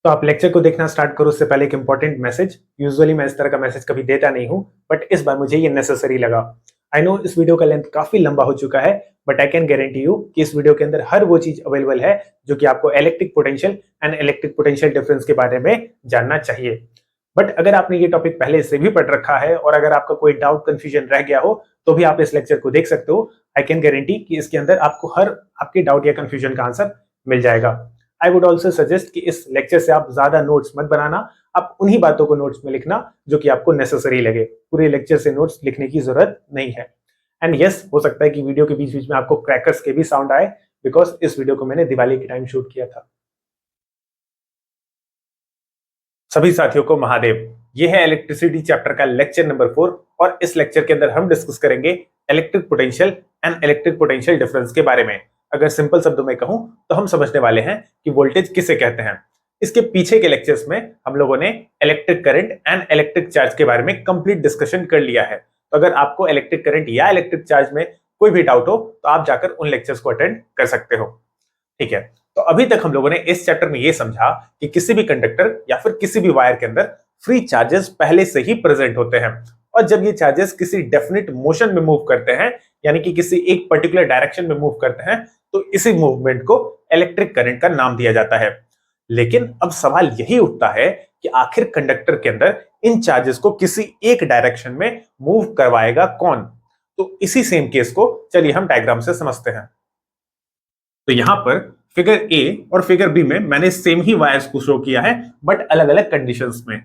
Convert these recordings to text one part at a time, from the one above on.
तो आप लेक्चर को देखना स्टार्ट करो उससे पहले एक इंपॉर्टेंट मैसेज। यूजुअली मैं इस तरह का मैसेज कभी देता नहीं हूं, बट इस बार मुझे ये नेसेसरी लगा। आई नो इस वीडियो का लेंथ काफी लंबा हो चुका है, but I can guarantee you कि इस वीडियो के अंदर हर वो चीज अवेलेबल है जो कि आपको electric potential and electric potential difference के बारे में जानना चाहिए। बट अगर आपने ये टॉपिक पहले से भी पढ़ रखा है और अगर आपका कोई डाउट कंफ्यूजन रह गया हो तो भी आप इस लेक्चर को देख सकते हो। आई कैन गारंटी कि इसके अंदर आपको हर आपके डाउट या कंफ्यूजन का आंसर मिल जाएगा। आई वुड ऑल्सो सजेस्ट कि इस लेक्चर से आप ज्यादा नोट्स मत बनाना, आप उन्हीं बातों को नोट्स में लिखना जो कि आपको नेसेसरी लगे। पूरे लेक्चर से नोट्स लिखने की जरूरत नहीं है। एंड यस, हो सकता है कि वीडियो के बीच बीच में आपको क्रैकर्स के भी साउंड आए, बिकॉज इस वीडियो को मैंने दिवाली के टाइम शूट किया था। सभी साथियों को महादेव। यह है इलेक्ट्रिसिटी चैप्टर का लेक्चर नंबर 4 और इस लेक्चर के अंदर हम डिस्कस करेंगे electric potential and electric potential difference के बारे में। अगर सिंपल शब्दों में कहूं तो हम समझने वाले हैं कि वोल्टेज किसे कहते हैं। इसके पीछे के लेक्चर्स में हम लोगों ने electric current and electric charge के बारे में कंप्लीट डिस्कशन कर लिया है। तो अगर आपको इलेक्ट्रिक करंट या इलेक्ट्रिक चार्ज में कोई भी डाउट हो तो आप जाकर उन लेक्चर्स को अटेंड कर सकते हो। ठीक है, तो अभी तक हम लोगों ने इस चैप्टर में ये समझा कि किसी भी कंडक्टर या फिर किसी भी वायर के अंदर फ्री चार्जेस पहले से ही प्रेजेंट होते हैं और जब ये चार्जेस किसी डेफिनेट मोशन में मूव करते हैं, यानी कि किसी एक पर्टिकुलर डायरेक्शन में मूव करते हैं, तो इसी मूवमेंट को इलेक्ट्रिक करंट का नाम दिया जाता है। लेकिन अब सवाल यही उठता है कि आखिर कंडक्टर के अंदर इन चार्जेस को किसी एक डायरेक्शन में मूव करवाएगा कौन। तो इसी सेम केस को चलिए हम डायग्राम से समझते हैं। तो यहां पर फिगर ए और फिगर बी में मैंने सेम ही वायर्स को शो किया है, बट अलग अलग कंडीशंस में।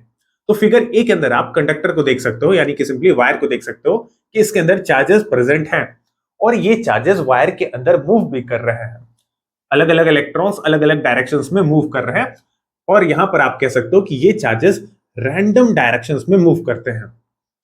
तो फिगर ए के अंदर आप कंडक्टर को देख सकते हो, यानी कि सिंपली वायर को देख सकते हो कि इसके अंदर चार्जेस प्रेजेंट हैं और ये चार्जेस वायर के अंदर मूव भी कर रहे हैं। अलग अलग इलेक्ट्रॉन्स अलग अलग डायरेक्शंस में मूव कर रहे हैं और यहां पर आप कह सकते हो कि ये चार्जेस रैंडम डायरेक्शंस में मूव करते हैं।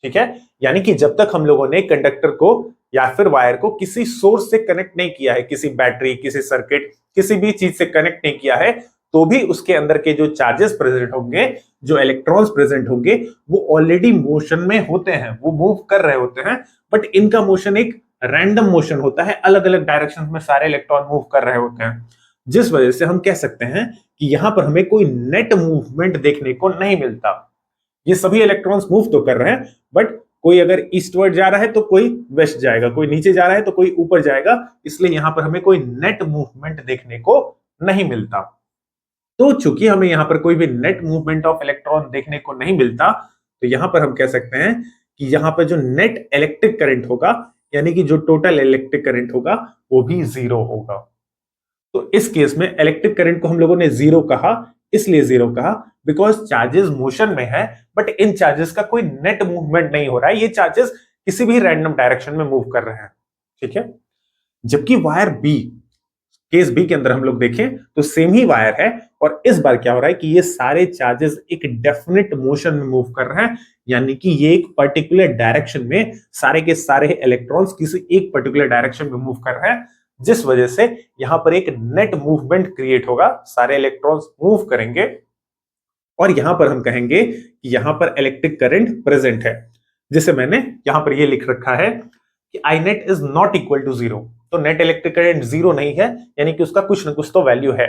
ठीक है, यानी कि जब तक हम लोगों ने कंडक्टर को या फिर वायर को किसी सोर्स से कनेक्ट नहीं किया है, किसी बैटरी, किसी सर्किट, किसी भी चीज से कनेक्ट नहीं किया है, तो भी उसके अंदर के जो चार्जेस प्रेजेंट होंगे, जो इलेक्ट्रॉन्स प्रेजेंट होंगे, वो ऑलरेडी मोशन में होते हैं, वो मूव कर रहे होते हैं। बट इनका मोशन एक रैंडम मोशन होता है, अलग अलग डायरेक्शन में सारे इलेक्ट्रॉन मूव कर रहे होते हैं, जिस वजह से हम कह सकते हैं कि यहां पर हमें कोई नेट मूवमेंट देखने को नहीं मिलता। ये सभी इलेक्ट्रॉन्स मूव तो कर रहे हैं, बट कोई अगर ईस्टवर्ड जा रहा है तो कोई वेस्ट जाएगा, कोई नीचे जा रहा है तो कोई ऊपर जाएगा, इसलिए यहां पर हमें कोई नेट मूवमेंट देखने को नहीं मिलता। तो चूंकि हमें यहां पर कोई भी नेट मूवमेंट ऑफ इलेक्ट्रॉन देखने को नहीं मिलता, तो यहां पर हम कह सकते हैं कि यहां पर जो नेट इलेक्ट्रिक करंट होगा, यानी कि जो टोटल इलेक्ट्रिक करंट होगा, वो भी जीरो होगा। तो इस केस में इलेक्ट्रिक करंट को हम लोगों ने जीरो कहा, इसलिए जीरो कहा बिकॉज चार्जेस मोशन में है, बट इन चार्जेस का कोई नेट मूवमेंट नहीं हो रहा है, ये चार्जेस किसी भी रैंडम डायरेक्शन में मूव कर रहे हैं। ठीक है, जबकि वायर बी, केस बी के अंदर हम लोग देखें तो सेम ही वायर है और इस बार क्या हो रहा है कि ये सारे चार्जेस एक डेफिनेट मोशन में मूव कर रहे हैं, यानी कि ये एक पर्टिकुलर डायरेक्शन में सारे के सारे इलेक्ट्रॉन्स किसी एक पर्टिकुलर डायरेक्शन में मूव कर रहे हैं, जिस वजह से यहां पर एक नेट मूवमेंट क्रिएट होगा, सारे इलेक्ट्रॉन्स मूव करेंगे और यहां पर हम कहेंगे कि यहां पर इलेक्ट्रिक करंट प्रेजेंट है, जिसे मैंने यहां पर ये लिख रखा है कि I net is not equal to zero. तो नेट इलेक्ट्रिक करंट जीरो नहीं है, यानी कि उसका कुछ ना कुछ तो वैल्यू है।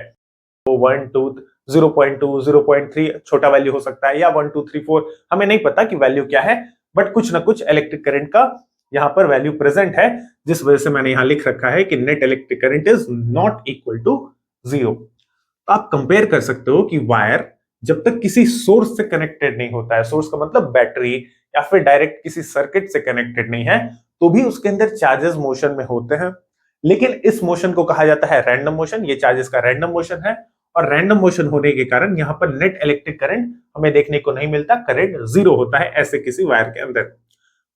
तो 1 2 0.2 0.3 छोटा वैल्यू हो सकता है, या 1 2 3 4, हमें नहीं पता कि वैल्यू क्या है, बट कुछ ना कुछ इलेक्ट्रिक करंट का यहां पर वैल्यू प्रेजेंट है, जिस वजह से मैंने यहां लिख रखा है कि net electric current is not equal to zero. तो आप कंपेयर कर सकते हो कि वायर जब तक किसी सोर्स से कनेक्टेड नहीं होता है, सोर्स का मतलब बैटरी या फिर डायरेक्ट किसी सर्किट से कनेक्टेड नहीं है, तो भी उसके अंदर चार्जेस मोशन में होते हैं। लेकिन इस मोशन को कहा जाता है रैंडम मोशन, ये चार्जेस का रैंडम मोशन है और रैंडम मोशन होने के कारण यहां पर नेट इलेक्ट्रिक करंट हमें देखने को नहीं मिलता, करंट जीरो होता है ऐसे किसी वायर के अंदर।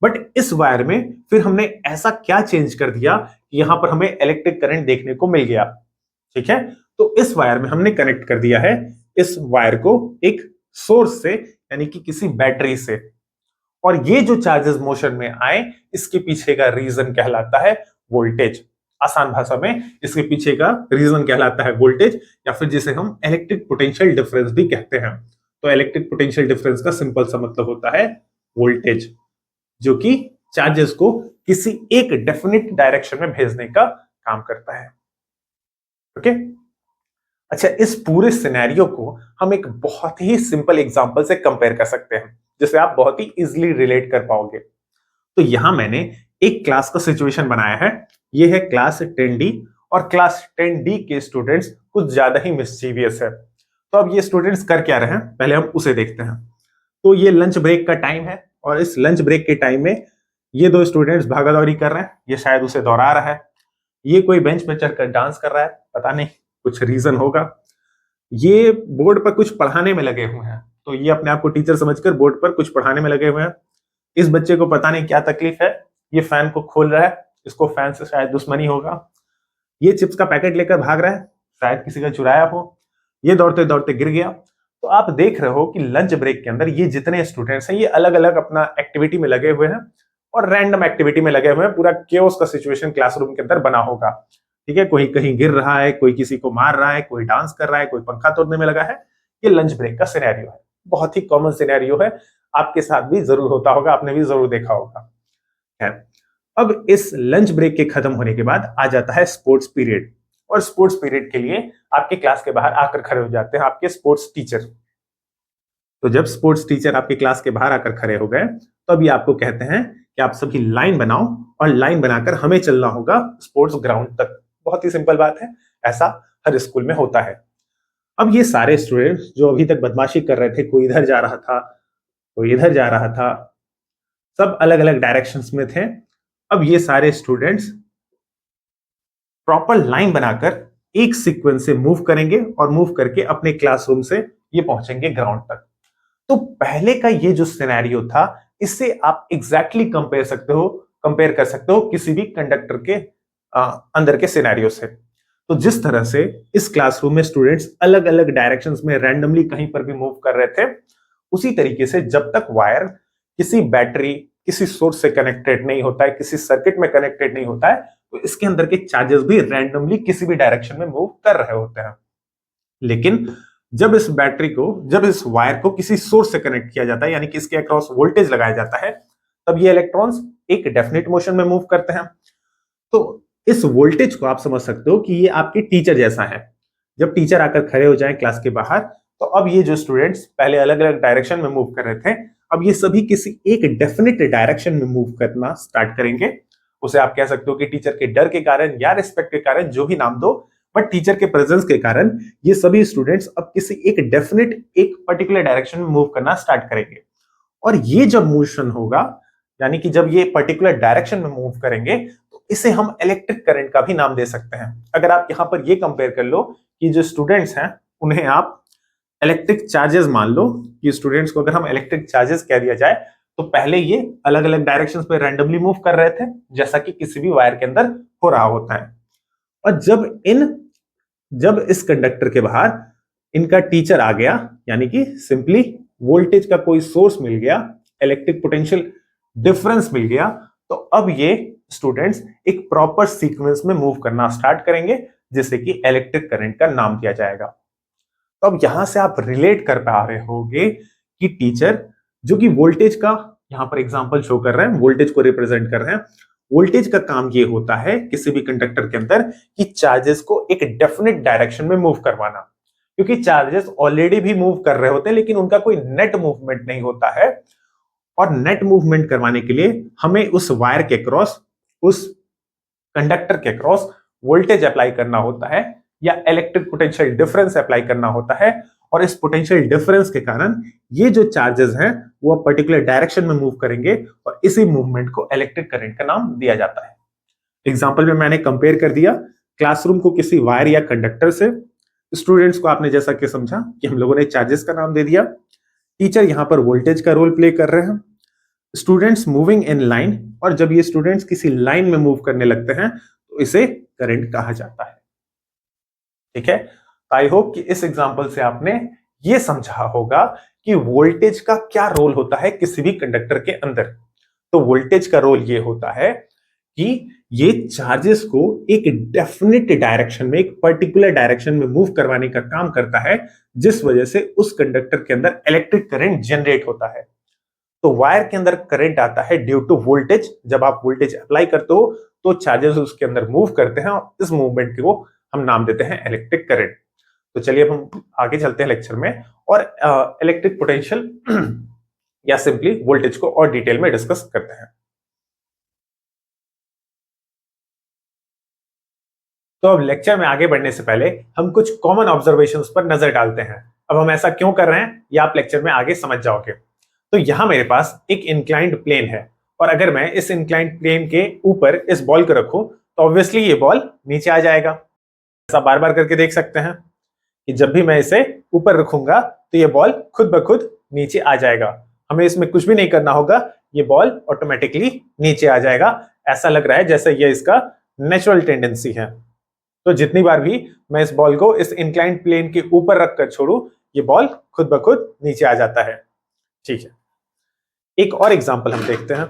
बट इस वायर में फिर हमने ऐसा क्या चेंज कर दिया कि यहां पर हमें इलेक्ट्रिक करंट देखने को मिल गया। ठीक है, तो इस वायर में हमने कनेक्ट कर दिया है इस वायर को एक सोर्स से, यानी कि किसी बैटरी से, और ये जो चार्जेस मोशन में आए, इसके पीछे का रीजन कहलाता है वोल्टेज। आसान भाषा में इसके पीछे का रीजन कहलाता है वोल्टेज, या फिर जिसे हम इलेक्ट्रिक पोटेंशियल डिफरेंस भी कहते हैं। तो इलेक्ट्रिक पोटेंशियल डिफरेंस का सिंपल सा मतलब होता है वोल्टेज, जो कि चार्जेस को किसी एक डेफिनेट डायरेक्शन में भेजने का काम करता है। ओके, अच्छा, इस पूरे सिनेरियो को हम एक बहुत ही सिंपल एग्जांपल से कंपेयर कर सकते हैं, जिसे आप बहुत ही इजीली रिलेट कर पाओगे। तो यहां मैंने एक क्लास का सिचुएशन बनाया है। ये है क्लास 10D, और क्लास 10D के स्टूडेंट्स कुछ ज्यादा ही मिस्चीवियस है। तो अब ये स्टूडेंट्स कर क्या रहे हैं, पहले हम उसे देखते हैं। तो ये लंच ब्रेक का टाइम है, और इस लंच ब्रेक के टाइम में ये दो स्टूडेंट्स भागा दौड़ी कर रहे हैं। ये शायद उसे दौड़ा रहा है। ये कोई बेंच पे चढ़कर डांस कर रहा है, पता नहीं, कुछ रीजन होगा। ये बोर्ड पर कुछ पढ़ाने में लगे हुए हैं, तो ये अपने आप को टीचर समझकर बोर्ड पर कुछ पढ़ाने में लगे हुए हैं। इस बच्चे को पता नहीं क्या तकलीफ है, ये फैन को खोल रहा है, इसको फैन से शायद दुश्मनी होगा। ये चिप्स का पैकेट लेकर भाग रहा है, शायद किसी का चुराया हो। ये दौड़ते दौड़ते गिर गया। तो आप देख रहे हो कि लंच ब्रेक के अंदर ये जितने स्टूडेंट्स हैं, ये अलग अलग अपना एक्टिविटी में लगे हुए हैं और रैंडम एक्टिविटी में लगे हुए हैं। पूरा केओस का सिचुएशन क्लासरूम के अंदर बना होगा। ठीक है, कोई कहीं गिर रहा है, कोई किसी को मार रहा है, कोई डांस कर रहा है, कोई पंखा तोड़ने में लगा है। ये लंच ब्रेक का सिनेरियो है, बहुत ही कॉमन सिनेरियो है। आपके साथ भी जरूर होता होगा, आपने भी जरूर देखा होगा। है। अब इस लंच ब्रेक के खत्म होने के बाद आ जाता है स्पोर्ट्स पीरियड, और स्पोर्ट्स पीरियड के लिए आपके क्लास के बाहर आकर खड़े हो जाते हैं आपके स्पोर्ट्स टीचर। तो जब स्पोर्ट्स टीचर आपके क्लास के बाहर आकर खड़े हो गए, तो अभी आपको कहते हैं कि आप सभी लाइन बनाओ, और लाइन बनाकर हमें चलना होगा स्पोर्ट्स ग्राउंड तक। बहुत ही सिंपल बात है, ऐसा हर स्कूल में होता है। अब ये सारे स्टूडेंट्स जो अभी तक बदमाशी कर रहे थे, कोई इधर जा रहा था, कोई इधर जा रहा था, सब अलग अलग डायरेक्शंस में थे। अब ये सारे स्टूडेंट्स प्रॉपर लाइन बनाकर एक सीक्वेंस से मूव करेंगे, और मूव करके अपने क्लासरूम से ये पहुंचेंगे ग्राउंड तक। तो पहले का ये जो सिनेरियो था, इससे आप एग्जैक्टली कंपेयर कर सकते हो किसी भी कंडक्टर के अंदर के सिनेरियो से। तो जिस तरह से इस क्लासरूम में स्टूडेंट्स अलग अलग डायरेक्शंस में रैंडमली कहीं पर भी मूव कर रहे थे, उसी तरीके से जब तक वायर किसी बैटरी, किसी सोर्स से कनेक्टेड नहीं होता है, किसी सर्किट में कनेक्टेड नहीं होता है, तो इसके अंदर के चार्जेस भी रैंडमली किसी भी डायरेक्शन में मूव कर रहे होते हैं। लेकिन जब इस वायर को किसी सोर्स से कनेक्ट किया जाता है, यानी कि इसके अक्रॉस वोल्टेज लगाया जाता है, तब ये इलेक्ट्रॉन्स एक डेफिनेट मोशन में मूव करते हैं। तो इस वोल्टेज को आप समझ सकते हो कि ये आपके टीचर जैसा है। जब टीचर आकर खड़े हो जाएं क्लास के बाहर, तो अब ये जो स्टूडेंट्स पहले अलग अलग डायरेक्शन में मूव कर रहे थे, अब ये सभी किसी एक डेफिनेट डायरेक्शन में मूव करना स्टार्ट करेंगे। उसे आप कह सकते हो कि टीचर के डर के कारण या रिस्पेक्ट के कारण, जो भी नाम दो, बट टीचर के प्रेजेंस के कारण ये सभी स्टूडेंट्स अब किसी एक पर्टिकुलर डायरेक्शन में मूव करना स्टार्ट करेंगे। और ये जब मोशन होगा, यानी कि जब ये पर्टिकुलर डायरेक्शन में मूव करेंगे, तो इसे हम इलेक्ट्रिक करंट का भी नाम दे सकते हैं। अगर आप यहां पर ये कंपेयर कर लो कि जो स्टूडेंट्स हैं उन्हें आप इलेक्ट्रिक चार्जेस मान लो, कि स्टूडेंट्स को अगर हम इलेक्ट्रिक चार्जेस कह दिया जाए, तो पहले ये अलग अलग डायरेक्शंस पे रैंडमली मूव कर रहे थे, जैसा कि किसी भी वायर के अंदर हो रहा होता है। और जब इस कंडक्टर के बाहर इनका टीचर आ गया, यानी कि सिंपली वोल्टेज का कोई सोर्स मिल गया, इलेक्ट्रिक पोटेंशियल डिफरेंस मिल गया, तो अब ये स्टूडेंट्स एक प्रॉपर सीक्वेंस में मूव करना स्टार्ट करेंगे, जिसे कि इलेक्ट्रिक करंट का नाम दिया जाएगा। तो अब यहां से आप रिलेट कर पा रहे होगे कि टीचर जो कि वोल्टेज का यहां पर एग्जांपल शो कर रहे हैं, वोल्टेज को रिप्रेजेंट कर रहे हैं। वोल्टेज का काम ये होता है किसी भी कंडक्टर के अंदर कि चार्जेस को एक डेफिनेट डायरेक्शन में मूव करवाना, क्योंकि चार्जेस ऑलरेडी भी मूव कर रहे होते हैं, लेकिन उनका कोई नेट मूवमेंट नहीं होता है। और नेट मूवमेंट करवाने के लिए हमें उस वायर के क्रॉस, उस कंडक्टर के क्रॉस वोल्टेज अप्लाई करना होता है, या इलेक्ट्रिक पोटेंशियल डिफरेंस अप्लाई करना होता है। और इस पोटेंशियल डिफरेंस के कारण ये जो चार्जेस हैं वो पर्टिकुलर डायरेक्शन में मूव करेंगे, और इसी मूवमेंट को इलेक्ट्रिक करंट का नाम दिया जाता है। एग्जांपल में मैंने कंपेयर कर दिया क्लासरूम को किसी वायर या कंडक्टर से। स्टूडेंट्स को आपने जैसा कि समझा कि हम लोगों ने चार्जेस का नाम दे दिया, टीचर यहां पर वोल्टेज का रोल प्ले कर रहे हैं, स्टूडेंट्स मूविंग इन लाइन, और जब ये स्टूडेंट्स किसी लाइन में मूव करने लगते हैं तो इसे करंट कहा जाता है। ठीक है, आई होप कि इस एग्जांपल से आपने ये समझा होगा कि वोल्टेज का क्या रोल होता है किसी भी कंडक्टर के अंदर। तो वोल्टेज का रोल ये होता है कि ये चार्जेस को एक डेफिनेट डायरेक्शन में, एक पर्टिकुलर डायरेक्शन में मूव करवाने का काम करता है, जिस वजह से उस कंडक्टर के अंदर इलेक्ट्रिक करंट जनरेट होता है। तो वायर के अंदर करंट आता है ड्यू टू वोल्टेज। जब आप वोल्टेज अप्लाई करते हो तो चार्जेस उसके अंदर मूव करते हैं, और इस मूवमेंट को हम नाम देते हैं इलेक्ट्रिक करंट। तो चलिए अब हम आगे चलते हैं लेक्चर में और इलेक्ट्रिक पोटेंशियल या सिंपली वोल्टेज को और डिटेल में डिस्कस करते हैं। तो अब लेक्चर में आगे बढ़ने से पहले हम कुछ कॉमन ऑब्जर्वेशंस पर नजर डालते हैं। अब हम ऐसा क्यों कर रहे हैं ये आप लेक्चर में आगे समझ जाओगे। तो यहां मेरे पास एक इंक्लाइंड प्लेन है और अगर मैं इस इंक्लाइंड प्लेन के ऊपर इस बॉल को रखूं तो ऑब्वियसली ये बॉल नीचे आ जाएगा। ऐसा बार बार करके देख सकते हैं कि जब भी मैं इसे ऊपर रखूंगा तो ये बॉल खुद ब खुद नीचे आ जाएगा। हमें इसमें कुछ भी नहीं करना होगा, ये बॉल ऑटोमेटिकली नीचे आ जाएगा। ऐसा लग रहा है जैसे ये इसका नेचुरल टेंडेंसी है। तो जितनी बार भी मैं इस बॉल को इस इंक्लाइंड प्लेन के ऊपर रखकर छोड़ू ये बॉल खुद ब खुद नीचे आ जाता है। ठीक है, एक और एग्जांपल हम देखते हैं।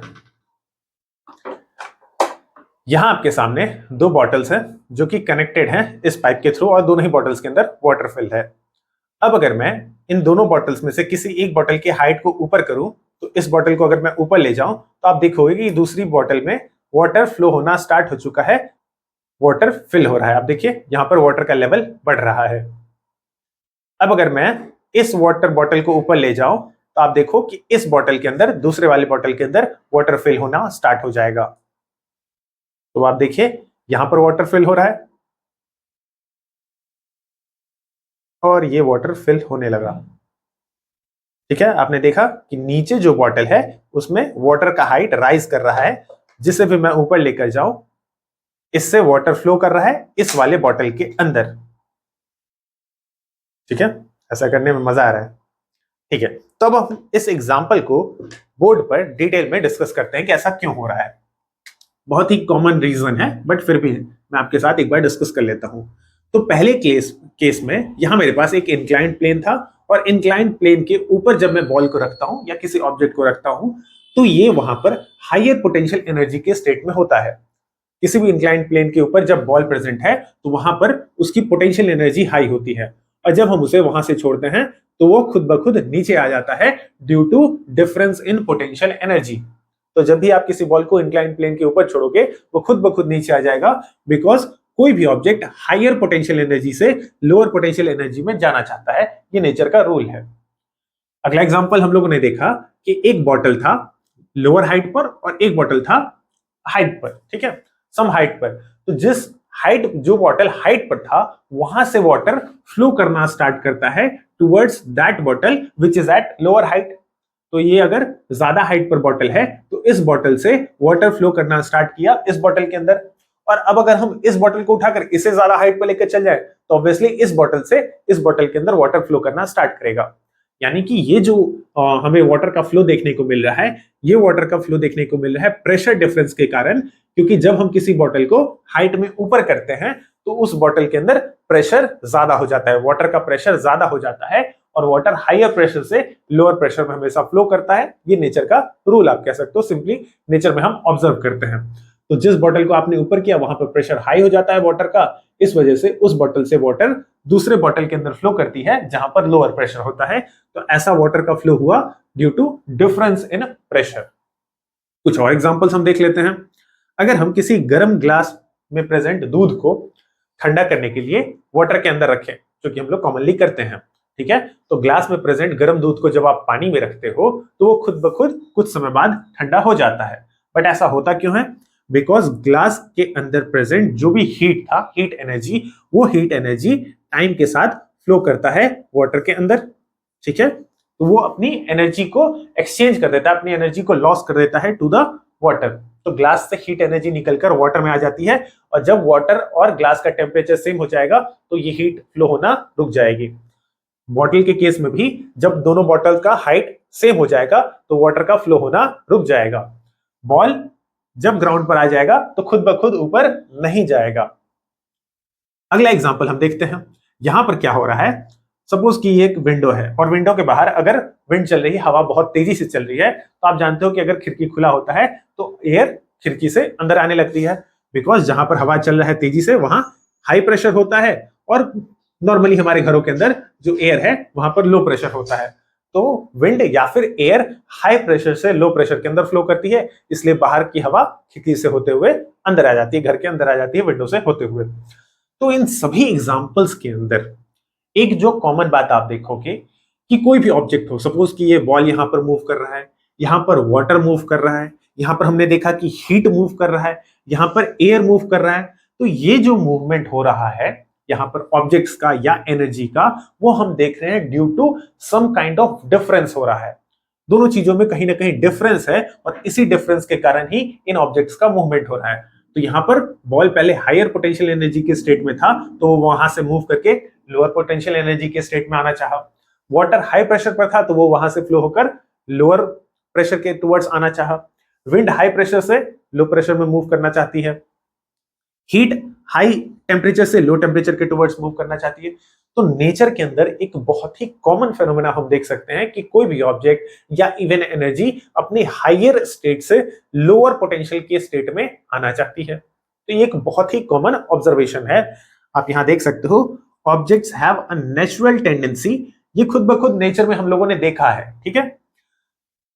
यहां आपके सामने दो बॉटल्स हैं जो कि कनेक्टेड हैं इस पाइप के थ्रू और दोनों ही बॉटल्स के अंदर वाटर फिल्ड है। अब अगर मैं इन दोनों बॉटल्स में से किसी एक बॉटल की हाइट को ऊपर करूं तो इस बॉटल को अगर मैं ऊपर ले जाऊं तो आप देखोगे कि दूसरी बॉटल में वाटर फ्लो होना स्टार्ट हो चुका है, वाटर फिल हो रहा है। आप देखिए यहां पर वाटर का लेवल बढ़ रहा है। अब अगर मैं इस वाटर बॉटल को ऊपर ले जाऊं तो आप देखो कि इस बॉटल के अंदर दूसरे वाली बॉटल के अंदर वाटर फिल होना स्टार्ट हो जाएगा। तो आप देखिए यहां पर वाटर फिल हो रहा है और ये वाटर फिल होने लगा। ठीक है, आपने देखा कि नीचे जो बॉटल है उसमें वाटर का हाइट राइज कर रहा है। जिसे भी मैं ऊपर लेकर जाऊं इससे वाटर फ्लो कर रहा है इस वाले बॉटल के अंदर। ठीक है, ऐसा करने में मजा आ रहा है। ठीक है, तो अब हम इस एग्जांपल को बोर्ड पर डिटेल में डिस्कस करते हैं कि ऐसा क्यों हो रहा है। बहुत ही कॉमन रीजन है बट फिर भी मैं आपके साथ एक बार डिस्कस कर लेता हूं। तो पहले केस में यहां मेरे पास एक इंक्लाइंड प्लेन था और इंक्लाइंड प्लेन के ऊपर जब मैं बॉल को रखता हूं या किसी ऑब्जेक्ट को रखता हूं तो ये वहां पर हायर पोटेंशियल एनर्जी के स्टेट में होता है। किसी भी इंक्लाइंड प्लेन के ऊपर जब बॉल प्रेजेंट है तो वहां पर उसकी पोटेंशियल एनर्जी हाई होती है और जब हम उसे वहां से छोड़ते हैं तो वो खुद ब खुद नीचे आ जाता है due to difference in potential energy. तो जब भी आप किसी बॉल को इंक्लाइंड प्लेन के ऊपर छोड़ोगे वो खुद ब खुद नीचे आ जाएगा बिकॉज कोई भी ऑब्जेक्ट हायर पोटेंशियल एनर्जी से लोअर पोटेंशियल एनर्जी में जाना चाहता है। ये नेचर का रूल है। अगला एग्जांपल हम लोगों ने देखा कि एक बॉटल था लोअर हाइट पर और एक बॉटल था हाइट पर। ठीक है, सम हाइट पर। तो जिस हाइट जो बॉटल हाइट पर था वहां से वाटर फ्लो करना स्टार्ट करता है towards that bottle which is at lower height. तो ये अगर ज्यादा हाइट पर बॉटल है तो इस बॉटल से वाटर फ्लो करना स्टार्ट किया इस बॉटल के अंदर। और अब अगर हम इस बॉटल को उठाकर इसे ज्यादा हाइट पर लेकर चल जाए तो ऑब्वियसली इस बॉटल से इस बॉटल के अंदर वाटर फ्लो करना स्टार्ट करेगा। यानी कि ये जो हमें वाटर का फ्लो देखने को मिल रहा है ये वाटर का फ्लो देखने को मिल रहा है प्रेशर डिफरेंस के कारण। क्योंकि जब हम किसी बॉटल को हाइट में ऊपर करते हैं तो उस बॉटल के अंदर प्रेशर ज्यादा हो जाता है, वाटर का प्रेशर ज्यादा हो जाता है और वाटर हायर प्रेशर से लोअर प्रेशर में हमेशा फ्लो करता है। ये नेचर का रूल आप कह सकते हो, सिंपली नेचर में हम ऑब्जर्व करते हैं। तो जिस बॉटल को आपने ऊपर किया वहां पर प्रेशर हाई हो जाता है वाटर का, इस वजह से उस बॉटल से वाटर दूसरे बॉटल के अंदर फ्लो करती है जहां पर लोअर प्रेशर होता है। तो ऐसा वाटर का फ्लो हुआ due to difference in pressure. कुछ और एग्जांपल्स हम देख लेते हैं। अगर हम किसी गर्म ग्लास में प्रेजेंट दूध को ठंडा करने के लिए वाटर के अंदर रखें जो कि हम लोग कॉमनली करते हैं, ठीक है, तो ग्लास में प्रेजेंट गर्म दूध को जब आप पानी में रखते हो तो वो खुद ब खुद कुछ समय बाद ठंडा हो जाता है। बट ऐसा होता क्यों है? बिकॉज ग्लास के अंदर प्रेजेंट जो भी हीट था, हीट एनर्जी, वो हीट एनर्जी टाइम के साथ फ्लो करता है वाटर के अंदर। ठीक है, तो वो अपनी एनर्जी को एक्सचेंज कर देता है, अपनी एनर्जी को लॉस कर देता है टू द वाटर। तो ग्लास से हीट एनर्जी निकलकर वाटर में आ जाती है और जब वाटर और ग्लास का टेम्परेचर सेम हो जाएगा तो ये हीट फ्लो होना रुक जाएगी। बॉटल के केस में भी जब दोनों बॉटल का हाइट सेम हो जाएगा तो वाटर का फ्लो होना रुक जाएगा। बॉल जब ग्राउंड पर आ जाएगा तो खुद ब खुद ऊपर नहीं जाएगा। अगला एग्जांपल हम देखते हैं। यहां पर क्या हो रहा है, सपोज कि एक विंडो है और विंडो के बाहर अगर विंड चल रही है, हवा बहुत तेजी से चल रही है, तो आप जानते हो कि अगर खिड़की खुला होता है तो एयर खिड़की से अंदर आने लगती है। बिकॉज जहां पर हवा चल रहा है तेजी से वहां हाई प्रेशर होता है और नॉर्मली हमारे घरों के अंदर जो एयर है वहां पर लो प्रेशर होता है। तो विंड या फिर एयर हाई प्रेशर से लो प्रेशर के अंदर फ्लो करती है, इसलिए बाहर की हवा खिड़की से होते हुए अंदर आ जाती है, घर के अंदर आ जाती है विंडो से होते हुए। तो इन सभी एग्जांपल्स के अंदर एक जो कॉमन बात आप देखोगे कि कोई भी ऑब्जेक्ट हो, सपोज कि ये बॉल यहां पर मूव कर रहा है, यहां पर वाटर मूव कर रहा है, यहां पर हमने देखा कि हीट मूव कर रहा है, यहां पर एयर मूव कर रहा है, तो ये जो मूवमेंट हो रहा है यहां पर ऑब्जेक्ट्स का या एनर्जी का, वो हम देख रहे हैं due to some kind of difference हो रहा है। दोनों चीजों में कहीं ना कहीं डिफरेंस है और इसी डिफरेंस के कारण ही इन ऑब्जेक्ट्स का मूवमेंट हो रहा है। तो यहां पर बॉल पहले हायर पोटेंशियल एनर्जी के स्टेट में था, तो वो वहां से मूव करके लोअर पोटेंशियल एनर्जी के स्टेट में आना चाहा। वाटर हाई प्रेशर पर था, तो वो वहां से फ्लो होकर लोअर प्रेशर के टुवर्ड्स आना चाहा। विंड हाई प्रेशर से लो प्रेशर में मूव करना चाहती है। हीट हाई टेम्परेचर से लो टेम्परेचर के टुवर्ड्स मूव करना चाहती है। तो नेचर के अंदर एक बहुत ही कॉमन फेनोमेना हम देख सकते हैं कि कोई भी ऑब्जेक्ट या इवन एनर्जी अपनी हायर स्टेट से लोअर पोटेंशियल के स्टेट में आना चाहती है। तो ये एक बहुत ही कॉमन ऑब्जर्वेशन है। आप यहां देख सकते हो, objects have a natural tendency, ये खुद ब खुद नेचर में हम लोगों ने देखा है, ठीक है,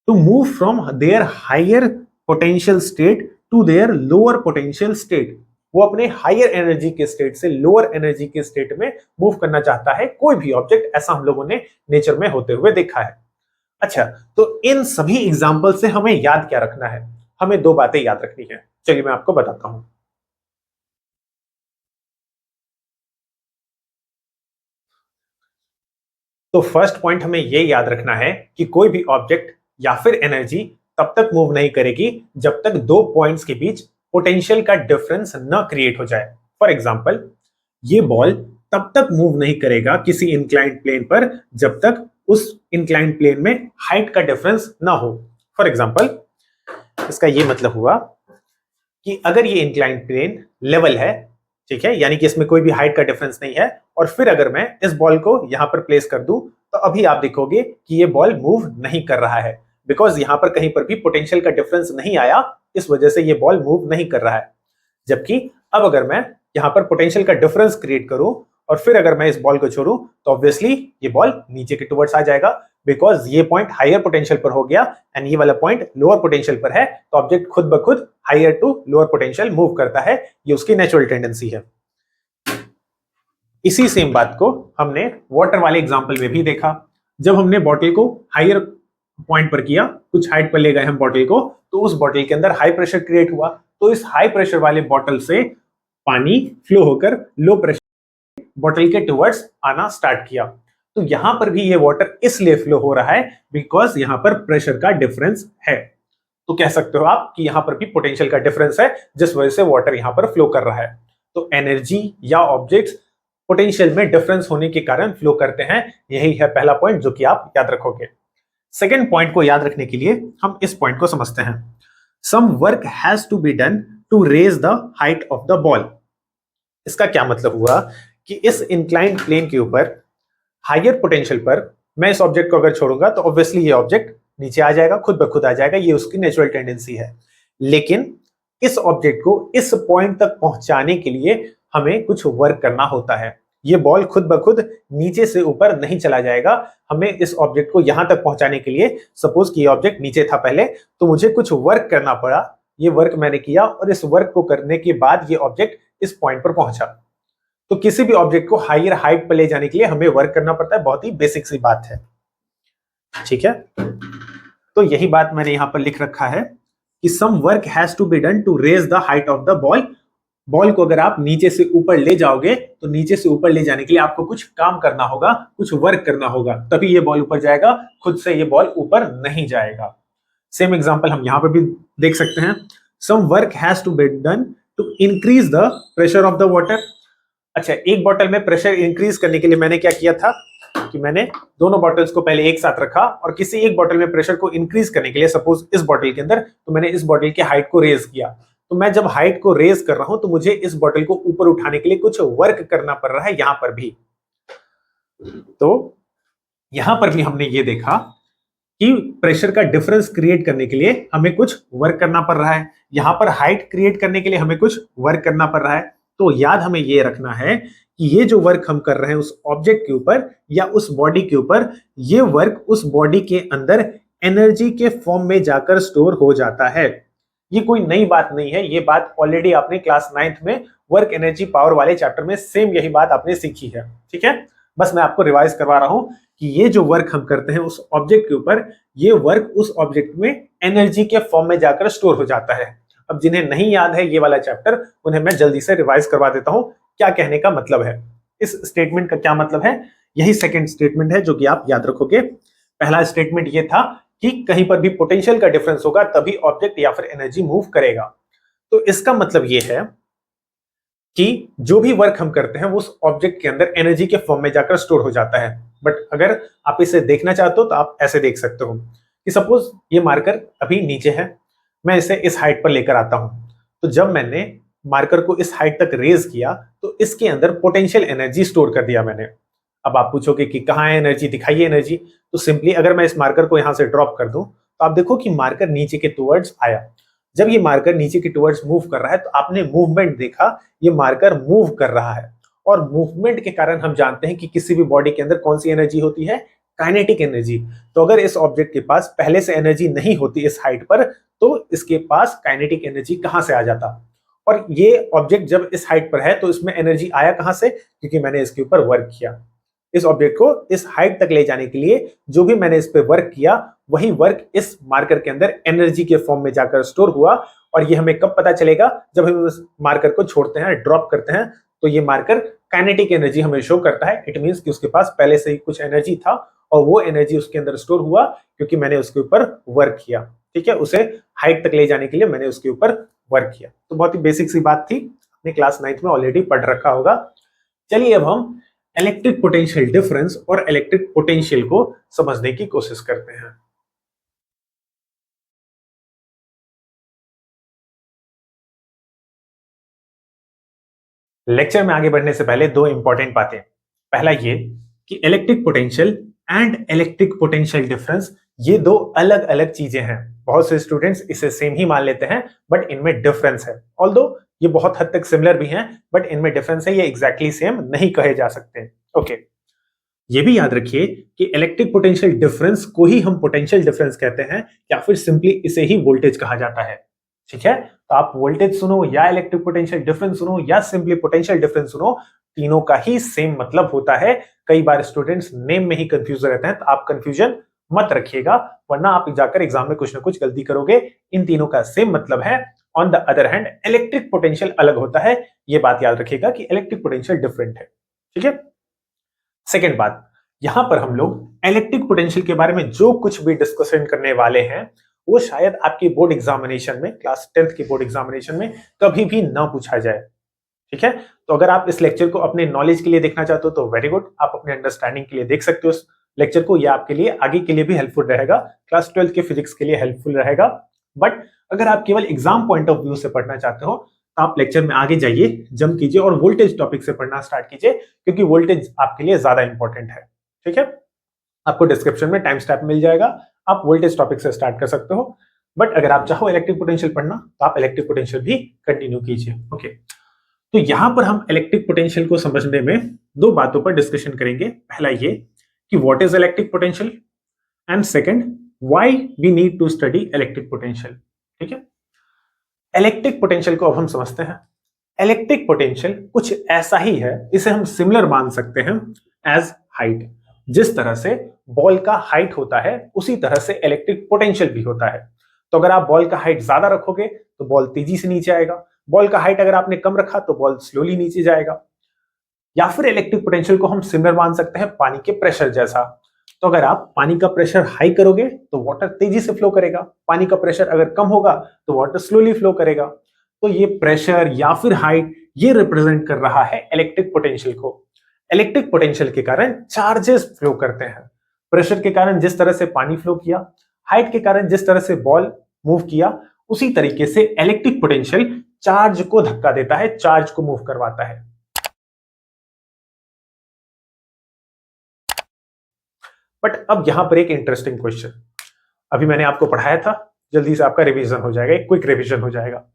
to move from their higher potential state to their lower potential state. वो अपने हायर एनर्जी के स्टेट से लोअर एनर्जी के स्टेट में मूव करना चाहता है कोई भी ऑब्जेक्ट, ऐसा हम लोगों ने नेचर में होते हुए देखा है। अच्छा, तो इन सभी एग्जाम्पल से हमें याद क्या रखना है? हमें दो बातें याद रखनी है, चलिए मैं आपको बताता हूं। तो फर्स्ट पॉइंट हमें यह याद रखना है कि कोई भी ऑब्जेक्ट या फिर एनर्जी तब तक मूव नहीं करेगी जब तक दो पॉइंट्स के बीच पोटेंशियल का डिफरेंस न क्रिएट हो जाए। फॉर एग्जाम्पल, ये बॉल तब तक मूव नहीं करेगा किसी इंक्लाइंड प्लेन पर जब तक उस इंक्लाइंड प्लेन में हाइट का डिफरेंस ना हो। फॉर एग्जाम्पल, इसका ये मतलब हुआ कि अगर ये इंक्लाइंड प्लेन लेवल है, ठीक है, यानी कि इसमें कोई भी हाइट का डिफरेंस नहीं है, और फिर अगर मैं इस बॉल को यहां पर प्लेस कर दूं, तो अभी आप देखोगे कि ये बॉल मूव नहीं कर रहा है, बिकॉज यहां पर कहीं पर भी पोटेंशियल का डिफरेंस नहीं आया, इस वजह से ये बॉल मूव नहीं कर रहा है। जबकि अब अगर मैं यहां पर पोटेंशियल का डिफरेंस क्रिएट करूं और फिर अगर मैं इस बॉल को छोड़ूं, तो ऑब्वियसली ये बॉल नीचे के टुवर्ड्स आ जाएगा, बिकॉज ये पॉइंट हायर पोटेंशियल पर हो गया एंड ये वाला पॉइंट लोअर पोटेंशियल पर है, तो ऑब्जेक्ट खुद ब खुद higher to lower potential move करता है, ये उसकी नेचुरल टेंडेंसी है। इसी सेम बात को हमने वाटर वाले एग्जांपल में भी देखा। जब हमने बॉटल को हायर पॉइंट पर किया, कुछ हाइट पर ले गए हम बॉटल को, तो उस बॉटल के अंदर हाई प्रेशर क्रिएट हुआ, तो इस हाई प्रेशर वाले बॉटल से पानी फ्लो होकर लो प्रेशर बॉटल के टुवर्ड्स आना स्टार्ट किया। तो यहां पर भी ये वाटर इसलिए फ्लो हो रहा है बिकॉज यहां पर प्रेशर का डिफरेंस है। तो कह सकते हो आप कि यहां पर भी पोटेंशियल का डिफरेंस है, जिस वजह से वाटर यहां पर फ्लो कर रहा है। तो एनर्जी या ऑब्जेक्ट्स पोटेंशियल में डिफरेंस होने के कारण फ्लो करते हैं, यही है पहला पॉइंट जो कि आप याद रखोगे। सेकेंड पॉइंट को याद रखने के लिए हम इस पॉइंट को समझते हैं। Some work has to be done to raise the height of the ball. इसका क्या मतलब हुआ कि इस इंक्लाइंड प्लेन के ऊपर हायर पोटेंशियल पर मैं इस ऑब्जेक्ट को अगर छोड़ूंगा, तो ऑब्वियसली ये ऑब्जेक्ट नीचे आ जाएगा, खुद ब खुद आ जाएगा, ये उसकी नेचुरल टेंडेंसी है। लेकिन इस ऑब्जेक्ट को इस पॉइंट तक पहुंचाने के लिए हमें कुछ वर्क करना होता है। ये बॉल खुद ब खुद नीचे से ऊपर नहीं चला जाएगा, हमें इस ऑब्जेक्ट को यहां तक पहुंचाने के लिए, सपोज कि ये ऑब्जेक्ट नीचे था पहले, तो मुझे कुछ वर्क करना पड़ा, ये वर्क मैंने किया और इस वर्क को करने के बाद ये ऑब्जेक्ट इस पॉइंट पर पहुंचा। तो किसी भी ऑब्जेक्ट को हायर हाइट पर ले जाने के लिए हमें वर्क करना पड़ता है, बहुत ही बेसिक सी बात है, ठीक है। तो यही बात मैंने यहां पर लिख रखा है कि some work has to be done to raise the height of the ball. Ball को अगर आप नीचे से ऊपर ले जाओगे, तो नीचे से ऊपर ले जाने के लिए आपको कुछ काम करना होगा, कुछ वर्क करना होगा, तभी ये बॉल ऊपर जाएगा, खुद से ये बॉल ऊपर नहीं जाएगा। सेम एग्जांपल हम यहां पर भी देख सकते हैं। Some work has to be done to increase the pressure of the water. अच्छा, एक बॉटल में प्रेशर इंक्रीज करने के लिए मैंने क्या किया था कि मैंने दोनों बॉटल्स को पहले एक साथ रखा और किसी एक बॉटल में प्रेशर को इंक्रीज करने के लिए, सपोज इस बॉटल के अंदर, तो मैंने इस बॉटल की हाइट को रेज किया। तो मैं जब हाइट को रेज कर रहा हूं, तो मुझे इस बॉटल को ऊपर उठाने के लिए कुछ वर्क करना पड़ रहा है यहां पर भी। तो यहां पर भी हमने ये देखा कि प्रेशर का डिफरेंस क्रिएट करने के लिए हमें कुछ वर्क करना पड़ रहा है, यहां पर हाइट क्रिएट करने के लिए हमें कुछ वर्क करना पड़ रहा है। तो याद हमें ये रखना है कि ये जो वर्क हम कर रहे हैं उस ऑब्जेक्ट के ऊपर या उस बॉडी के ऊपर, ये वर्क उस बॉडी के अंदर एनर्जी के फॉर्म में जाकर स्टोर हो जाता है। ये कोई नई बात नहीं है, ये बात ऑलरेडी आपने क्लास 9th में वर्क एनर्जी पावर वाले चैप्टर में सेम यही बात आपने सीखी है, ठीक है। बस मैं आपको रिवाइज करवा रहा हूं कि ये जो वर्क हम करते हैं उस ऑब्जेक्ट के ऊपर, ये वर्क उस ऑब्जेक्ट में एनर्जी के फॉर्म में जाकर स्टोर हो जाता है। अब जिन्हें नहीं याद है ये वाला चैप्टर, उन्हें मैं जल्दी से रिवाइज करवा देता हूं क्या कहने का मतलब है। इस स्टेटमेंट का क्या मतलब है, यही सेकंड स्टेटमेंट है जो कि आप याद रखोगे। पहला स्टेटमेंट ये था कि कहीं पर भी पोटेंशियल का डिफरेंस होगा तभी ऑब्जेक्ट या फिर एनर्जी मूव करेगा। तो इसका मतलब ये है कि जो भी वर्क हम करते हैं वो उस ऑब्जेक्ट के अंदर एनर्जी के फॉर्म में जाकर स्टोर हो जाता है। बट अगर आप इसे देखना चाहते हो तो आप ऐसे देख सकते हो कि सपोज ये मार्कर अभी नीचे है, मैं इसे इस हाइट पर लेकर आता हूं। तो जब मैंने मार्कर को इस हाइट तक रेज किया तो इसके अंदर पोटेंशियल एनर्जी स्टोर कर दिया मैंने। अब आप पूछोगे कि कहाँ है एनर्जी, दिखाइए एनर्जी। तो सिंपली अगर मैं इस मार्कर को यहां से ड्रॉप कर दूं तो आप देखो कि मार्कर नीचे के टुवर्ड्स आया। जब ये मार्कर नीचे के टुवर्ड्स मूव कर रहा है तो आपने मूवमेंट देखा, ये मार्कर मूव कर रहा है। और मूवमेंट के कारण हम जानते हैं कि किसी भी बॉडी के अंदर कौन सी एनर्जी होती है, काइनेटिक एनर्जी। तो अगर इस ऑब्जेक्ट के पास पहले से एनर्जी नहीं होती इस हाइट पर तो इसके पास काइनेटिक एनर्जी कहां से आ जाता। और ये ऑब्जेक्ट जब इस हाइट पर है तो इसमें एनर्जी आया कहां से, क्योंकि मैंने इसके ऊपर वर्क किया। इस ऑब्जेक्ट को इस हाइट तक ले जाने के लिए जो भी मैंने इस पे वर्क किया वही वर्क इस मार्कर के अंदर एनर्जी के फॉर्म में जाकर स्टोर हुआ। और ये हमें कब पता चलेगा, जब हम इस मार्कर को छोड़ते हैं, ड्रॉप करते हैं, तो ये मार्कर काइनेटिक एनर्जी हमें शो करता है। इट मींस कि उसके पास पहले से ही कुछ एनर्जी था और वो एनर्जी उसके अंदर स्टोर हुआ क्योंकि मैंने उसके ऊपर वर्क किया। ठीक है, उसे हाइट तक ले जाने के लिए मैंने उसके ऊपर वर्क किया। तो बहुत ही बेसिक सी बात थी, अपने क्लास 9th में ऑलरेडी पढ़ रखा होगा। चलिए अब हम इलेक्ट्रिक पोटेंशियल डिफरेंस और इलेक्ट्रिक पोटेंशियल को समझने की कोशिश करते हैं। लेक्चर में आगे बढ़ने से पहले दो इंपॉर्टेंट बातें। पहला ये कि electric potential and electric potential difference ये दो अलग अलग चीजें हैं। बहुत से स्टूडेंट्स इसे सेम ही मान लेते हैं बट इनमें डिफरेंस है। ऑल्दो ये बहुत हद तक सिमिलर भी हैं बट इनमें डिफरेंस है, ये एग्जैक्टली सेम नहीं कहे जा सकते। ओके, ये भी याद रखिए कि इलेक्ट्रिक पोटेंशियल डिफरेंस को ही हम पोटेंशियल डिफरेंस कहते हैं या फिर सिंपली इसे ही वोल्टेज कहा जाता है। ठीक है, तो आप वोल्टेज सुनो या इलेक्ट्रिक पोटेंशियल डिफरेंस सुनो या सिंपली पोटेंशियल डिफरेंस सुनो, तीनों का ही सेम मतलब होता है। कई बार स्टूडेंट्स नेम में ही कंफ्यूज रहते हैं, तो आप कंफ्यूजन मत रखिएगा वरना आप जाकर एग्जाम में कुछ ना कुछ गलती करोगे। इन तीनों का सेम मतलब है। On the other hand electric potential अलग होता है, ये बात याद रखिएगा कि इलेक्ट्रिक पोटेंशियल डिफरेंट है। ठीक है, सेकेंड बात, यहां पर हम लोग इलेक्ट्रिक पोटेंशियल के बारे में जो कुछ भी डिस्कशन करने वाले हैं वो शायद आपकी बोर्ड एग्जामिनेशन में, क्लास 10th की बोर्ड एग्जामिनेशन में कभी भी ना पूछा जाए। ठीक है, तो अगर आप इस लेक्चर को अपने नॉलेज के लिए देखना चाहते हो तो वेरी गुड, आप अपने अंडरस्टैंडिंग के लिए देख सकते हो इस लेक्चर को, यह आपके लिए आगे के लिए भी हेल्पफुल रहेगा, क्लास 12th के फिजिक्स के लिए हेल्पफुल रहेगा। बट अगर आप केवल एग्जाम पॉइंट ऑफ व्यू से पढ़ना चाहते हो तो आप लेक्चर में आगे जाइए, जंप कीजिए और वोल्टेज टॉपिक से पढ़ना स्टार्ट कीजिए क्योंकि वोल्टेज आपके लिए ज्यादा इंपॉर्टेंट है। ठीक है, आपको डिस्क्रिप्शन में टाइम स्टैम्प मिल जाएगा, आप वोल्टेज टॉपिक से स्टार्ट कर सकते हो। बट अगर आप चाहो इलेक्ट्रिक पोटेंशियल पढ़ना तो आप इलेक्ट्रिक पोटेंशियल भी कंटिन्यू कीजिए। ओके, तो यहां पर हम इलेक्ट्रिक पोटेंशियल को समझने में दो बातों पर डिस्कशन करेंगे। पहला ये कि what is electric potential and second why we need to study electric potential. ठीक है, इलेक्ट्रिक पोटेंशियल को अब हम समझते हैं। इलेक्ट्रिक पोटेंशियल कुछ ऐसा ही है, इसे हम सिमिलर मान सकते हैं एज हाइट। जिस तरह से बॉल का हाइट होता है उसी तरह से इलेक्ट्रिक पोटेंशियल भी होता है। तो अगर आप बॉल का हाइट ज्यादा रखोगे तो बॉल तेजी से नीचे आएगा, बॉल का हाइट अगर आपने कम रखा तो बॉल स्लोली नीचे जाएगा। या फिर इलेक्ट्रिक पोटेंशियल को हम सिमिलर मान सकते हैं पानी के प्रेशर जैसा। तो अगर आप पानी का प्रेशर हाई करोगे तो वाटर तेजी से फ्लो करेगा, पानी का प्रेशर अगर कम होगा तो वाटर स्लोली फ्लो करेगा। तो ये प्रेशर या फिर हाइट ये रिप्रेजेंट कर रहा है इलेक्ट्रिक पोटेंशियल को। इलेक्ट्रिक पोटेंशियल के कारण चार्जेस फ्लो करते हैं। प्रेशर के कारण जिस तरह से पानी फ्लो किया, हाइट के कारण जिस तरह से बॉल मूव किया, उसी तरीके से इलेक्ट्रिक पोटेंशियल चार्ज को धक्का देता है, चार्ज को मूव करवाता है। बट अब यहां पर एक इंटरेस्टिंग क्वेश्चन, अभी मैंने आपको पढ़ाया था, जल्दी से आपका रिवीजन हो जाएगा, एक क्विक रिवीजन हो जाएगा।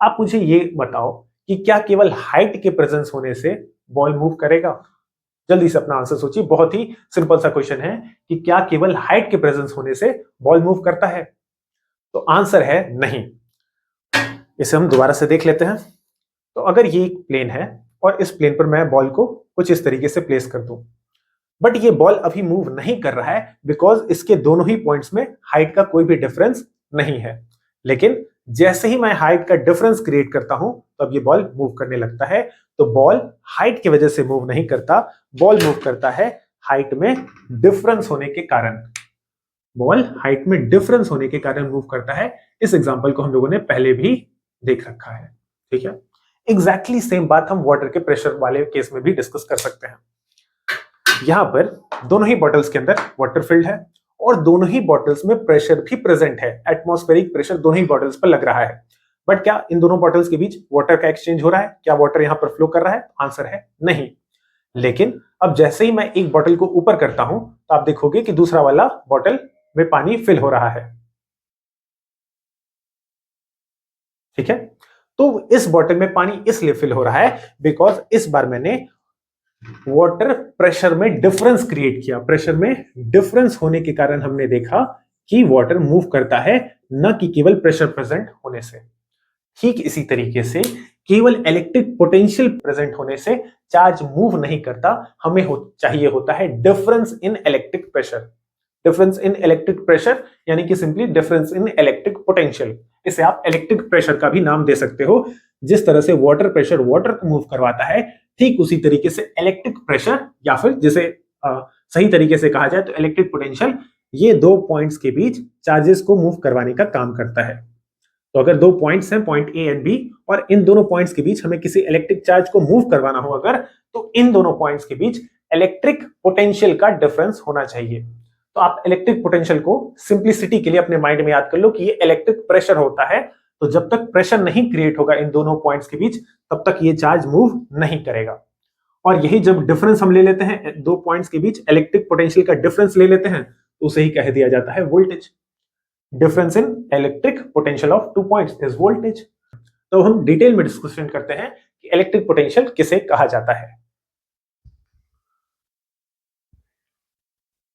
आप मुझे ये बताओ कि क्या केवल हाइट के प्रेजेंस होने से बॉल मूव करेगा? जल्दी से अपना आंसर सोचिए, बहुत ही सिंपल सा क्वेश्चन है कि क्या केवल हाइट के प्रेजेंस होने से बॉल मूव करता है? तो आंसर है नहीं। इसे हम दोबारा से देख लेते हैं। तो अगर ये एक प्लेन है और इस प्लेन पर मैं बॉल को कुछ इस तरीके से प्लेस कर दूं, बट ये बॉल अभी मूव नहीं कर रहा है बिकॉज इसके दोनों ही पॉइंट्स में हाइट का कोई भी डिफरेंस नहीं है। लेकिन जैसे ही मैं हाइट का डिफरेंस क्रिएट करता हूं तो अब ये बॉल मूव करने लगता है। तो बॉल हाइट की वजह से मूव नहीं करता, बॉल मूव करता है हाइट में डिफरेंस होने के कारण। बॉल हाइट में डिफरेंस होने के कारण मूव करता है। इस एग्जांपल को हम लोगों ने पहले भी देख रखा है। ठीक है, एग्जैक्टली सेम बात हम वाटर के प्रेशर वाले केस में भी डिस्कस कर सकते हैं। यहां पर दोनों ही बॉटल्स के अंदर वाटर फिल्ड है और दोनों ही बॉटल्स में प्रेशर भी प्रेजेंट है। एटमॉस्फेरिक प्रेशर दोनों ही बॉटल्स पर लग रहा है। बट क्या इन दोनों बॉटल्स के बीच वाटर का एक्सचेंज हो रहा है? क्या वाटर यहां पर फ्लो कर रहा है? आंसर है नहीं। लेकिन अब जैसे ही मैं एक बॉटल को ऊपर करता हूं तो आप देखोगे कि दूसरा वाला बॉटल में पानी फिल हो रहा है। ठीक है, तो इस बॉटल में पानी इसलिए फिल हो रहा है बिकॉज इस बार मैंने वाटर प्रेशर में डिफरेंस क्रिएट किया। प्रेशर में डिफरेंस होने के कारण हमने देखा कि वाटर मूव करता है, न कि केवल प्रेशर प्रेजेंट होने से। ठीक इसी तरीके से केवल इलेक्ट्रिक पोटेंशियल प्रेजेंट होने से चार्ज मूव नहीं करता, हमें चाहिए होता है difference in electric pressure. Difference in electric pressure यानी कि simply difference in electric potential. इसे आप इलेक्ट्रिक प्रेशर का भी नाम दे सकते हो। जिस तरह से वाटर प्रेशर वाटर को मूव करवाता है, ठीक उसी तरीके से इलेक्ट्रिक प्रेशर या फिर जिसे सही तरीके से कहा जाए तो इलेक्ट्रिक पोटेंशियल, ये दो पॉइंट्स के बीच चार्जेस को मूव करवाने का काम करता है। तो अगर दो पॉइंट्स हैं, पॉइंट ए एंड बी, और इन दोनों पॉइंट्स के बीच हमें किसी इलेक्ट्रिक चार्ज को मूव करवाना हो अगर, तो इन दोनों पॉइंट्स के बीच इलेक्ट्रिक पोटेंशियल का डिफरेंस होना चाहिए। तो आप इलेक्ट्रिक पोटेंशियल को सिंप्लिसिटी के लिए अपने माइंड में याद कर लो कि ये इलेक्ट्रिक प्रेशर होता है। तो जब तक प्रेशर नहीं क्रिएट होगा इन दोनों पॉइंट्स के बीच, तब तक ये चार्ज मूव नहीं करेगा। और यही जब डिफरेंस हम ले लेते हैं, दो पॉइंट्स के बीच इलेक्ट्रिक पोटेंशियल का डिफरेंस ले लेते हैं, तो उसे ही कह दिया जाता है voltage. Difference in electric potential of two points is voltage. तो हम डिटेल में डिस्कशन करते हैं कि इलेक्ट्रिक पोटेंशियल किसे कहा जाता है।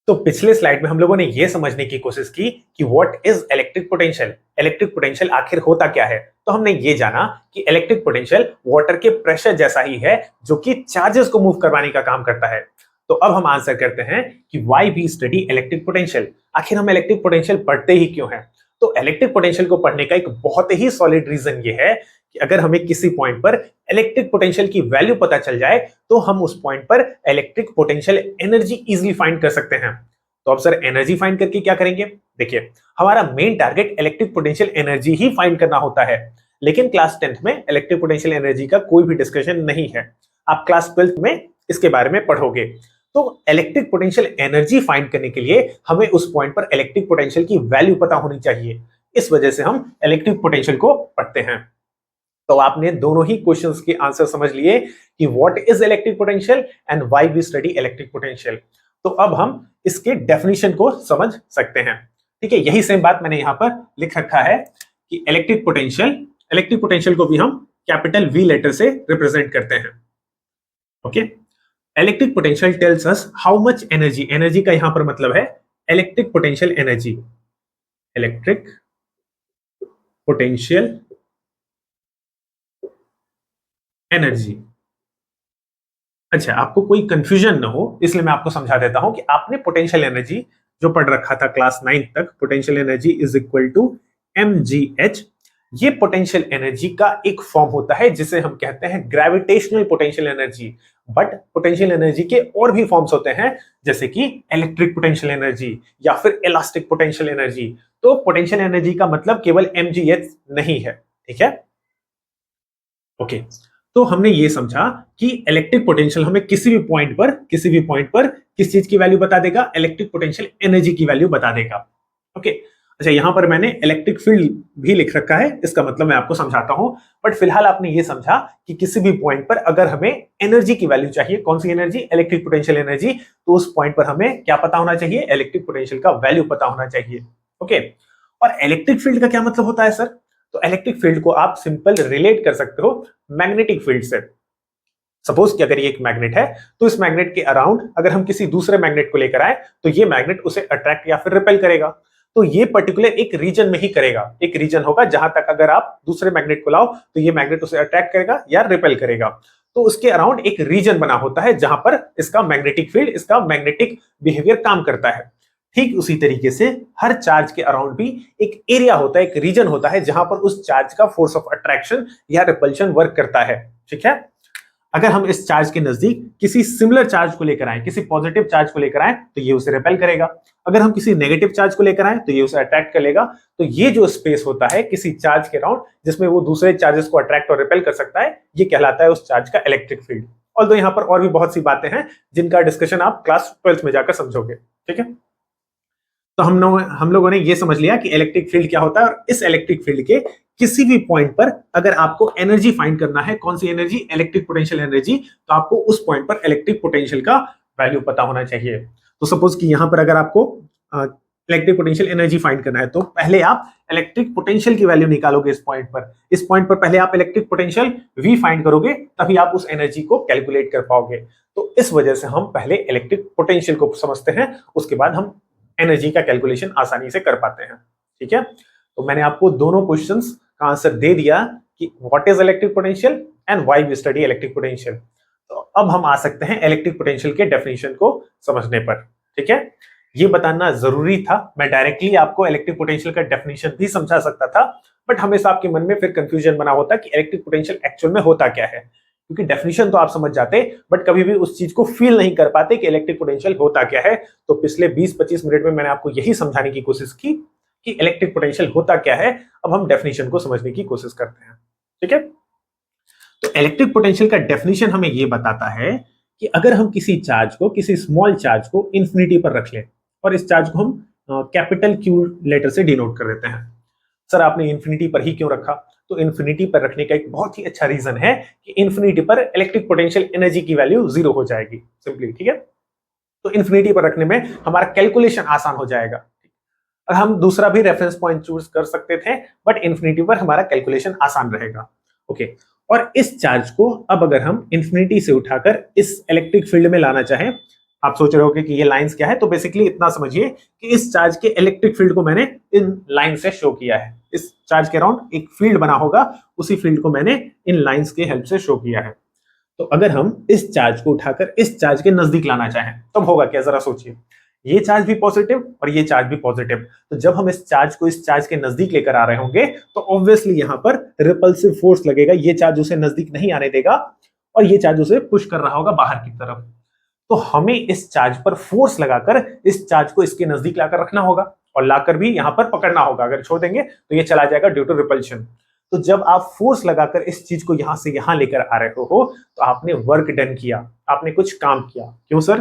तो पिछले स्लाइड में हम लोगों ने यह समझने की कोशिश की कि what is electric potential. Electric potential आखिर होता क्या है? तो हमने ये जाना कि इलेक्ट्रिक पोटेंशियल वाटर के प्रेशर जैसा ही है जो कि चार्जेस को मूव करवाने का काम करता है। तो अब हम आंसर करते हैं कि why we study electric potential. आखिर हम इलेक्ट्रिक पोटेंशियल पढ़ते ही क्यों हैं? तो इलेक्ट्रिक पोटेंशियल को पढ़ने का एक बहुत ही सॉलिड रीजन ये है कि अगर हमें किसी पॉइंट पर इलेक्ट्रिक पोटेंशियल की वैल्यू पता चल जाए तो हम उस पॉइंट पर electric potential energy easily find कर सकते हैं। तो अब सर एनर्जी फाइंड करके क्या करेंगे? देखिए, हमारा main target electric potential energy ही फाइंड करना होता है। लेकिन क्लास 10th में इलेक्ट्रिक पोटेंशियल एनर्जी का कोई भी डिस्कशन नहीं है। आप क्लास 12th में इसके बारे में पढ़ोगे। तो इलेक्ट्रिक पोटेंशियल एनर्जी फाइंड करने के लिए हमें उस पॉइंट पर इलेक्ट्रिक पोटेंशियल की वैल्यू पता होनी चाहिए। इस वजह से हम इलेक्ट्रिक पोटेंशियल को पढ़ते हैं। तो आपने दोनों ही क्वेश्चंस के आंसर समझ लिए कि what is electric potential and why we study electric potential. तो अब हम इसके डेफिनेशन को समझ सकते हैं। ठीक है, यही सेम बात मैंने यहां पर लिख रखा है कि इलेक्ट्रिक पोटेंशियल को भी हम कैपिटल वी लेटर से रिप्रेजेंट करते हैं। Okay, electric potential tells us how much energy, energy का यहां पर मतलब है electric potential energy, electric potential energy. अच्छा, आपको कोई कंफ्यूजन ना हो इसलिए मैं आपको समझा देता हूं कि आपने पोटेंशियल एनर्जी जो पढ़ रखा था क्लास 9 तक, potential energy is equal to mgh। ये पोटेंशियल एनर्जी का एक फॉर्म होता है जिसे हम कहते हैं gravitational potential energy. But potential energy के और भी फॉर्म्स होते हैं जैसे कि इलेक्ट्रिक पोटेंशियल एनर्जी या फिर इलास्टिक पोटेंशियल एनर्जी। तो पोटेंशियल एनर्जी का मतलब केवल mgh नहीं है। ठीक है, ओके। तो हमने ये समझा कि इलेक्ट्रिक पोटेंशियल हमें किसी भी पॉइंट पर किस चीज की वैल्यू बता देगा? इलेक्ट्रिक पोटेंशियल एनर्जी की वैल्यू बता देगा। ओके, अच्छा, यहां पर मैंने इलेक्ट्रिक फील्ड भी लिख रखा है, इसका मतलब मैं आपको समझाता हूं। बट फिलहाल आपने ये समझा कि किसी भी पॉइंट पर अगर हमें एनर्जी की वैल्यू चाहिए, कौन सी एनर्जी? Electric potential energy. तो उस पॉइंट पर हमें क्या पता होना चाहिए? इलेक्ट्रिक पोटेंशियल का वैल्यू पता होना चाहिए। ओके, और इलेक्ट्रिक फील्ड का क्या मतलब होता है सर? तो इलेक्ट्रिक फील्ड को आप सिंपल रिलेट कर सकते हो मैग्नेटिक फील्ड से। सपोज कि अगर ये एक मैग्नेट है तो इस मैग्नेट के अराउंड अगर हम किसी दूसरे मैग्नेट को लेकर आए तो ये मैग्नेट उसे अट्रैक्ट या फिर रिपेल करेगा। तो ये पर्टिकुलर एक रीजन में ही करेगा। एक रीजन होगा जहां तक अगर आप दूसरे मैग्नेट को लाओ तो ये मैग्नेट उसे अट्रैक्ट करेगा या रिपेल करेगा। तो उसके अराउंड एक रीजन बना होता है जहां पर इसका मैग्नेटिक फील्ड, इसका मैग्नेटिक बिहेवियर काम करता है। ठीक उसी तरीके से हर चार्ज के अराउंड भी एक एरिया होता है, एक रीजन होता है जहां पर उस चार्ज का फोर्स ऑफ अट्रैक्शन या रिपल्शन वर्क करता है। ठीक है, अगर हम इस चार्ज के नजदीक किसी सिमिलर चार्ज को लेकर आए, किसी पॉजिटिव चार्ज को लेकर आए, तो ये उसे रिपेल करेगा। अगर हम किसी नेगेटिव चार्ज को लेकर आए तो ये उसे अट्रैक्ट कर लेगा। तो ये जो स्पेस होता है किसी चार्ज के अराउंड जिसमें वो दूसरे चार्जेस को अट्रैक्ट और रिपेल कर सकता है, ये कहलाता है उस चार्ज का इलेक्ट्रिक फील्ड। ऑल्दो यहाँ पर और भी बहुत सी बातें हैं जिनका डिस्कशन आप क्लास 12th में जाकर समझोगे। ठीक है, तो हम लोगों ने ये समझ लिया कि इलेक्ट्रिक फील्ड क्या होता है, और इस इलेक्ट्रिक फील्ड के किसी भी पॉइंट पर अगर आपको एनर्जी फाइंड करना है, कौन सी एनर्जी, इलेक्ट्रिक पोटेंशियल एनर्जी, तो आपको उस पॉइंट पर इलेक्ट्रिक पोटेंशियल का वैल्यू पता होना चाहिए। तो सपोज कि यहां पर अगर आपको इलेक्ट्रिक पोटेंशियल एनर्जी फाइंड करना है तो पहले आप इलेक्ट्रिक पोटेंशियल की वैल्यू निकालोगे इस पॉइंट पर। इस पॉइंट पर पहले आप इलेक्ट्रिक पोटेंशियल V फाइंड करोगे, तभी आप उस एनर्जी को कैलकुलेट कर पाओगे। तो इस वजह से हम पहले इलेक्ट्रिक पोटेंशियल को समझते हैं, उसके बाद हम एनर्जी का कैलकुलेशन आसानी से कर पाते हैं। ठीक है, तो मैंने आपको दोनों क्वेश्चंस का आंसर दे दिया कि what is electric potential and why we study electric potential. तो अब हम आ सकते हैं इलेक्ट्रिक पोटेंशियल के डेफिनेशन को समझने पर। ठीक है, ये बताना जरूरी था। मैं डायरेक्टली आपको इलेक्ट्रिक पोटेंशियल का डेफिनेशन भी समझा सकता था, बट हमेशा आपके मन में फिर कंफ्यूजन बना होता कि इलेक्ट्रिक पोटेंशियल एक्चुअल में होता क्या है, क्योंकि डेफिनेशन तो आप समझ जाते बट कभी भी उस चीज को फील नहीं कर पाते कि इलेक्ट्रिक पोटेंशियल होता क्या है। तो पिछले 20-25 मिनट में मैंने आपको यही समझाने की कोशिश की कि इलेक्ट्रिक पोटेंशियल होता क्या है। अब हम डेफिनेशन को समझने की कोशिश करते हैं। ठीक है, तो इलेक्ट्रिक पोटेंशियल का डेफिनेशन हमें यह बताता है कि अगर हम किसी चार्ज को, किसी स्मॉल चार्ज को इंफिनिटी पर रख लें, और इस चार्ज को हम कैपिटल क्यू लेटर से डिनोट कर देते हैं। सर आपने इंफिनिटी पर ही क्यों रखा? तो इंफिनिटी पर रखने का एक बहुत ही अच्छा रीजन है कि इंफिनिटी पर इलेक्ट्रिक पोटेंशियल एनर्जी की वैल्यू 0 हो जाएगी सिंपली। ठीक है, तो इंफिनिटी पर रखने में हमारा कैलकुलेशन आसान हो जाएगा। और हम दूसरा भी रेफरेंस पॉइंट चूज कर सकते थे, बट इंफिनिटी पर हमारा कैलकुलेशन आसान रहेगा। ओके, और इस चार्ज को अब अगर हम इंफिनिटी से उठाकर इस इलेक्ट्रिक फील्ड में लाना चाहें, आप सोच रहे होगे कि ये लाइंस क्या है, तो बेसिकली इतना समझिए कि इस चार्ज के इलेक्ट्रिक फील्ड को मैंने इन लाइन से शो किया है। इस चार्ज के अराउंड एक फील्ड बना होगा, उसी फील्ड को मैंने इन लाइंस के हेल्प से शो किया है। तो अगर हम इस चार्ज को उठाकर इस चार्ज के नजदीक लाना चाहें तब होगा क्या, जरा सोचिए। ये चार्ज भी पॉजिटिव और ये चार्ज भी पॉजिटिव, तो जब हम इस चार्ज को इस चार्ज के नजदीक लेकर आ रहे होंगे तो ऑब्वियसली यहां पर रिपल्सिव फोर्स लगेगा। ये चार्ज उसे नजदीक नहीं आने देगा और ये चार्ज उसे पुश कर रहा होगा बाहर की तरफ। तो हमें इस चार्ज पर फोर्स लगाकर इस चार्ज को इसके नजदीक लाकर रखना होगा और लाकर भी यहां पर पकड़ना होगा। अगर छोड़ देंगे तो ये चला जाएगा ड्यू टू रिपल्शन। तो जब आप फोर्स लगाकर इस चीज को यहां से यहां लेकर आ रहे हो तो आपने वर्क डन किया, आपने कुछ काम किया। क्यों सर?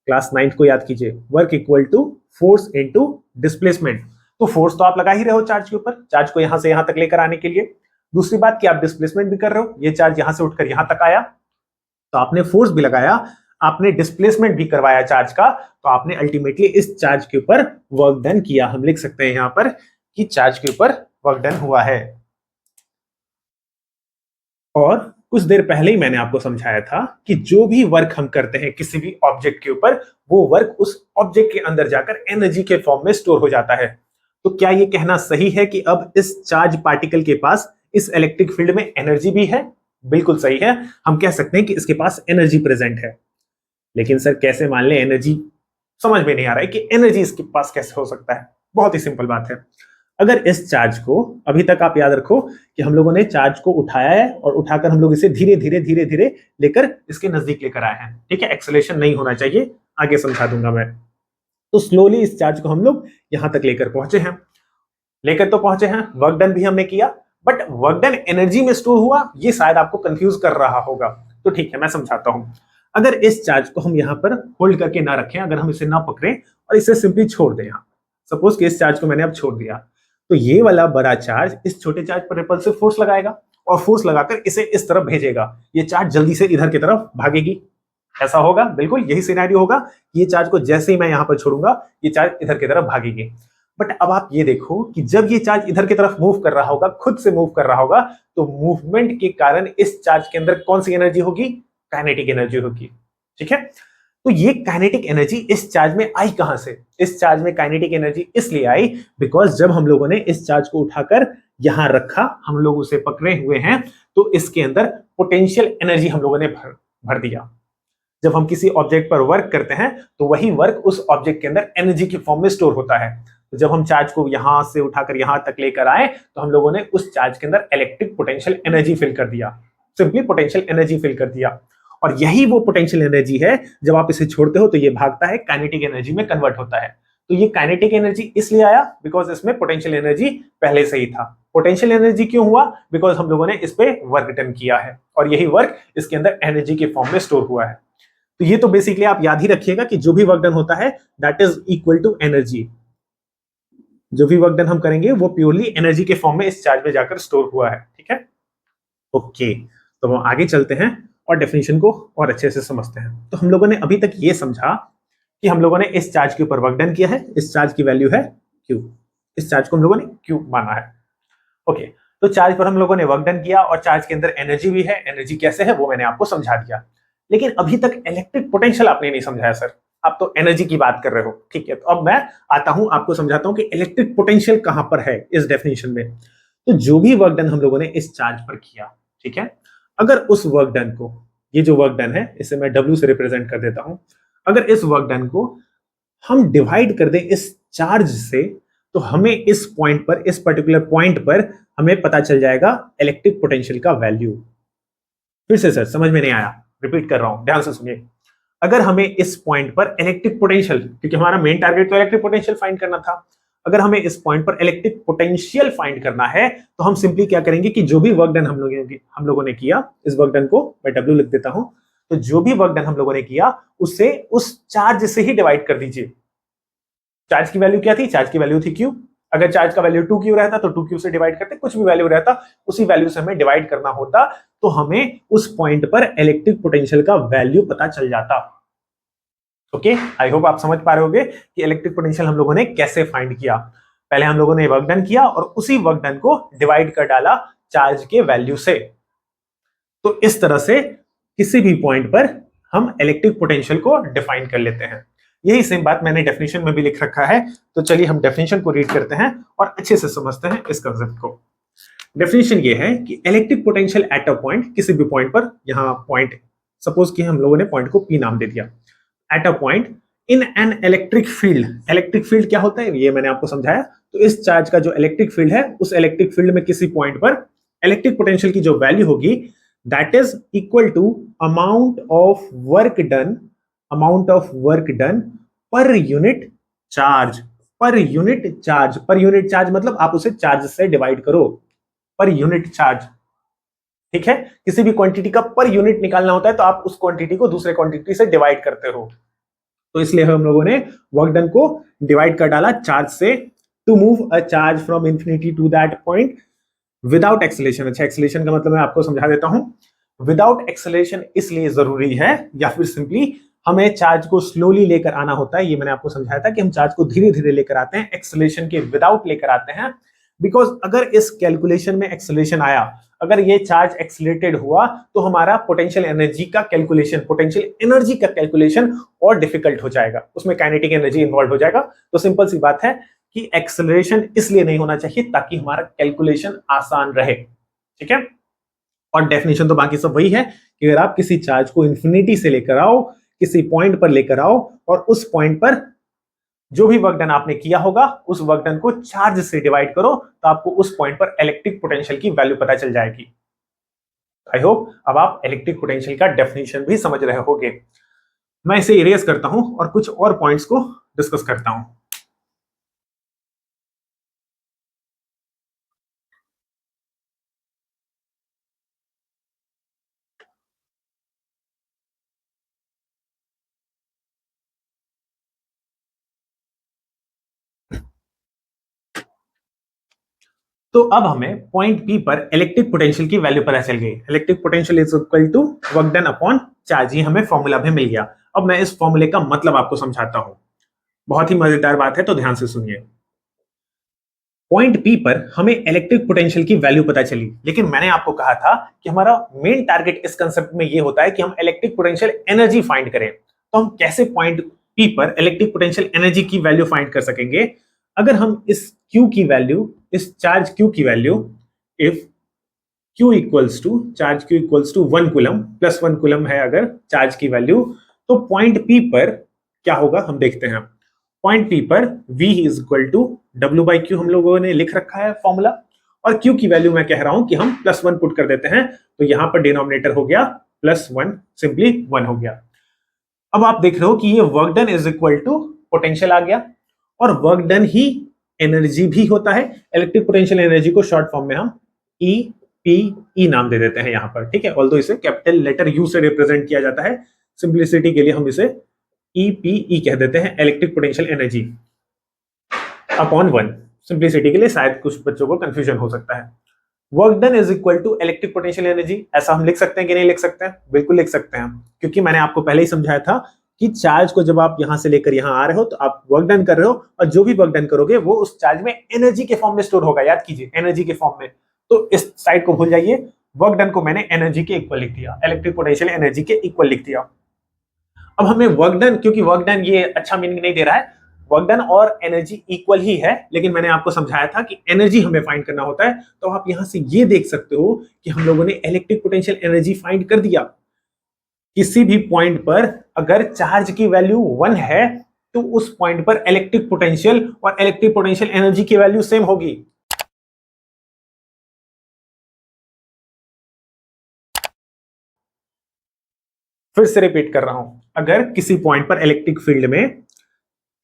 क्लास 9th को याद कीजिए, work equal to force into displacement. तो फोर्स तो आप लगा ही रहे हो चार्ज के ऊपर, चार्ज को यहां से यहां तक लेकर आने के लिए। दूसरी बात कि आप डिस्प्लेसमेंट भी कर रहे हो, ये चार्ज यहां से उठकर यहां तक आया तो आपने फोर्स भी लगाया, आपने डिस्प्लेसमेंट भी करवाया चार्ज का, तो आपने अल्टीमेटली इस चार्ज के ऊपर वर्क डन किया। हम लिख सकते हैं यहां पर कि चार्ज के ऊपर वर्क डन हुआ है। और कुछ देर पहले ही मैंने आपको समझाया था कि जो भी वर्क हम करते हैं किसी भी ऑब्जेक्ट के ऊपर, वो वर्क उस ऑब्जेक्ट के अंदर जाकर एनर्जी के फॉर्म में स्टोर हो जाता है। तो क्या ये कहना सही है कि अब इस चार्ज पार्टिकल के पास इस इलेक्ट्रिक फील्ड में एनर्जी भी है? बिल्कुल सही है, हम कह सकते हैं कि इसके पास एनर्जी प्रेजेंट है। लेकिन सर कैसे मान लें एनर्जी? समझ में नहीं आ रहा है कि एनर्जी इसके पास कैसे हो सकता है। बहुत ही सिंपल बात है। अगर इस चार्ज को, अभी तक आप याद रखो कि हम लोगों ने चार्ज को उठाया है और उठाकर हम लोग इसे धीरे धीरे लेकर इसके नजदीक लेकर आए हैं। ठीक है, एक्सेलरेशन नहीं होना चाहिए, आगे समझा दूंगा मैं। तो स्लोली इस चार्ज को हम लोग यहां तक लेकर पहुंचे हैं, वर्क डन भी हमने किया, बट वर्क डन एनर्जी में स्टोर हुआ, ये शायद आपको कंफ्यूज कर रहा होगा। तो ठीक है, मैं समझाता हूं। अगर इस चार्ज को हम यहां पर होल्ड करके ना रखें, अगर हम इसे ना पकड़ें और इसे सिंपली छोड़ दें, यहां सपोज कि इस चार्ज को मैंने अब छोड़ दिया, तो ये वाला बड़ा चार्ज इस छोटे चार्ज पर रिपल्सिव फोर्स लगाएगा और फोर्स लगाकर इसे इस तरफ भेजेगा। ये चार्ज जल्दी से इधर की तरफ भागेगी। ऐसा होगा, बिल्कुल यही सिनेरियो होगा। ये चार्ज को जैसे ही मैं यहां पर छोड़ूंगा, ये चार्ज इधर की तरफ भागेगी। बट अब आप ये देखो कि जब ये चार्ज इधर की तरफ मूव कर रहा होगा, खुद से मूव कर रहा होगा, तो मूवमेंट के कारण इस चार्ज के अंदर कौन सी एनर्जी होगी? काइनेटिक एनर्जी होगी। ठीक है, तो ये काइनेटिक एनर्जी इस चार्ज में आई कहां से? इस चार्ज में काइनेटिक एनर्जी इसलिए आई बिकॉज जब हम लोगों ने इस चार्ज को उठाकर यहां रखा, हम लोग उसे पकड़े हुए हैं, तो इसके अंदर पोटेंशियल एनर्जी हम लोगों ने भर दिया। जब हम किसी ऑब्जेक्ट पर वर्क करते हैं तो वही वर्क उस ऑब्जेक्ट के अंदर एनर्जी के फॉर्म में स्टोर होता है। तो जब हम चार्ज को यहां से उठाकर यहां तक लेकर आए तो हम लोगों ने उस चार्ज के अंदर इलेक्ट्रिक पोटेंशियल एनर्जी फिल कर दिया, सिंपली पोटेंशियल एनर्जी फिल कर दिया। और यही वो पोटेंशियल एनर्जी है, जब आप इसे छोड़ते हो तो ये भागता है, काइनेटिक एनर्जी में कन्वर्ट होता है। तो ये काइनेटिक एनर्जी इसलिए आया बिकॉज इसमें पोटेंशियल एनर्जी पहले से ही था। पोटेंशियल एनर्जी क्यों हुआ? बिकॉज हम लोगों ने इस पे वर्क डन किया है और यही वर्क इसके अंदर एनर्जी के फॉर्म में स्टोर हुआ है। तो ये तो बेसिकली आप याद ही रखिएगा कि जो भी वर्क डन होता है that is equal to energy. जो भी वर्क डन हम करेंगे वो प्योरली एनर्जी के फॉर्म में इस चार्ज में जाकर स्टोर हुआ है। ठीक है, ओके। तो हम आगे चलते हैं और डेफिनेशन को और अच्छे से समझते हैं। तो हम लोगों ने अभी तक ये समझा कि हम लोगों ने इस चार्ज के ऊपर वर्क डन किया है, इस चार्ज की वैल्यू है Q, इस चार्ज को हम लोगों ने Q माना है। ओके, तो चार्ज पर हम लोगों ने वर्क डन किया और चार्ज के अंदर एनर्जी भी है। एनर्जी कैसे है वो मैंने आपको समझा दिया, लेकिन अभी तक इलेक्ट्रिक पोटेंशियल आपने नहीं समझाया सर, आप तो एनर्जी की बात कर रहे हो। ठीक है, तो अब मैं आता हूं, आपको समझाता हूं कि इलेक्ट्रिक पोटेंशियल कहां पर है इस डेफिनेशन में। तो जो भी वर्क डन हम लोगों ने इस चार्ज पर किया, ठीक है, अगर उस वर्क डन को, ये जो वर्क डन है इसे मैं W से रिप्रेजेंट कर देता हूं, अगर इस वर्क डन को हम डिवाइड कर दें इस चार्ज से, तो हमें इस पॉइंट पर, इस पर्टिकुलर पॉइंट पर हमें पता चल जाएगा इलेक्ट्रिक पोटेंशियल का वैल्यू। फिर से सर समझ में नहीं आया, रिपीट कर रहा हूं, ध्यान से सुनिए। अगर हमें इस पॉइंट पर इलेक्ट्रिक पोटेंशियल, क्योंकि हमारा मेन टारगेट तो इलेक्ट्रिक पोटेंशियल फाइंड करना था, अगर हमें इस पॉइंट पर इलेक्ट्रिक पोटेंशियल फाइंड करना है तो हम सिंपली क्या करेंगे कि जो भी वर्क डन हम लोगों ने किया, इस वर्क डन को मैं W लिख देता हूं, तो जो भी वर्क डन हम लोगों ने किया उसे उस चार्ज से ही डिवाइड कर दीजिए। चार्ज की वैल्यू क्या थी? चार्ज की वैल्यू थी Q। अगर चार्ज का वैल्यू 2Q रहता तो 2Q से डिवाइड करते, कुछ भी वैल्यू रहता उसी वैल्यू से हमें डिवाइड करना होता, तो हमें उस पॉइंट पर इलेक्ट्रिक पोटेंशियल का वैल्यू पता चल जाता। ओके, आई होप आप समझ पा रहे होंगे कि इलेक्ट्रिक पोटेंशियल हम लोगों ने कैसे फाइंड किया। पहले हम लोगों ने वर्क डन किया और उसी वर्क डन को डिवाइड कर डाला चार्ज के वैल्यू से। तो इस तरह से किसी भी पॉइंट पर हम इलेक्ट्रिक पोटेंशियल को डिफाइन कर लेते हैं। यही सेम बात मैंने डेफिनेशन में भी लिख रखा है, तो चलिए हम डेफिनेशन को रीड करते हैं और अच्छे से समझते हैं इस कंसेप्ट को। डेफिनेशन ये है कि electric potential at a point, किसी भी पॉइंट पर, यहां पॉइंट सपोज कि हम लोगों ने पॉइंट को P नाम दे दिया, at a point in an electric field. Electric field क्या होता है ये मैंने आपको समझाया। तो इस चार्ज का जो इलेक्ट्रिक फील्ड है, उस इलेक्ट्रिक फील्ड में किसी पॉइंट पर इलेक्ट्रिक पोटेंशियल की जो वैल्यू होगी that is equal to amount of work done, amount of work done per unit charge. Per unit charge, per unit charge मतलब आप उसे चार्ज से डिवाइड करो, पर यूनिट चार्ज। ठीक है, किसी भी क्वांटिटी का पर यूनिट निकालना होता है तो आप उस क्वांटिटी को दूसरे क्वांटिटी से डिवाइड करते हो। तो इसलिए हम लोगों ने वर्क डन को डिवाइड कर डाला चार्ज से, to move a charge from infinity to that point without acceleration. अच्छा, एक्सेलरेशन का मतलब मैं आपको समझा देता हूं। विदाउट एक्सेलरेशन इसलिए जरूरी है, या फिर सिंपली हमें चार्ज को स्लोली लेकर आना होता है। ये मैंने आपको समझाया था कि हम चार्ज को धीरे धीरे लेकर आते हैं, एक्सेलरेशन के विदाउट लेकर आते हैं। बिकॉज अगर इस कैलकुलेशन में एक्सेलरेशन आया, अगर ये चार्ज एक्सेलरेटेड हुआ, तो हमारा पोटेंशियल एनर्जी का कैलकुलेशन, पोटेंशियल एनर्जी का कैलकुलेशन और डिफिकल्ट हो जाएगा, उसमें काइनेटिक एनर्जी इन्वॉल्व हो जाएगा। तो सिंपल सी बात है कि एक्सेलरेशन इसलिए नहीं होना चाहिए ताकि हमारा कैलकुलेशन आसान रहे। ठीक है, और डेफिनेशन तो बाकी सब वही है कि अगर आप किसी चार्ज को इंफिनिटी से लेकर आओ, किसी पॉइंट पर लेकर आओ, और उस पॉइंट पर जो भी वर्क डन आपने किया होगा उस वर्क डन को चार्ज से डिवाइड करो, तो आपको उस पॉइंट पर इलेक्ट्रिक पोटेंशियल की वैल्यू पता चल जाएगी। आई होप अब आप इलेक्ट्रिक पोटेंशियल का डेफिनेशन भी समझ रहे होंगे। मैं इसे इरेज करता हूं और कुछ और पॉइंट्स को डिस्कस करता हूं। तो अब हमें पॉइंट P पर इलेक्ट्रिक पोटेंशियल की वैल्यू पता चल गई। Electric potential is equal to work done upon charge, ये हमें फॉर्मूला भी मिल गया। अब मैं इस फॉर्मूले का मतलब आपको समझाता हूं, बहुत ही मजेदार बात है, तो ध्यान से सुनिए। पॉइंट P पर हमें इलेक्ट्रिक पोटेंशियल की वैल्यू पता चली, लेकिन मैंने आपको कहा था कि हमारा मेन टारगेट इस कंसेप्ट में ये होता है कि हम इलेक्ट्रिक पोटेंशियल एनर्जी फाइंड करें। तो हम कैसे पॉइंट P पर इलेक्ट्रिक पोटेंशियल एनर्जी की वैल्यू फाइंड कर सकेंगे? अगर हम इस Q की वैल्यू इस चार्ज Q की वैल्यू, if charge Q equals to 1 coulomb, plus 1 coulomb है अगर चार्ज की वैल्यू, तो पॉइंट P पर क्या होगा हम देखते हैं। पॉइंट P पर V is equal to W/Q हम लोगों ने लिख रखा है फॉर्मूला, और Q की वैल्यू मैं कह रहा हूं कि हम +1 पुट कर देते हैं, तो यहां पर डिनोमिनेटर हो गया +1, सिंपली 1 हो गया। अब आप देख रहे हो कि ये work done is equal to potential आ गया, और वर्क डन ही एनर्जी भी होता है। इलेक्ट्रिक पोटेंशियल एनर्जी को शॉर्ट फॉर्म में हम EPE नाम दे देते हैं यहां पर, ठीक है। ऑल्दो इसे कैपिटल लेटर U से रिप्रेजेंट किया जाता है, सिंप्लिसिटी के लिए हम इसे EPE कह देते हैं, electric potential energy upon 1। Simplicity के लिए शायद कुछ बच्चों को कंफ्यूजन हो सकता है। Work done is equal to electric potential energy, ऐसा हम लिख सकते हैं कि नहीं लिख सकते हैं? बिल्कुल लिख सकते हैं, क्योंकि मैंने आपको पहले ही समझाया था कि चार्ज को जब आप यहां से लेकर यहां आ रहे हो तो आप वर्क डन कर रहे हो, और जो भी वर्क डन करोगे वो उस चार्ज में एनर्जी के फॉर्म में स्टोर होगा। याद कीजिए, एनर्जी के फॉर्म में। तो इस साइड को भूल जाइए, वर्क डन को मैंने एनर्जी के इक्वल लिख दिया, इलेक्ट्रिक पोटेंशियल एनर्जी के इक्वल लिख दिया। अब हमें वर्क डन, क्योंकि वर्क डन ये अच्छा मीनिंग नहीं दे रहा है, वर्क डन और एनर्जी इक्वल ही है, लेकिन मैंने आपको समझाया था कि एनर्जी हमें फाइंड करना होता है। तो आप यहां से ये देख सकते हो कि हम लोगों ने इलेक्ट्रिक पोटेंशियल एनर्जी फाइंड कर दिया। किसी भी पॉइंट पर अगर चार्ज की वैल्यू 1 है तो उस पॉइंट पर इलेक्ट्रिक पोटेंशियल और इलेक्ट्रिक पोटेंशियल एनर्जी की वैल्यू सेम होगी। फिर से रिपीट कर रहा हूं, अगर किसी पॉइंट पर इलेक्ट्रिक फील्ड में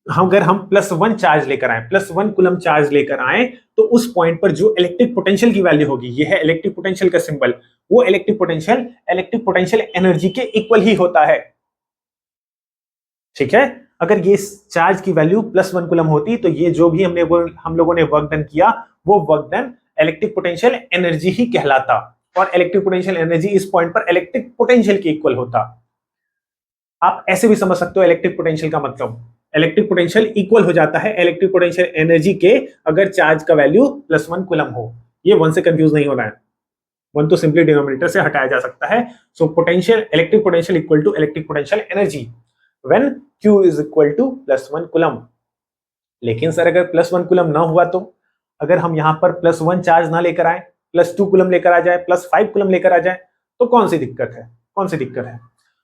अगर हम +1 चार्ज लेकर आए, +1 कूलम चार्ज लेकर आए, तो उस पॉइंट पर जो इलेक्ट्रिक पोटेंशियल की वैल्यू होगी, ये है इलेक्ट्रिक पोटेंशियल का सिंबल, वो इलेक्ट्रिक पोटेंशियल एनर्जी के इक्वल ही होता है, ठीक है। अगर ये चार्ज की वैल्यू +1 कूलम होती तो ये जो भी हम लोगों ने वर्क डन किया, वो work done electric potential energy ही कहलाता, और इलेक्ट्रिक पोटेंशियल एनर्जी इस पॉइंट पर इलेक्ट्रिक पोटेंशियल के इक्वल होता। आप ऐसे भी समझ सकते हो इलेक्ट्रिक पोटेंशियल का मतलब, इलेक्ट्रिक पोटेंशियल इक्वल हो जाता है इलेक्ट्रिक पोटेंशियल एनर्जी के, अगर चार्ज का वैल्यू +1 कूलम हो। ये 1 से कंफ्यूज नहीं होना है, 1 तो सिंपली डिनोमिनेटर से हटाया जा सकता है। So potential, electric potential equal to electric potential energy when Q is equal to +1 coulomb. लेकिन सर अगर +1 कूलम ना हुआ तो, अगर हम यहां पर +1 चार्ज ना लेकर आए, +2 कूलम लेकर आ जाए, +5 कूलम लेकर आ जाए, तो कौन सी दिक्कत है? कौन सी दिक्कत है?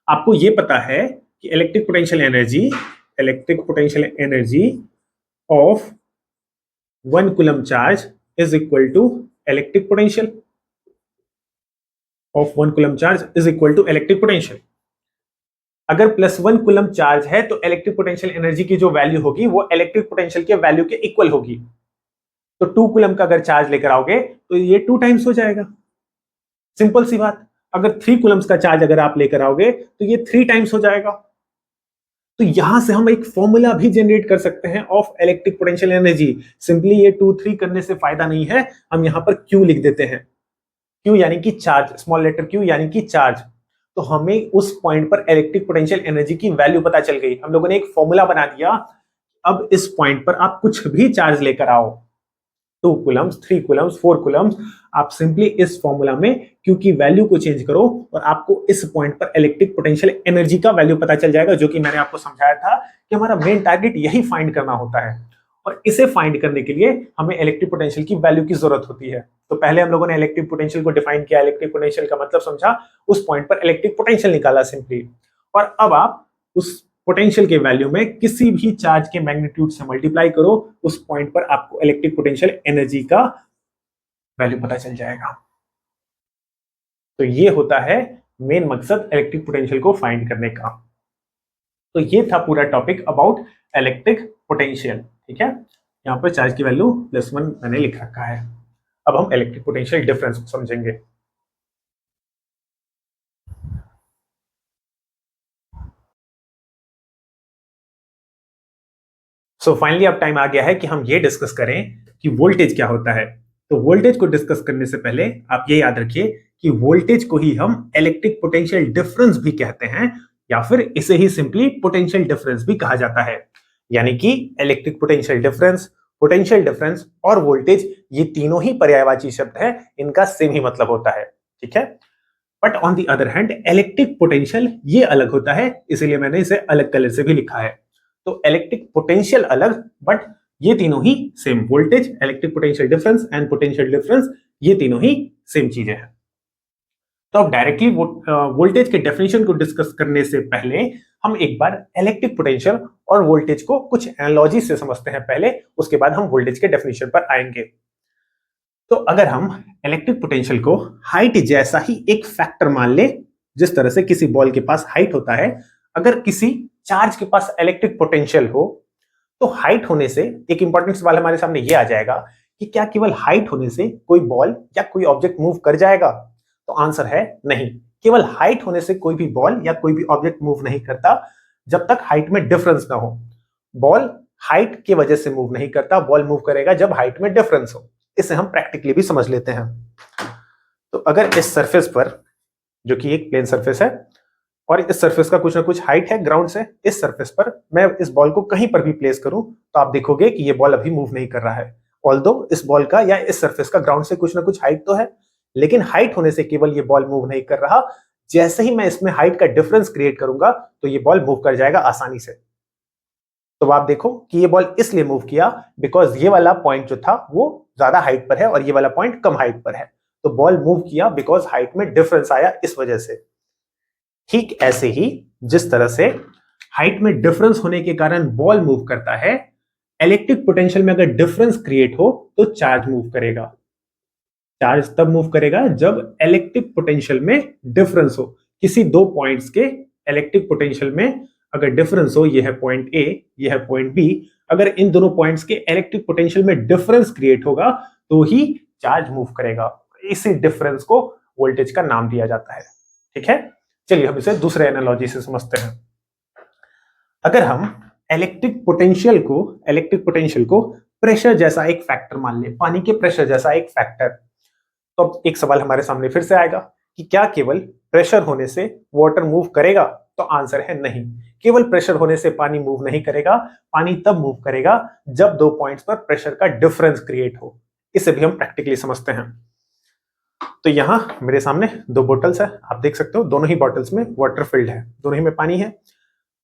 आपको ये पता है कि electric potential energy of 1 coulomb charge is equal to electric potential of 1 coulomb charge is equal to electric potential. अगर +1 कूलम चार्ज है तो इलेक्ट्रिक पोटेंशियल एनर्जी की जो वैल्यू होगी वो इलेक्ट्रिक पोटेंशियल के वैल्यू के इक्वल होगी। तो 2 कूलम का अगर चार्ज लेकर आओगे तो ये 2 टाइम्स हो जाएगा, सिंपल सी बात। अगर 3 कूलम्स का चार्ज अगर आप लेकर आओगे तो ये 3 टाइम्स हो जाएगा। तो यहां से हम एक फॉर्मूला भी जनरेट कर सकते हैं of electric potential energy. Simply ये 2 3 करने से फायदा नहीं है, हम यहां पर Q लिख देते हैं, Q यानी कि चार्ज, स्मॉल लेटर Q यानी कि चार्ज। तो हमें उस पॉइंट पर इलेक्ट्रिक पोटेंशियल एनर्जी की वैल्यू पता चल गई, हम लोगों ने एक फॉर्मूला बना दिया। अब इस पॉइंट पर आप कुछ भी चार्ज लेकर आओ, 2 कूलम्स, 3 कूलम्स, 4 कूलम्स, आप सिंपली इस फॉर्मूला में Q की वैल्यू को चेंज करो और आपको इस पॉइंट पर इलेक्ट्रिक पोटेंशियल एनर्जी का वैल्यू पता चल जाएगा, जो कि मैंने आपको समझाया था कि हमारा मेन टारगेट यही फाइंड करना होता है। और इसे फाइंड करने के लिए हमें इलेक्ट्रिक पोटेंशियल की वैल्यू की जरूरत होती है। तो पहले हम लोगों ने इलेक्ट्रिक पोटेंशियल को डिफाइन किया, इलेक्ट्रिक पोटेंशियल का मतलब समझा, उस पॉइंट पर इलेक्ट्रिक पोटेंशियल निकाला सिंपली, और अब आप उस पोटेंशियल के वैल्यू में किसी भी चार्ज के मैग्नीट्यूड से मल्टीप्लाई करो, उस पॉइंट पर आपको इलेक्ट्रिक पोटेंशियल एनर्जी का वैल्यू पता चल जाएगा। तो ये होता है मेन मकसद इलेक्ट्रिक पोटेंशियल को फाइंड करने का। तो ये था पूरा टॉपिक अबाउट इलेक्ट्रिक पोटेंशियल, ठीक है। यहाँ पर चार्ज की वैल्यू +1 मैंने लिख रखा है। अब हम इलेक्ट्रिक पोटेंशियल डिफरेंस को समझेंगे। सो फाइनली अब टाइम आ गया है कि हम ये डिस्कस करें कि वोल्टेज क्या होता है। तो वोल्टेज को डिस्कस करने से पहले आप ये याद रखिए कि वोल्टेज को ही हम इलेक्ट्रिक पोटेंशियल डिफरेंस भी कहते हैं, या फिर इसे ही सिंपली पोटेंशियल डिफरेंस भी कहा जाता है। यानी कि इलेक्ट्रिक पोटेंशियल डिफरेंस और वोल्टेज, ये तीनों ही पर्यायवाची शब्द है, इनका सेम ही मतलब होता है, ठीक है। But on the other hand electric potential ये अलग होता है, इसीलिए मैंने इसे अलग कलर से भी लिखा है। तो इलेक्ट्रिक पोटेंशियल अलग, बट ये तीनों ही same, voltage, electric potential difference and potential difference, ये तीनों ही सेम चीजें हैं। तो अब डायरेक्टली वोल्टेज के डेफिनेशन को डिस्कस करने से पहले हम एक बार इलेक्ट्रिक पोटेंशियल और वोल्टेज को कुछ एनालॉजी से समझते हैं पहले, उसके बाद हम वोल्टेज के डेफिनेशन पर आएंगे। तो अगर हम इलेक्ट्रिक पोटेंशियल को हाइट जैसा ही एक फैक्टर मान ले, जिस तरह से किसी बॉल के पास हाइट होता है, अगर किसी चार्ज के पास इलेक्ट्रिक पोटेंशियल हो, तो हाइट होने से एक इंपॉर्टेंट सवाल हमारे सामने ये आ जाएगा कि क्या केवल हाइट होने से कोई बॉल या कोई ऑब्जेक्ट मूव कर जाएगा? तो आंसर है नहीं। केवल हाइट होने से कोई भी बॉल या कोई भी ऑब्जेक्ट मूव नहीं करता जब तक हाइट में डिफरेंस ना हो। बॉल हाइट की वजह से मूव नहीं करता, बॉल मूव करेगा जब हाइट में डिफरेंस हो। इसे हम प्रैक्टिकली भी समझ लेते हैं। तो अगर इस सरफेस पर, जो कि एक प्लेन सरफेस है और इस सरफेस का कुछ ना कुछ हाइट है ग्राउंड से, इस सरफेस पर मैं इस बॉल को कहीं पर भी प्लेस करूं तो आप देखोगे कि ये बॉल अभी मूव नहीं कर रहा है। ऑल्दो इस बॉल का या इस सरफेस का ग्राउंड से कुछ ना कुछ हाइट तो है, लेकिन हाइट होने से केवल ये बॉल मूव नहीं कर रहा। जैसे ही मैं इसमें हाइट का डिफरेंस क्रिएट करूंगा तो ये बॉल मूव कर जाएगा आसानी से। तो आप देखो कि ये बॉल इसलिए मूव किया बिकॉज ये वाला पॉइंट जो था वो ज्यादा हाइट पर है और ये वाला पॉइंट कम हाइट पर है। तो बॉल मूव किया बिकॉज हाइट में डिफरेंस आया इस वजह से। ठीक ऐसे ही जिस तरह से हाइट में डिफरेंस होने के कारण बॉल मूव करता है, इलेक्ट्रिक पोटेंशियल में अगर डिफरेंस क्रिएट हो तो चार्ज मूव करेगा। चार्ज तब मूव करेगा जब इलेक्ट्रिक पोटेंशियल में डिफरेंस हो। किसी दो पॉइंट्स के इलेक्ट्रिक पोटेंशियल में अगर डिफरेंस हो, ये है पॉइंट ए, ये है पॉइंट बी, अगर इन दोनों पॉइंट्स के इलेक्ट्रिक पोटेंशियल में डिफरेंस क्रिएट होगा तो ही चार्ज मूव करेगा। इसी डिफरेंस को वोल्टेज का नाम दिया जाता है। ठीक है, चलिए हम इसे दूसरे एनालॉजी से समझते हैं। अगर हम इलेक्ट्रिक पोटेंशियल को प्रेशर जैसा एक फैक्टर मान ले, पानी के प्रेशर जैसा एक फैक्टर, तो अब एक सवाल हमारे सामने फिर से आएगा कि क्या केवल प्रेशर होने से वाटर मूव करेगा? तो आंसर है नहीं। केवल प्रेशर होने से पानी मूव नहीं करेगा। पानी तब मूव करेगा जब दो पॉइंट्स पर प्रेशर का डिफरेंस क्रिएट हो। इसे भी हम प्रैक्टिकली समझते हैं। तो यहां मेरे सामने दो बोतल्स है, आप देख सकते हो दोनों ही बोतल्स में वाटर फिल्ड है, दोनों ही में पानी है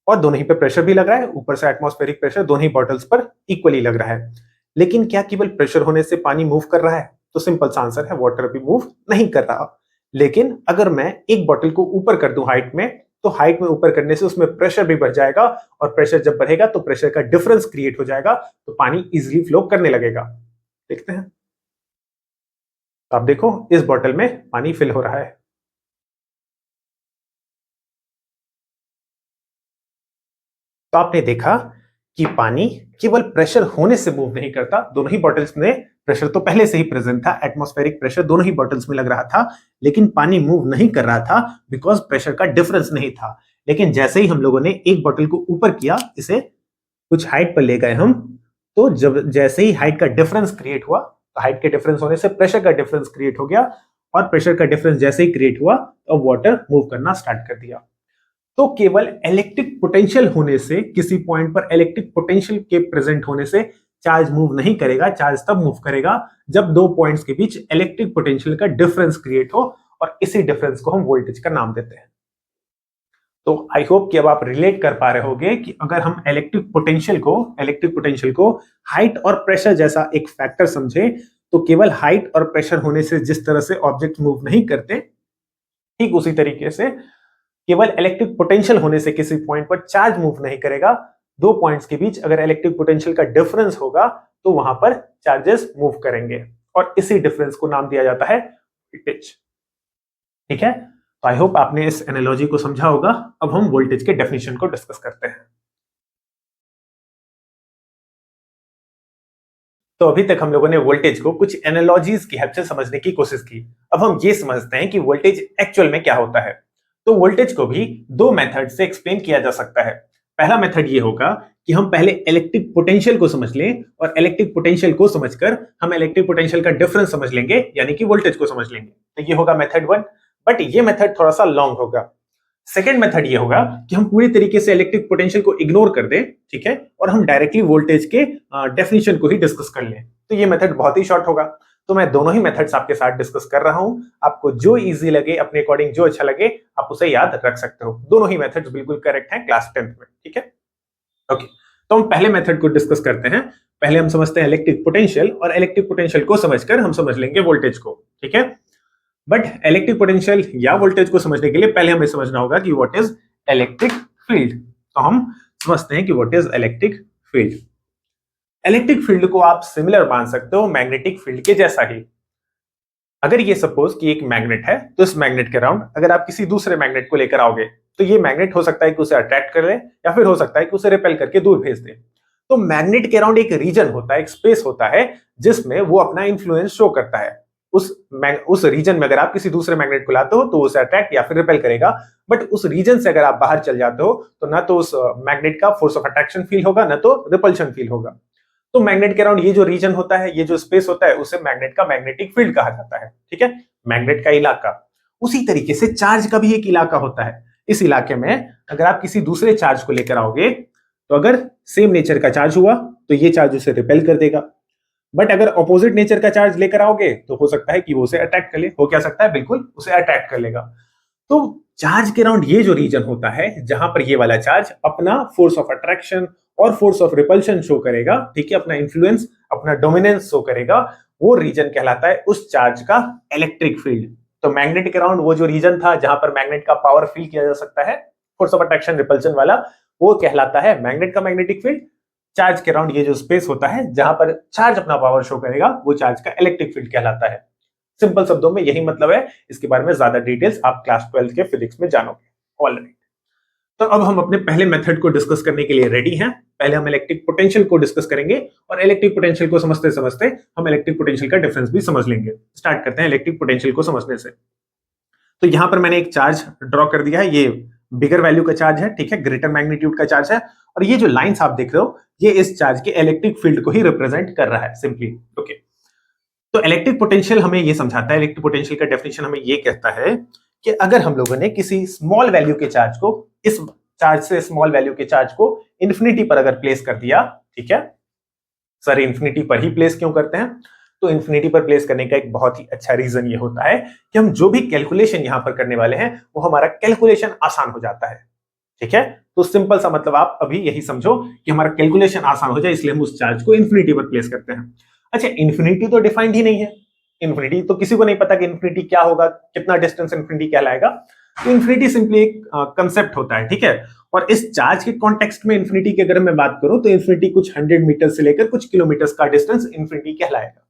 और दोनों ही पे प्रेशर भी लग रहा है। ऊपर से एटमॉस्फेरिक प्रेशर दोनों ही बॉटल्स पर इक्वली लग रहा है। लेकिन क्या केवल प्रेशर होने से पानी मूव कर रहा है? तो सिंपल सा आंसर है वाटर भी मूव नहीं कर रहा। लेकिन अगर मैं एक बॉटल को ऊपर कर दूं हाइट में, तो हाइट में ऊपर करने से उसमें प्रेशर भी बढ़ जाएगा और प्रेशर जब बढ़ेगा तो प्रेशर का डिफरेंस क्रिएट हो जाएगा, तो पानी इजिली फ्लो करने लगेगा। देखते हैं, आप देखो इस बॉटल में पानी फिल हो रहा है। तो आपने देखा कि पानी केवल प्रेशर होने से मूव नहीं करता। दोनों ही बॉटल्स में प्रेशर तो पहले से ही प्रेजेंट था, एटमॉस्फेरिक प्रेशर दोनों ही बॉटल्स में लग रहा था, लेकिन पानी मूव नहीं कर रहा था बिकॉज प्रेशर का डिफरेंस नहीं था। लेकिन जैसे ही हम लोगों ने एक बॉटल को ऊपर किया, इसे कुछ हाइट पर ले गए हम, तो जब जैसे ही हाइट का डिफरेंस क्रिएट हुआ, तो हाइट के डिफरेंस होने से प्रेशर का डिफरेंस क्रिएट हो गया और प्रेशर का डिफरेंस जैसे ही क्रिएट हुआ तो वाटर मूव करना स्टार्ट कर दिया। तो केवल इलेक्ट्रिक पोटेंशियल होने से, किसी पॉइंट पर इलेक्ट्रिक पोटेंशियल के प्रेजेंट होने से चार्ज मूव नहीं करेगा। चार्ज तब मूव करेगा जब दो पॉइंट्स के बीच इलेक्ट्रिक पोटेंशियल का डिफरेंस क्रिएट हो और इसी डिफरेंस को हम वोल्टेज का नाम देते हैं। तो आई होप कि अब आप रिलेट कर पा रहे होंगे कि अगर हम इलेक्ट्रिक पोटेंशियल को हाइट और प्रेशर जैसा एक फैक्टर समझे, तो केवल हाइट और प्रेशर होने से जिस तरह से ऑब्जेक्ट मूव नहीं करते, ठीक उसी तरीके से केवल इलेक्ट्रिक पोटेंशियल होने से किसी पॉइंट पर चार्ज मूव नहीं करेगा। दो पॉइंट्स के बीच अगर इलेक्ट्रिक पोटेंशियल का डिफरेंस होगा तो वहां पर चार्जेस मूव करेंगे और इसी डिफरेंस को नाम दिया जाता है वोल्टेज। ठीक है, तो आई होप आपने इस एनालॉजी को समझा होगा। अब हम वोल्टेज के डेफिनेशन को डिस्कस करते हैं। तो अभी तक हम लोगों ने वोल्टेज को कुछ एनालॉजीज की हेल्प से समझने की कोशिश की। अब हम ये समझते हैं कि वोल्टेज एक्चुअल में क्या होता है। तो वोल्टेज को भी दो मेथड से एक्सप्लेन किया जा सकता है। पहला मेथड ये होगा कि हम पहले इलेक्ट्रिक पोटेंशियल को समझ लें और इलेक्ट्रिक पोटेंशियल को समझकर हम इलेक्ट्रिक पोटेंशियल का डिफरेंस समझ लेंगे, यानी कि वोल्टेज को समझ लेंगे। तो ये होगा मेथड 1, बट ये मेथड थोड़ा सा लॉन्ग होगा। सेकेंड मेथड ये होगा कि हम पूरी तरीके से इलेक्ट्रिक पोटेंशियल को इग्नोर कर दें, ठीक है, और हम डायरेक्टली वोल्टेज के डेफिनेशन को ही डिस्कस कर लें। तो ये मेथड बहुत ही शॉर्ट होगा। तो मैं दोनों ही मेथड्स आपके साथ डिस्कस कर रहा हूं। आपको जो इजी लगे, अपने अकॉर्डिंग जो अच्छा लगे, आप उसे याद रख सकते हो। दोनों ही मेथड्स बिल्कुल करेक्ट हैं क्लास 10th में। ठीक है, ओके। तो हम पहले मेथड को डिस्कस करते हैं। पहले हम समझते हैं इलेक्ट्रिक पोटेंशियल, और इलेक्ट्रिक पोटेंशियल को समझकर हम समझ लेंगे वोल्टेज को, ठीक है। बट इलेक्ट्रिक पोटेंशियल या वोल्टेज को समझने के लिए पहले हमें समझना होगा कि व्हाट इज इलेक्ट्रिक फील्ड। तो हम समझते हैं कि what is electric field. Electric field को आप सिमिलर मान सकते हो मैग्नेटिक फील्ड के जैसा ही। अगर ये सपोज कि एक मैग्नेट है, तो इस मैग्नेट के अराउंड अगर आप किसी दूसरे मैग्नेट को लेकर आओगे, तो ये मैग्नेट हो सकता है कि उसे अट्रैक्ट कर ले, या फिर हो सकता है कि उसे रिपेल करके दूर भेज दे। तो मैग्नेट के अराउंड एक रीजन होता है, एक स्पेस होता है, जिसमें वो अपना इंफ्लुएंस शो करता है। उस रीजन में अगर आप किसी दूसरे मैग्नेट को लाते हो तो उसे अट्रैक्ट या फिर रिपेल करेगा। बट उस रीजन से अगर आप बाहर चल जाते हो तो ना तो उस मैग्नेट का फोर्स ऑफ अट्रैक्शन फील होगा, ना तो रिपल्शन फील होगा। तो मैग्नेट के अराउंड ये जो रीजन होता है, ये जो स्पेस होता है, उसे मैग्नेट का मैग्नेटिक फील्ड कहा जाता है, ठीक है, मैग्नेट का इलाका। उसी तरीके से चार्ज का भी एक इलाका होता है। इस इलाके में अगर आप किसी दूसरे चार्ज को लेकर आओगे, तो अगर सेम नेचर का चार्ज हुआ तो ये चार्ज उसे रिपेल कर देगा। बट अगर ऑपोजिट नेचर का चार्ज लेकर आओगे तो हो सकता है कि वो उसे अट्रैक्ट कर ले। हो क्या सकता है, बिल्कुल उसे अट्रैक्ट कर लेगा। तो चार्ज के अराउंड ये जो रीजन होता है, जहां पर ये वाला चार्ज अपना फोर्स ऑफ अट्रैक्शन और फोर्स ऑफ रिपल्शन शो करेगा, ठीक है, अपना इंफ्लुएंस, अपना डोमिनेंस शो करेगा, वो रीजन कहलाता है उस चार्ज का इलेक्ट्रिक फील्ड। तो मैग्नेट के अराउंड वो जो रीजन था जहां पर मैग्नेट का पावर फील किया जा सकता है, फोर्स ऑफ अट्रैक्शन रिपल्शन वाला, वो कहलाता है मैग्नेट का मैग्नेटिक फील्ड। चार्ज के अराउंड ये जो स्पेस होता है जहां पर चार्ज अपना पावर शो करेगा, वो चार्ज का इलेक्ट्रिक फील्ड कहलाता है। सिंपल शब्दों में यही मतलब है। इसके बारे में ज्यादा डिटेल्स आप क्लास 12 के फिजिक्स में जानोगे। ऑलराइट, तो अब हम अपने पहले मेथड को डिस्कस करने के लिए रेडी हैं। पहले हम इलेक्ट्रिक पोटेंशियल को डिस्कस करेंगे, और इलेक्ट्रिक पोटेंशियल को समझते समझते हम इलेक्ट्रिक पोटेंशियल का डिफरेंस भी समझ लेंगे। स्टार्ट करते हैं इलेक्ट्रिक पोटेंशियल को समझने से। तो यहां पर मैंने एक चार्ज ड्रॉ कर दिया है, ये बिगर वैल्यू का चार्ज है, ठीक है, ग्रेटर मैग्नीट्यूड का चार्ज है, और ये जो लाइंस आप देख रहे हो, ये इस चार्ज के इलेक्ट्रिक फील्ड को ही रिप्रेजेंट कर रहा है सिंपली। ओके, तो इलेक्ट्रिक पोटेंशियल हमें ये समझाता है, इलेक्ट्रिक पोटेंशियल का डेफिनेशन हमें ये कहता है कि अगर हम लोगों ने किसी स्मॉल वैल्यू के चार्ज को, इस चार्ज से स्मॉल वैल्यू के चार्ज को इंफिनिटी पर अगर प्लेस कर दिया, ठीक है, सर इंफिनिटी पर ही प्लेस क्यों करते हैं? तो इंफिनिटी पर प्लेस करने का एक बहुत ही अच्छा रीजन ये होता है कि हम जो भी कैलकुलेशन यहां पर करने वाले हैं, वो हमारा कैलकुलेशन आसान हो जाता है, ठीक है। तो सिंपल सा मतलब आप अभी यही समझो कि हमारा कैलकुलेशन आसान हो जाए, इसलिए हम उस चार्ज को इंफिनिटी पर प्लेस करते हैं। अच्छा, इंफिनिटी तो डिफाइंड ही नहीं है। इंफिनिटी तो किसी को नहीं पता कि इंफिनिटी क्या होगा, कितना डिस्टेंस इंफिनिटी कहलाएगा। तो इंफिनिटी सिंपली एक कंसेप्ट होता है, ठीक है। और इस चार्ज के कॉन्टेक्स्ट में इंफिनिटी की अगर मैं बात करूं, तो इंफिनिटी कुछ 100 मीटर से लेकर कुछ किलोमीटर का डिस्टेंस इंफिनिटी कहलाएगा,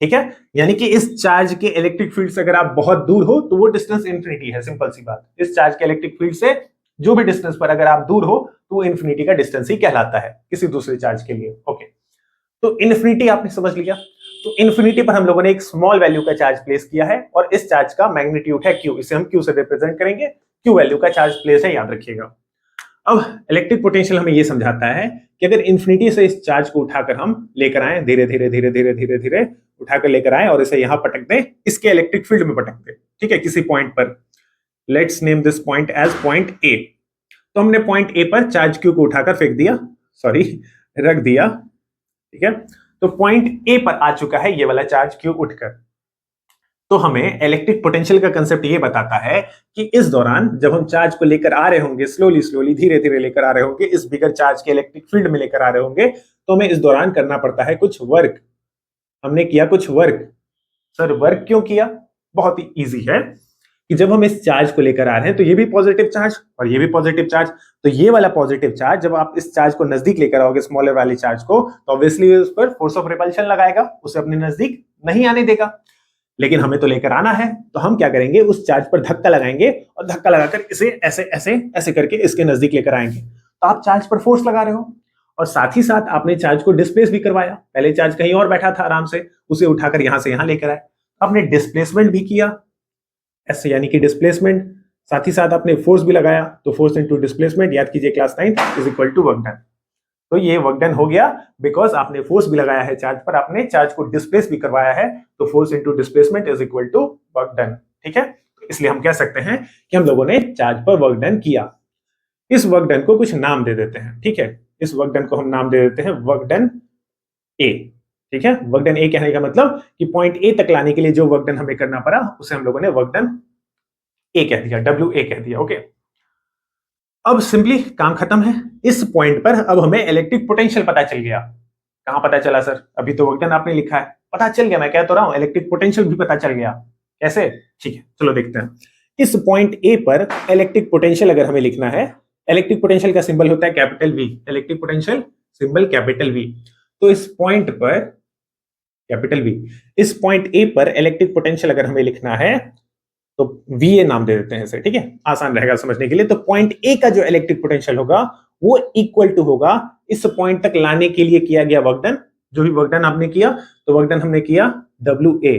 ठीक है। यानी कि इस चार्ज के इलेक्ट्रिक फील्ड से अगर आप बहुत दूर हो तो वो डिस्टेंस इंफिनिटी है, सिंपल सी बात। इस चार्ज के इलेक्ट्रिक फील्ड से जो भी डिस्टेंस पर अगर आप दूर हो तो वो इंफिनिटी का डिस्टेंस ही कहलाता है किसी दूसरे चार्ज के लिए। ओके, तो इंफिनिटी आपने समझ लिया। तो इंफिनिटी पर हम लोगों ने एक स्मॉल वैल्यू का चार्ज प्लेस किया है, और इस चार्ज का मैग्नीट्यूड है क्यू, इसे हम क्यू से रिप्रेजेंट करेंगे। क्यू वैल्यू का चार्ज प्लेस है, याद रखिएगा। अब इलेक्ट्रिक पोटेंशियल हमें यह समझाता है कि अगर इंफिनिटी से इस चार्ज को उठाकर हम लेकर आए, धीरे धीरे धीरे धीरे धीरे धीरे उठाकर लेकर आए और इसे यहां पटक दें, इसके इलेक्ट्रिक फील्ड में पटक दें, ठीक है, किसी पॉइंट पर। Let's name this point as point A. तो हमने पॉइंट ए पर चार्ज क्यू को उठाकर फेंक दिया, सॉरी रख दिया, ठीक है। तो पॉइंट ए पर आ चुका है ये वाला चार्ज क्यू उठकर। तो हमें इलेक्ट्रिक पोटेंशियल का कंसेप्ट ये बताता है कि इस दौरान जब हम चार्ज को लेकर आ रहे होंगे, स्लोली स्लोली धीरे धीरे लेकर आ रहे होंगे, इस बिगर चार्ज के इलेक्ट्रिक फील्ड में लेकर आ रहे होंगे, तो हमें इस दौरान करना पड़ता है कुछ वर्क। हमने किया कुछ वर्क। सर वर्क क्यों किया? बहुत ही ईजी है कि जब हम इस चार्ज को लेकर आ रहे हैं तो ये भी पॉजिटिव चार्ज और ये भी पॉजिटिव चार्ज, तो ये वाला पॉजिटिव चार्ज जब आप इस चार्ज को नजदीक लेकर आओगे, स्मॉलर वाले चार्ज को, तो ऑब्वियसली उस पर फोर्स ऑफ रिपल्शन लगाएगा, उसे अपने नजदीक नहीं आने देगा। लेकिन हमें तो लेकर आना है, तो हम क्या करेंगे, उस चार्ज पर धक्का लगाएंगे और धक्का लगाकर इसे ऐसे ऐसे ऐसे करके इसके नजदीक लेकर आएंगे। तो आप चार्ज पर फोर्स लगा रहे हो और साथ ही साथ आपने चार्ज को डिस्प्लेस भी करवाया। पहले चार्ज कहीं और बैठा था आराम से, उसे उठाकर यहां से यहां लेकर आए, आपने डिस्प्लेसमेंट भी किया, ऐसे यानी कि डिस्प्लेसमेंट, साथ ही साथ आपने फोर्स भी लगाया। तो फोर्स इनटू डिस्प्लेसमेंट, याद कीजिए class 9 is equal to work done. तो ये वर्क डन हो गया बिकॉज आपने फोर्स भी लगाया है चार्ज पर, आपने चार्ज को डिस्प्लेस भी करवाया है। तो force into displacement is equal to work done, ठीक है। तो इसलिए हम कह सकते हैं कि हम लोगों ने चार्ज पर वर्क डन किया। इस वर्क डन को कुछ नाम दे देते हैं, ठीक है। इस वर्क डन को हम नाम दे देते हैं वर्क डन ए, ठीक है। वर्क डन ए कहने का मतलब कि पॉइंट ए तक लाने के लिए जो वर्क डन हमें करना पड़ा, उसे हम लोगों ने वर्क डन ए कह दिया, डब्ल्यू ए कह दिया। ओके, अब सिंपली काम खत्म है। इस पॉइंट पर अब हमें इलेक्ट्रिक पोटेंशियल पता चल गया। कहां पता चला सर? अभी तो वर्क डन आपने लिखा है। पता चल गया, मैं कह तो रहा हूं, इलेक्ट्रिक पोटेंशियल भी पता चल गया। कैसे? ठीक है, चलो देखते हैं। इस पॉइंट ए पर इलेक्ट्रिक पोटेंशियल अगर हमें लिखना है, इलेक्ट्रिक पोटेंशियल का सिंबल होता है capital V, electric potential symbol capital V. तो इस पॉइंट पर कैपिटल वी, इस पॉइंट ए पर इलेक्ट्रिक पोटेंशियल अगर हमें लिखना है तो वी ए नाम दे देते हैं इसे, ठीक है, आसान रहेगा समझने के लिए। तो पॉइंट ए का जो इलेक्ट्रिक पोटेंशियल होगा वो इक्वल टू होगा इस पॉइंट तक लाने के लिए किया गया वर्क डन, जो भी वर्क डन आपने किया, तो वर्क डन हमने किया W A,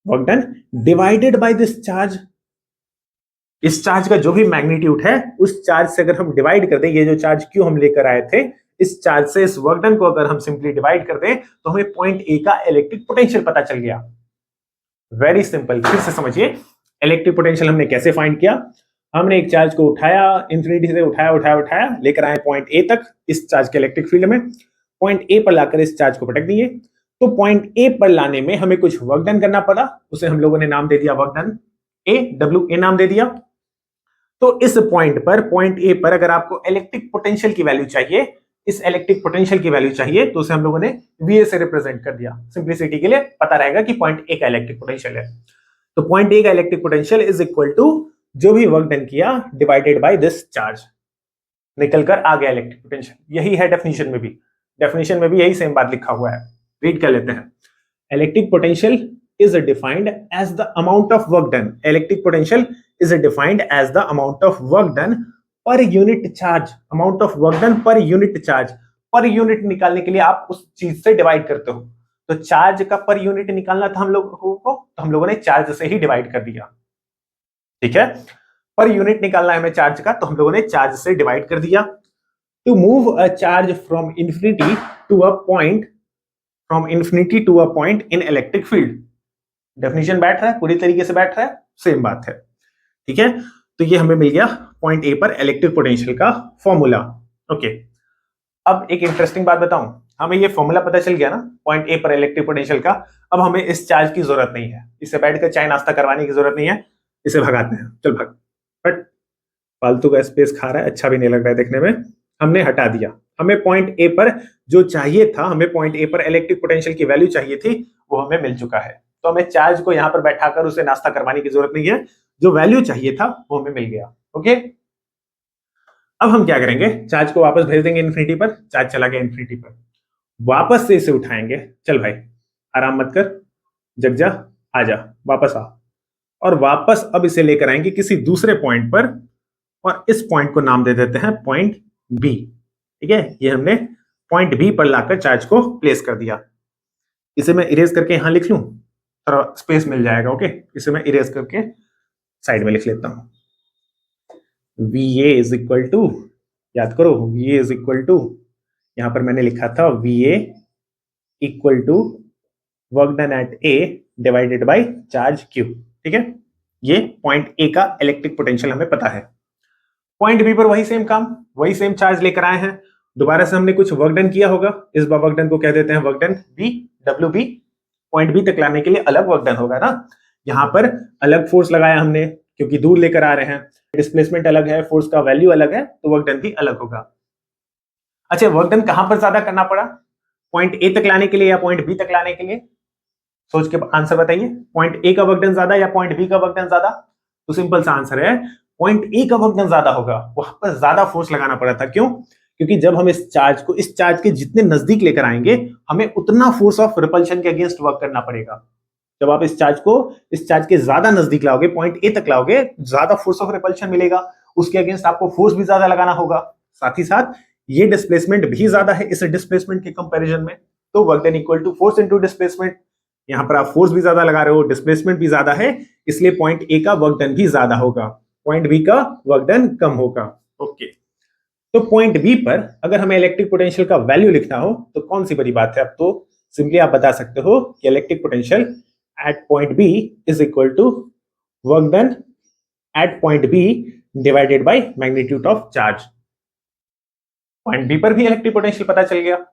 work done divided by this charge. इस चार्ज का जो भी मैग्नीट्यूड है उस चार्ज से अगर हम डिवाइड कर दें, ये जो चार्ज क्यों हम लेकर आए थे, इस चार्ज से इस वर्क डन को अगर हम सिंपली डिवाइड कर दें तो हमें पॉइंट ए का इलेक्ट्रिक पोटेंशियल पता चल गया। वेरी सिंपल, फिर से समझिए इलेक्ट्रिक पोटेंशियल हमने कैसे फाइंड किया। हमने एक चार्ज को उठाया, इंफिनिटी से उठाया लेकर आए पॉइंट ए तक, इस चार्ज के इलेक्ट्रिक फील्ड में पॉइंट ए पर लाकर इस चार्ज को पटक दिए। तो पॉइंट ए पर लाने में हमें कुछ वर्क डन करना पड़ा, उसे हम लोगों ने नाम दे दिया वर्क डन ए, डब्ल्यू ए नाम दे दिया। तो इस पॉइंट पर, पॉइंट ए पर अगर आपको इलेक्ट्रिक पोटेंशियल की वैल्यू चाहिए, इस इलेक्ट्रिक पोटेंशियल की वैल्यू चाहिए, तो उसे हम लोगों ने वीए से रिप्रेजेंट कर दिया। सिंपलिसिटी के लिए पता रहेगा कि पॉइंट ए का इलेक्ट्रिक पोटेंशियल है। तो पॉइंट ए का electric potential is equal to जो भी वर्क डन किया डिवाइडेड बाय दिस चार्ज, निकलकर आ गया इलेक्ट्रिक पोटेंशियल। यही है डेफिनेशन में भी, डेफिनेशन में भी यही सेम बात लिखा हुआ है। रीड कर लेते हैं। Electric potential is defined as the amount of work done. Electric potential is defined as the amount of work done per unit charge. Amount of work done per unit charge. Per unit निकालने के लिए आप उस चीज से divide करते हो, तो चार्ज का पर यूनिट निकालना था हम लोगों को, तो हम लोगों ने चार्ज से ही डिवाइड कर दिया। ठीक है, पर यूनिट निकालना है हमें चार्ज का, तो हम लोगों ने चार्ज से डिवाइड कर दिया। To move a charge from infinity to a point, from infinity to a point in electric field. Definition बैठ रहा है, पूरी तरीके से बैठ रहा है, सेम बात है। ठीक है, तो ये हमें मिल गया पॉइंट ए पर इलेक्ट्रिक पोटेंशियल का फॉर्मूला। ओके, अब एक इंटरेस्टिंग बात बताऊं, हमें ये फॉर्मूला पता चल गया ना पॉइंट ए पर इलेक्ट्रिक पोटेंशियल का। अब हमें इस चार्ज की जरूरत नहीं है, इससे बैठकर चाय नाश्ता करवाने की जरूरत नहीं है, इसे भगाते हैं। चल भाग, बट फालतू का स्पेस खा रहा है, अच्छा भी नहीं लग रहा है देखने में, हमने हटा दिया। हमें पॉइंट ए पर जो चाहिए था, हमें पॉइंट ए पर इलेक्ट्रिक पोटेंशियल की वैल्यू चाहिए थी, वो हमें मिल चुका है। तो हमें चार्ज को यहां पर बैठाकर उसे नाश्ता करवाने की जरूरत नहीं है, जो वैल्यू चाहिए था वो हमें मिल गया। ओके, अब हम क्या करेंगे, चार्ज को वापस भेज देंगे इन्फिनिटी पर। चार्ज चला गया इन्फिनिटी पर, वापस से इसे उठाएंगे। चल भाई आराम मत कर, जग जा, आ जा, वापस आ, और वापस अब इसे लेकर आएंगे किसी दूसरे पॉइंट पर, और इस पॉइंट को नाम दे देते हैं पॉइंट बी। ठीक है, ये हमने पॉइंट बी पर लाकर चार्ज को प्लेस कर दिया। इसे मैं इरेज करके यहां लिख लूं, थोड़ा स्पेस मिल जाएगा। ओके, इसे मैं इरेज करके साइड में लिख लेता हूं। V A is equal to, याद करो, V A is equal to, यहां पर मैंने लिखा था V A equal to work done at A divided by charge Q. ठीक है, ये पॉइंट ए का इलेक्ट्रिक पोटेंशियल हमें पता है। पॉइंट बी पर वही सेम काम, वही सेम चार्ज लेकर आए हैं, दोबारा से हमने कुछ वर्क डन किया होगा, इस बार वर्क डन को कह देते हैं work done B, W B. Point B तक लाने के लिए अलग वर्क डन होगा ना, यहां पर अलग फोर्स लगाया हमने क्योंकि दूर लेकर आ रहे हैं, डिस्प्लेसमेंट अलग है, फोर्स का वैल्यू अलग है, तो वर्क डन भी अलग होगा। अच्छा, वर्क डन कहां पर ज्यादा करना पड़ा, पॉइंट ए तक लाने के लिए या पॉइंट बी तक लाने के लिए? सोच के आंसर बताइए, पॉइंट ए का वर्क डन ज्यादा या पॉइंट बी का वर्क डन ज्यादा? तो सिंपल सा आंसर है पॉइंट ए का वर्क डन ज्यादा होगा, वहां पर ज्यादा फोर्स लगाना पड़ा था। क्यों? क्योंकि जब हम इस चार्ज के जितने नजदीक लेकर आएंगे, हमें उतना फोर्स ऑफ रिपल्शन के अगेंस्ट वर्क करना पड़ेगा। जब आप इस चार्ज के ज्यादा नजदीक लाओगे, पॉइंट ए तक लाओगे, ज्यादा फोर्स ऑफ रिपल्शन मिलेगा, उसके अगेंस्ट आपको फोर्स भी ज्यादा लगाना होगा। साथ ही साथ ये डिस्प्लेसमेंट भी ज्यादा है इस डिस्प्लेसमेंट के कंपैरिजन में, तो work done equal to force into displacement. यहां पर आप फोर्स भी ज्यादा लगा रहे हो, डिस्प्लेसमेंट भी ज्यादा है, इसलिए पॉइंट ए का वर्क डन भी ज्यादा होगा, पॉइंट बी का वर्क डन कम होगा। ओके, तो पॉइंट बी पर अगर हमें इलेक्ट्रिक पोटेंशियल का वैल्यू लिखना हो तो कौन सी बड़ी बात है, अब तो सिंपली आप बता सकते हो कि electric potential at point B is equal to work done at point B divided by magnitude of charge. Point B पर भी इलेक्ट्रिक पोटेंशियल पता चल गया,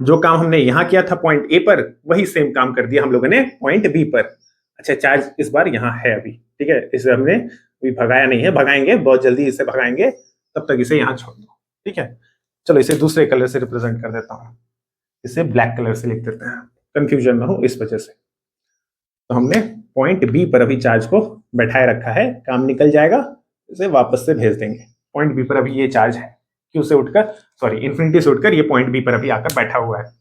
जो काम हमने यहां किया था पॉइंट ए पर, वही सेम काम कर दिया हम लोगों ने पॉइंट बी पर। अच्छा, चार्ज इस बार यहां है अभी, ठीक है, इसे हमने अभी भगाया नहीं है, भगाएंगे बहुत जल्दी, इसे भगाएंगे, तब तक इसे यहां छोड़ दो। ठीक है, चलो इसे दूसरे कलर से रिप्रेजेंट कर देता हूं। इसे ब्लैक कलर से लिख देते हैं, कंफ्यूजन ना हो इस वजह से। तो हमने पॉइंट बी पर अभी चार्ज को बैठाए रखा है, काम निकल जाएगा, इसे वापस से भेज देंगे। पॉइंट बी पर अभी ये चार्ज है, क्यू से उठकर, सॉरी इन्फिनिटी से उठकर ये पॉइंट बी पर अभी आकर बैठा हुआ है।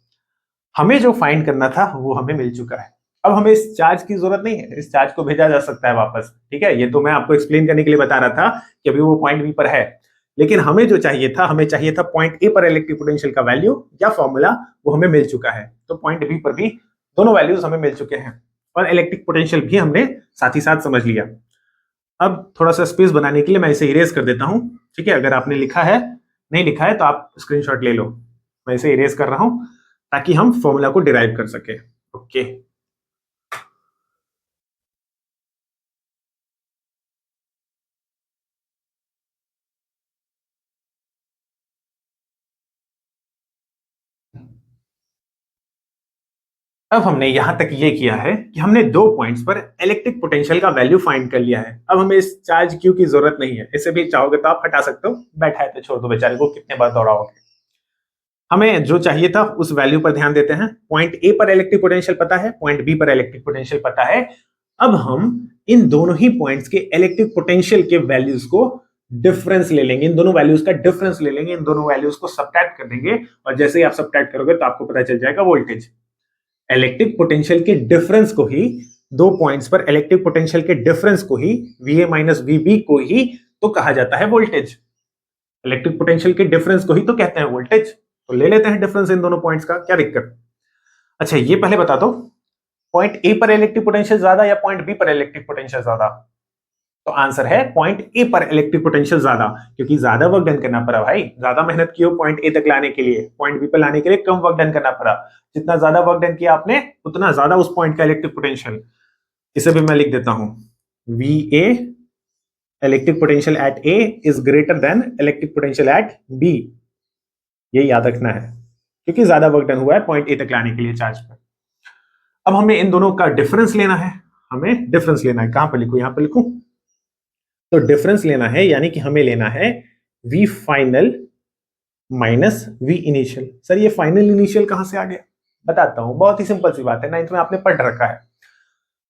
हमें जो फाइंड करना था वो हमें मिल चुका है। अब हमें इस चार्ज की जरूरत नहीं है, इस चार्ज को भेजा जा सकता है वापस, ठीक है। ये तो मैं आपको एक्सप्लेन करने के लिए बता रहा था कि अभी वो पॉइंट बी पर है, लेकिन हमें जो चाहिए था, हमें चाहिए था पॉइंट ए पर इलेक्ट्रिक पोटेंशियल का वैल्यू या फॉर्मूला, वो हमें मिल चुका है। तो पॉइंट बी पर भी दोनों वैल्यूज हमें मिल चुके हैं और इलेक्ट्रिक पोटेंशियल भी हमने साथ ही साथ समझ लिया। अब थोड़ा सा स्पेस बनाने के लिए मैं इसे इरेज कर देता हूं, ठीक है। अगर आपने लिखा है, नहीं लिखा है तो आप स्क्रीनशॉट ले लो, मैं इसे इरेज कर रहा हूं ताकि हम फॉर्मूला को डिराइव कर सके। ओके, अब हमने यहां तक ये किया है कि हमने 2 पॉइंट्स पर इलेक्ट्रिक पोटेंशियल का वैल्यू फाइंड कर लिया है। अब हमें इस चार्ज क्यू की जरूरत नहीं है, इसे भी चाहोगे तो आप हटा सकते हो, बैठा है तो छोड़ दो बेचारे को, कितने बार दौड़ाओगे। हमें जो चाहिए था उस वैल्यू पर ध्यान देते हैं। पॉइंट ए पर इलेक्ट्रिक पोटेंशियल पता है, पॉइंट बी पर इलेक्ट्रिक पोटेंशियल पता है। अब हम इन दोनों ही पॉइंट्स के इलेक्ट्रिक पोटेंशियल के वैल्यूज को डिफरेंस ले लेंगे, इन दोनों वैल्यूज का डिफरेंस ले लेंगे, इन दोनों वैल्यूज को सब्ट्रैक्ट कर देंगे, और जैसे ही आप सब्ट्रैक्ट करोगे तो आपको पता चल जाएगा वोल्टेज। इलेक्ट्रिक पोटेंशियल के डिफरेंस को ही, 2 पॉइंट्स पर इलेक्ट्रिक पोटेंशियल के डिफरेंस को ही, VA माइनस VB को ही तो कहा जाता है वोल्टेज। इलेक्ट्रिक पोटेंशियल के डिफरेंस को ही तो कहते हैं वोल्टेज। तो ले लेते हैं डिफरेंस इन दोनों पॉइंट्स का, क्या दिक्कत। अच्छा ये पहले बता दो, पॉइंट ए पर इलेक्ट्रिक पोटेंशियल ज्यादा या पॉइंट बी पर इलेक्ट्रिक पोटेंशियल ज्यादा। तो आंसर है पॉइंट ए पर इलेक्ट्रिक पोटेंशियल ज्यादा, क्योंकि ज्यादा वर्क डन करना पड़ा भाई, ज्यादा मेहनत की हो पॉइंट ए तक लाने के लिए, पॉइंट बी पर लाने के लिए कम वर्क डन करना पड़ा। जितना ज्यादा वर्क डन किया आपने उतना ज्यादा उस पॉइंट का इलेक्ट्रिक पोटेंशियल। इसे भी मैं लिख देता हूं, VA electric potential at A is greater than electric potential at B. ये याद रखना है, क्योंकि ज्यादा वर्क डन हुआ है पॉइंट ए तक लाने के लिए चार्ज पर। अब हमें इन दोनों का डिफरेंस लेना है, हमें डिफरेंस लेना है, कहां पर लिखूं, यहां पर लिखूं। तो डिफरेंस लेना है, यानी कि हमें लेना है V final minus V initial. Sir ये फाइनल इनिशियल कहां से आ गया, बताता हूं, बहुत ही सिंपल सी बात है, 9th में आपने पढ़ रखा है।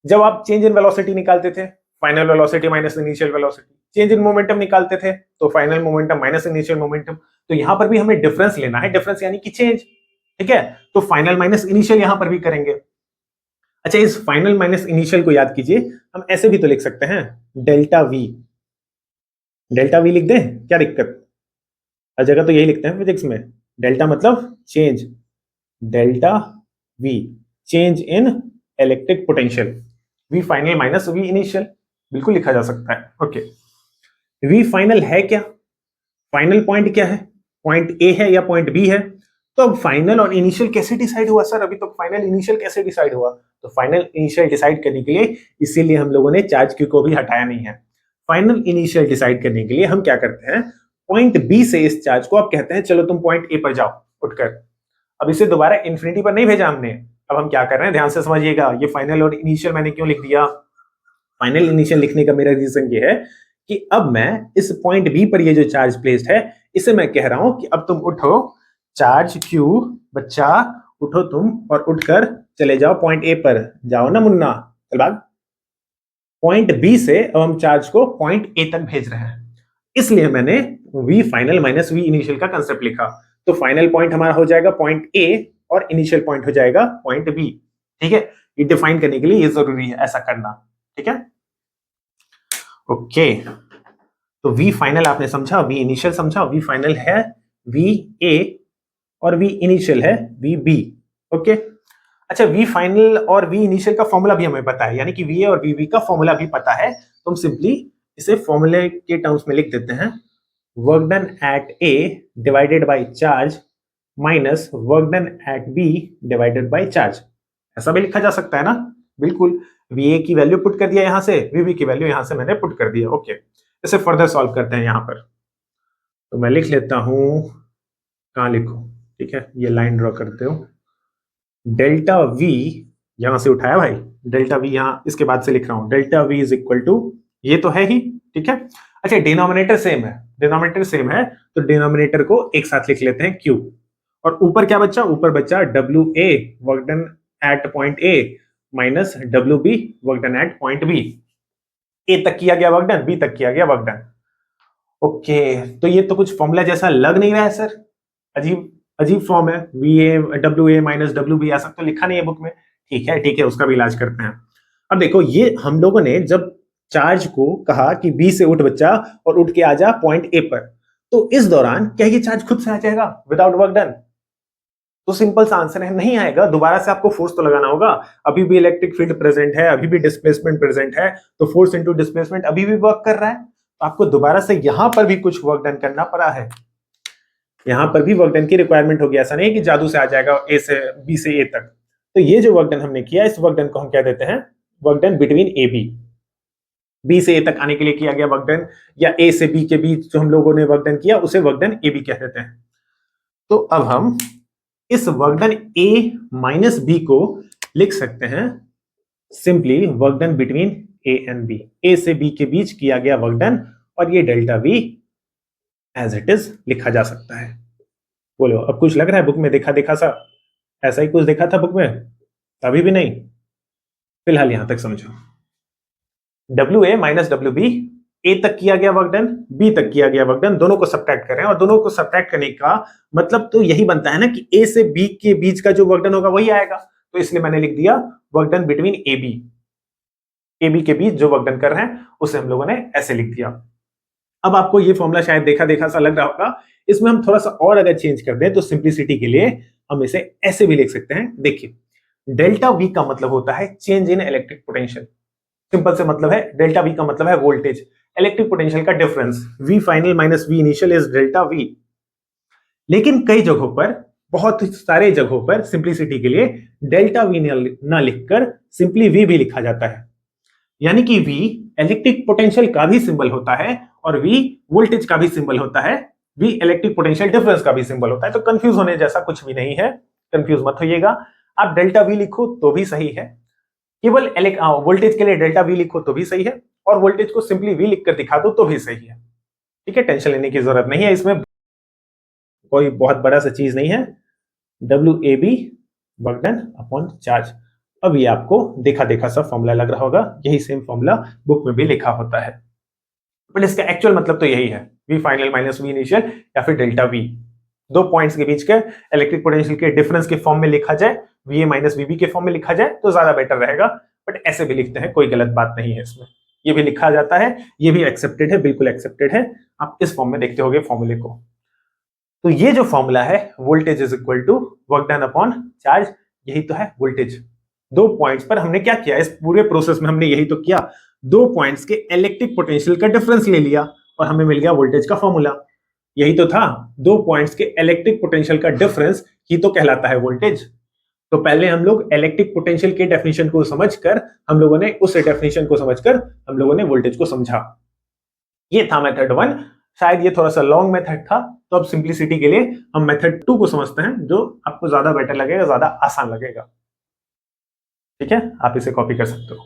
जब आप चेंज इन वेलोसिटी निकालते थे, final velocity minus initial velocity, change in momentum निकालते थे तो final momentum minus initial momentum. तो यहां पर भी हमें डिफरेंस लेना है, डिफरेंस यानी कि चेंज, ठीक है। तो फाइनल माइनस इनिशियल यहां पर भी करेंगे। अच्छा इस फाइनल माइनस इनिशियल को याद कीजिए, हम ऐसे भी तो लिख सकते हैं, डेल्टा वी, डेल्टा वी लिख दें, क्या दिक्कत। हर जगह तो यही लिखते हैं फिजिक्स में, डेल्टा मतलब change, delta V change in electric potential, V final minus V initial, बिल्कुल लिखा जा सकता है। ओके, वी फाइनल है क्या, फाइनल पॉइंट क्या है, पॉइंट ए है या पॉइंट बी है। तो अब फाइनल और इनिशियल कैसे डिसाइड हुआ सर, अभी तो फाइनल इनिशियल कैसे डिसाइड हुआ। तो फाइनल इनिशियल डिसाइड करने के लिए इसीलिए हम लोगों ने चार्ज क्यू को भी हटाया नहीं है। फाइनल इनिशियल डिसाइड करने के लिए हम क्या करते हैं, पॉइंट बी से इस चार्ज को अब कहते हैं चलो तुम पॉइंट ए पर जाओ उठकर। अब इसे दोबारा इन्फिनिटी पर नहीं भेजा हमने, अब हम क्या कर रहे हैं ध्यान से समझिएगा। ये फाइनल और इनिशियल मैंने क्यों लिख दिया, फाइनल इनिशियल लिखने का मेरा रीजन ये है कि अब मैं इस पॉइंट बी पर ये जो चार्ज प्लेस्ड है, इसे मैं कह रहा हूं कि अब तुम उठो, चार्ज क्यू बच्चा उठो तुम और उठकर चले जाओ पॉइंट ए पर, जाओ ना मुन्ना, चल भाग। पॉइंट बी से अब हम चार्ज को पॉइंट ए तक भेज रहे हैं, इसलिए मैंने V final minus V initial का कंसेप्ट लिखा। तो फाइनल पॉइंट हमारा हो जाएगा पॉइंट ए और इनिशियल पॉइंट हो जाएगा पॉइंट बी, ठीक है। ये डिफाइन करने के लिए ये जरूरी है ऐसा करना, ठीक है। ओके, तो वी फाइनल आपने समझा, वी इनिशियल समझा, वी फाइनल है वी ए और वी इनिशियल है वी बी। ओके, अच्छा वी फाइनल और वी इनिशियल का फॉर्मूला भी हमें पता है, यानी कि वी ए और वी बी का फॉर्मूला भी पता है। तो हम सिंपली इसे फॉर्मूले के टर्म्स में लिख देते हैं, work done at A divided by charge minus work done at B divided by charge. ऐसा भी लिखा जा सकता है ना, बिल्कुल। वी ए की वैल्यू पुट कर दिया यहां से, वी बी की वैल्यू यहां से मैंने पुट कर दिया। ओके, इसे फर्दर सॉल्व करते हैं यहां पर। तो मैं लिख लेता हूं, कहां लिखूं, ठीक है, ये लाइन ड्रॉ करते हो, डेल्टा वी यहां से उठाया भाई, डेल्टा वी यहां इसके बाद से लिख रहा हूं, delta V is equal to, ये तो है ही, ठीक है। अच्छा डिनोमिनेटर सेम है, डिनोमिनेटर सेम है तो डिनोमिनेटर को एक साथ लिख लेते हैं क्यू, और ऊपर क्या बचा, ऊपर बचा W A work done at point A minus W B work done at point B. A तक किया गया वर्क डन, बी तक किया गया वर्क डन। ओके, तो ये तो कुछ फॉर्मूला जैसा लग नहीं रहा है सर, अजीब अजीब फॉर्म है, V A W A minus W B, ऐसा तो लिखा नहीं है बुक में। ठीक है, उसका भी इलाज करते हैं। अब देखो, ये हम लोगों ने जब चार्ज को कहा कि बी से उठ बच्चा और उठ के आ जा पॉइंट ए पर, तो इस दौरान क्या ये चार्ज खुद से आ जाएगा विदाउट वर्क डन? तो सिंपल सा आंसर है, नहीं आएगा। दोबारा से आपको फोर्स तो लगाना होगा। अभी भी इलेक्ट्रिक फील्ड प्रेजेंट है, अभी भी डिस्प्लेसमेंट प्रेजेंट है, तो फोर्स इनटू डिस्प्लेसमेंट अभी भी वर्क कर रहा है। तो आपको दोबारा से यहां पर भी कुछ वर्क डन करना पड़ा है, यहां पर भी वर्क डन की रिक्वायरमेंट होगी। ऐसा नहीं है कि जादू से आ जाएगा ए से बी से ए तक। तो ये जो वर्क डन हमने किया, इस वर्क डन को हम क्या देते हैं, work done between A B. B से ए तक आने के लिए किया गया वर्क डन, या ए से बी के बीच जो हम लोगों ने वर्क डन किया, उसे वर्क डन ए बी कह देते हैं। तो अब हम इस work done A minus B को लिख सकते हैं simply work done between A and B. A से बी के बीच किया गया वर्क डन, और ये delta V as it is लिखा जा सकता है। बोलो, अब कुछ लग रहा है बुक में देखा देखा सा? ऐसा ही कुछ देखा था बुक में? अभी भी नहीं? फिलहाल यहां तक समझो, W A minus W B, A तक किया गया वर्क डन, बी तक किया गया वर्क डन, दोनों को सब्ट्रैक्ट कर रहे हैं। और दोनों को सब्ट्रैक्ट करने का मतलब तो यही बनता है ना कि ए से बी के बीच का जो वर्क डन होगा वही आएगा। तो इसलिए मैंने लिख दिया work done between A B. A B के बीच जो वर्क डन कर रहे हैं उसे हम लोगों ने ऐसे लिख दिया। अब आपको ये फॉर्मूला शायद देखा देखा सा लग रहा होगा। इसमें हम थोड़ा सा और अगर चेंज कर दें तो सिंप्लिसिटी के लिए हम इसे ऐसे भी लिख सकते हैं। देखिए, डेल्टा वी का मतलब होता है change in electric potential. Simple से मतलब है, डेल्टा वी का मतलब है वोल्टेज, इलेक्ट्रिक पोटेंशियल का difference. V final minus V initial is delta V. लेकिन कई जगहों पर, बहुत सारे जगहों पर सिंप्लिसिटी के लिए डेल्टा वी ना लिखकर सिंपली वी भी लिखा जाता है। यानी कि वी इलेक्ट्रिक पोटेंशियल का भी सिंबल होता है और वी वोल्टेज का भी सिंबल होता है, वी इलेक्ट्रिक पोटेंशियल डिफरेंस का भी सिंबल होता है। तो कंफ्यूज होने जैसा कुछ भी नहीं है, कंफ्यूज मत होइएगा। आप डेल्टा वी लिखो तो भी सही है, केवल वोल्टेज के लिए डेल्टा वी लिखो तो भी सही है, और वोल्टेज को सिंपली वी लिखकर दिखा दो तो भी सही है। ठीक है, टेंशन लेने की जरूरत नहीं है, इसमें कोई बहुत बड़ा सा चीज नहीं है। W A B work done upon charge. अब ये आपको देखा देखा सा फॉर्मूला लग रहा होगा, यही सेम फॉर्मूला बुक में भी लिखा होता है, बट इसका एक्चुअल मतलब तो यही है, V final minus V initial या फिर डेल्टा वी। दो पॉइंट्स के बीच के इलेक्ट्रिक पोटेंशियल के डिफरेंस के फॉर्म में लिखा जाए, V A minus V B के फॉर्म में लिखा जाए तो ज्यादा बेटर रहेगा। बट ऐसे भी लिखते हैं, कोई गलत बात नहीं है इसमें, ये भी लिखा जाता है, ये भी एक्सेप्टेड है, बिल्कुल एक्सेप्टेड है। आप इस फॉर्म में देखते होगे फॉर्मूले को। तो ये जो फॉर्मूला है, voltage is equal to work done upon charge, यही तो है वोल्टेज। दो पॉइंट्स पर हमने क्या किया, इस पूरे प्रोसेस में हमने यही तो किया, दो पॉइंट्स के इलेक्ट्रिक पोटेंशियल का डिफरेंस ले लिया और हमें मिल गया वोल्टेज का फॉर्मूला। यही तो था, दो पॉइंट्स के इलेक्ट्रिक पोटेंशियल का डिफरेंस ही तो कहलाता है वोल्टेज। तो पहले हम लोग इलेक्ट्रिक पोटेंशियल के डेफिनेशन को समझकर, हम लोगों ने उस डेफिनेशन को समझकर हम लोगों ने वोल्टेज को समझा। ये था मेथड 1। शायद ये थोड़ा सा लॉन्ग मेथड था, तो अब सिंप्लिसिटी के लिए हम मेथड 2 को समझते हैं, जो आपको ज्यादा बेटर लगेगा, ज्यादा आसान लगेगा। ठीक है, आप इसे कॉपी कर सकते हो।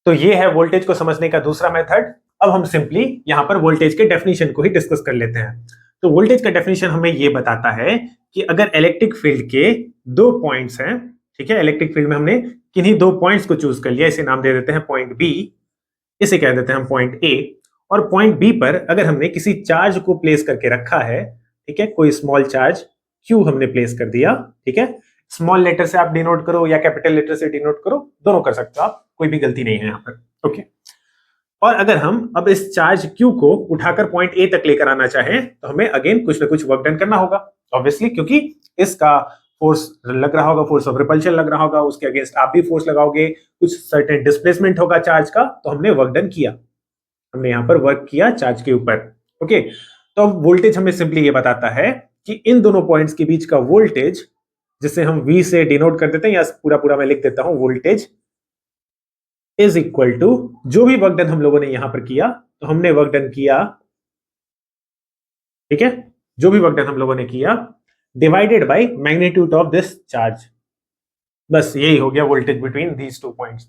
तो ये है वोल्टेज को समझने का दूसरा मेथड। अब हम सिंपली यहां पर वोल्टेज के डेफिनेशन को ही डिस्कस कर लेते हैं। तो वोल्टेज का डेफिनेशन हमें ये बताता है कि अगर इलेक्ट्रिक फील्ड के दो पॉइंट्स हैं, ठीक है, इलेक्ट्रिक फील्ड में हमने किन्हीं दो पॉइंट्स को चूज कर लिया, इसे नाम दे देते हैं पॉइंट बी, इसे कह देते हैं हम पॉइंट ए, और पॉइंट बी पर अगर हमने किसी चार्ज को प्लेस करके रखा है, ठीक है, कोई स्मॉल चार्ज क्यू हमने प्लेस कर दिया, ठीक है, स्मॉल लेटर से आप डिनोट करो या कैपिटल लेटर से डिनोट करो, दोनों कर सकते हो आप, कोई भी गलती नहीं है यहाँ पर। ओके, और अगर हम अब इस चार्ज क्यू को उठाकर पॉइंट ए तक लेकर आना चाहें तो हमें अगेन कुछ ना कुछ वर्क डन करना होगा, ऑब्वियसली, क्योंकि इसका फोर्स लग रहा होगा, फोर्स ऑफ रिपल्शन लग रहा होगा, उसके अगेंस्ट आप भी फोर्स लगाओगे, कुछ सर्टेन डिस्प्लेसमेंट होगा चार्ज का, तो हमने वर्क डन किया, हमने यहाँ पर वर्क किया चार्ज के ऊपर। ओके, तो अब वोल्टेज हमें सिंपली ये बताता है कि इन दोनों पॉइंट्स के बीच का वोल्टेज, जिसे हम V से डिनोट कर देते हैं, या पूरा पूरा मैं लिख देता हूं, वोल्टेज इज इक्वल टू जो भी वर्क डन हम लोगों ने यहां पर किया, तो हमने वर्क डन किया, ठीक है, जो भी वर्क डन हम लोगों ने किया divided by magnitude of this charge, बस यही हो गया voltage between these two points.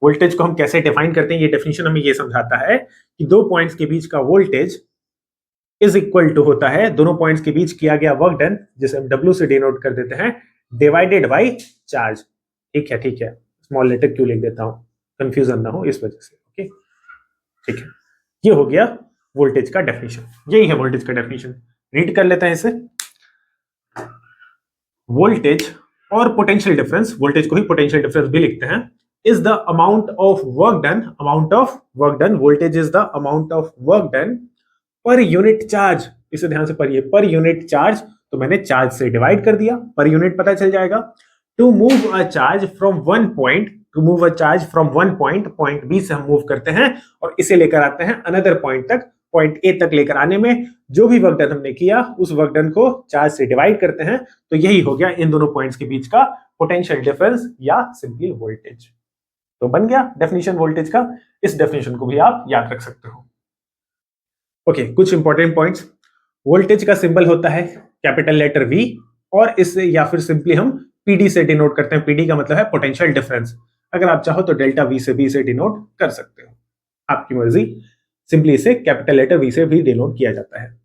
Voltage को हम कैसे डिफाइन करते हैं, ये डेफिनेशन हमें ये समझाता है कि दो पॉइंट्स के बीच का वोल्टेज इज इक्वल टू होता है दोनों पॉइंट्स के बीच किया गया वर्क डन, जिसे हम W से डिनोट कर देते हैं, डिवाइडेड बाई चार्ज। ठीक है, ठीक है, स्मॉल लेटर क्यों लिख देता हूं, कंफ्यूजन ना हो इस वजह से। ओके, ठीक है, ये हो गया वोल्टेज का डेफिनेशन, यही है वोल्टेज का डेफिनेशन। रीड कर लेते हैं इसे। वोल्टेज और पोटेंशियल डिफरेंस, वोल्टेज को ही पोटेंशियल डिफरेंस भी लिखते हैं, is the amount of work done, amount of work done, voltage is the amount of work done per unit charge. इसे ध्यान से पढ़िए, पर यूनिट चार्ज, तो मैंने चार्ज से डिवाइड कर दिया, पर यूनिट पता चल जाएगा। To move a charge from one point, to move a charge from one point, point B से हम मूव करते हैं और इसे लेकर आते हैं अनदर पॉइंट तक, पॉइंट ए तक लेकर आने में जो भी वर्क डन हमने किया उस वर्क डन को चार्ज से डिवाइड करते हैं, तो यही हो गया इन दोनों पॉइंट्स के बीच का पोटेंशियल डिफरेंस या सिंपली वोल्टेज। तो बन गया डेफिनेशन वोल्टेज का। इस डेफिनेशन को भी आप याद रख सकते हो। ओके, कुछ इंपॉर्टेंट पॉइंट्स। वोल्टेज का सिंबल होता है कैपिटल लेटर V, और इससे या फिर सिंपली हम PD से डिनोट करते हैं। PD का मतलब है पोटेंशियल डिफरेंस। अगर आप चाहो तो डेल्टा V से B से डिनोट कर सकते हो, आपकी मर्जी। सिंपली इसे कैपिटल लेटर V से भी डिनोट किया जाता है।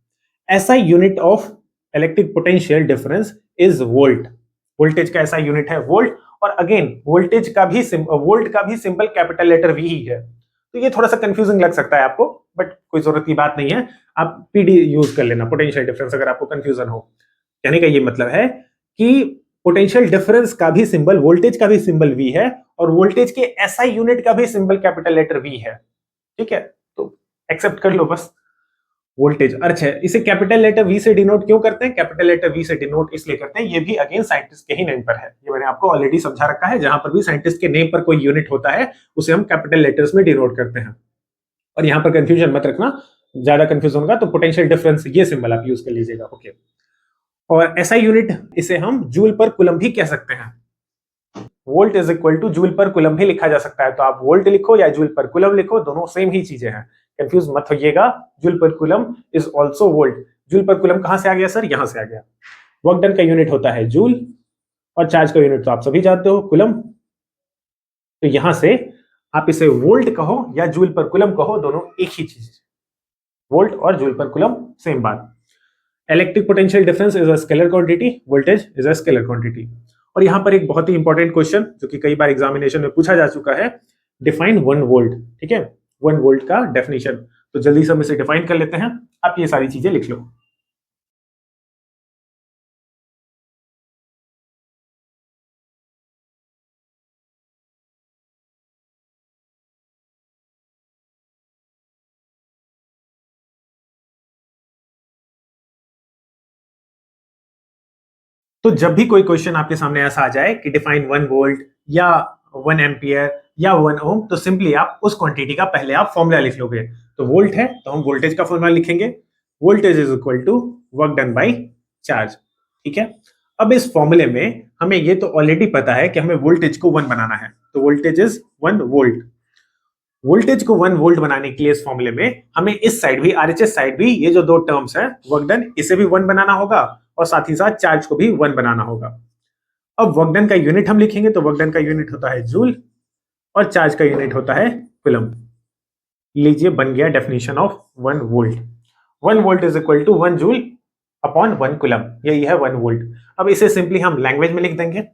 ऐसा unit of electric potential difference is volt. Voltage का ऐसा यूनिट है वोल्ट, और अगेन वोल्टेज का भी वोल्ट का भी सिंबल कैपिटल लेटर V ही है। तो ये थोड़ा सा कंफ्यूजिंग लग सकता है आपको, बट कोई जरूरत की बात नहीं है, आप PD यूज कर लेना, पोटेंशियल डिफरेंस, अगर आपको कंफ्यूजन हो। कहने का ये मतलब है कि पोटेंशियल डिफरेंस का भी सिंबल, वोल्टेज का भी सिंबल V है, और वोल्टेज के SI यूनिट का भी सिंबल कैपिटल लेटर V है। ठीक है, तो एक्सेप्ट कर लो बस। वोल्टेज, अच्छा, इसे कैपिटल लेटर V से डिनोट क्यों करते हैं? कैपिटल लेटर V से डिनोट इसलिए करते हैं, ये भी अगेन साइंटिस्ट के ही नेम पर है, ये मैंने आपको ऑलरेडी समझा रखा है। जहां पर भी साइंटिस्ट के नेम पर कोई यूनिट होता है उसे हम कैपिटल लेटर्स में डिनोट करते हैं। और यहां पर कंफ्यूजन मत रखना, ज्यादा कंफ्यूजन होगा तो पोटेंशियल डिफरेंस ये सिंबल आप यूज कर लीजिएगा। ओके, और ऐसा यूनिट इसे हम जूल पर कूलम भी कह सकते हैं। Volt is equal two joule per coulomb भी लिखा जा सकता है, तो आप वोल्ट लिखो या जूल पर कूलम लिखो, दोनों सेम ही चीजें हैं, कंफ्यूज मत होइएगा। Joule per coulomb is also volt. Joule per coulomb कहां से आ गया सर? यहां से आ गया। वर्क डन का यूनिट होता है जूल, और चार्ज का यूनिट तो आप सभी जानते हो, कूलम। तो यहां से आप इसे वोल्ट कहो या जूल पर कूलम कहो, दोनों एक ही चीज, वोल्ट और जूल पर कूलम सेम बात। Electric potential difference is a scalar quantity, voltage is a scalar quantity. और यहां पर एक बहुत ही इंपॉर्टेंट क्वेश्चन जो कि कई बार एग्जामिनेशन में पूछा जा चुका है, डिफाइन 1 वोल्ट। ठीक है, 1 वोल्ट का डेफिनेशन, तो जल्दी से हम इसे डिफाइन कर लेते हैं। आप ये सारी चीजें लिख लो। तो जब भी कोई क्वेश्चन आपके सामने ऐसा आ जाए कि डिफाइन 1 वोल्ट या 1 एम्पियर या 1 ओम, तो सिंपली आप उस क्वांटिटी का पहले आप फॉर्मूला लिख लोगे। तो वोल्ट है तो हम वोल्टेज का फॉर्मूला लिखेंगे, voltage is equal to work done by charge. ठीक है, अब इस फॉर्मूले में हमें ये तो ऑलरेडी पता है कि हमें वोल्टेज को 1 बनाना है, तो वोल्टेज इज 1 वोल्ट। वोल्टेज को 1 वोल्ट बनाने के लिए इस फॉर्मूले में हमें इस साइड भी, RHS साइड भी, ये जो दो टर्म्स है वर्क डन, इसे भी 1 बनाना होगा, और साथ ही साथ चार्ज को भी 1 बनाना होगा। अब वर्क डन का यूनिट हम लिखेंगे, तो वर्क डन का यूनिट होता है जूल, और चार्ज का यूनिट होता है कूलम। लीजिए, बन गया definition of 1 volt. 1 volt is equal to 1 joule upon 1 coulomb, यही है 1 वोल्ट। अब इसे सिंपली हम लैंग्वेज में लिख देंगे।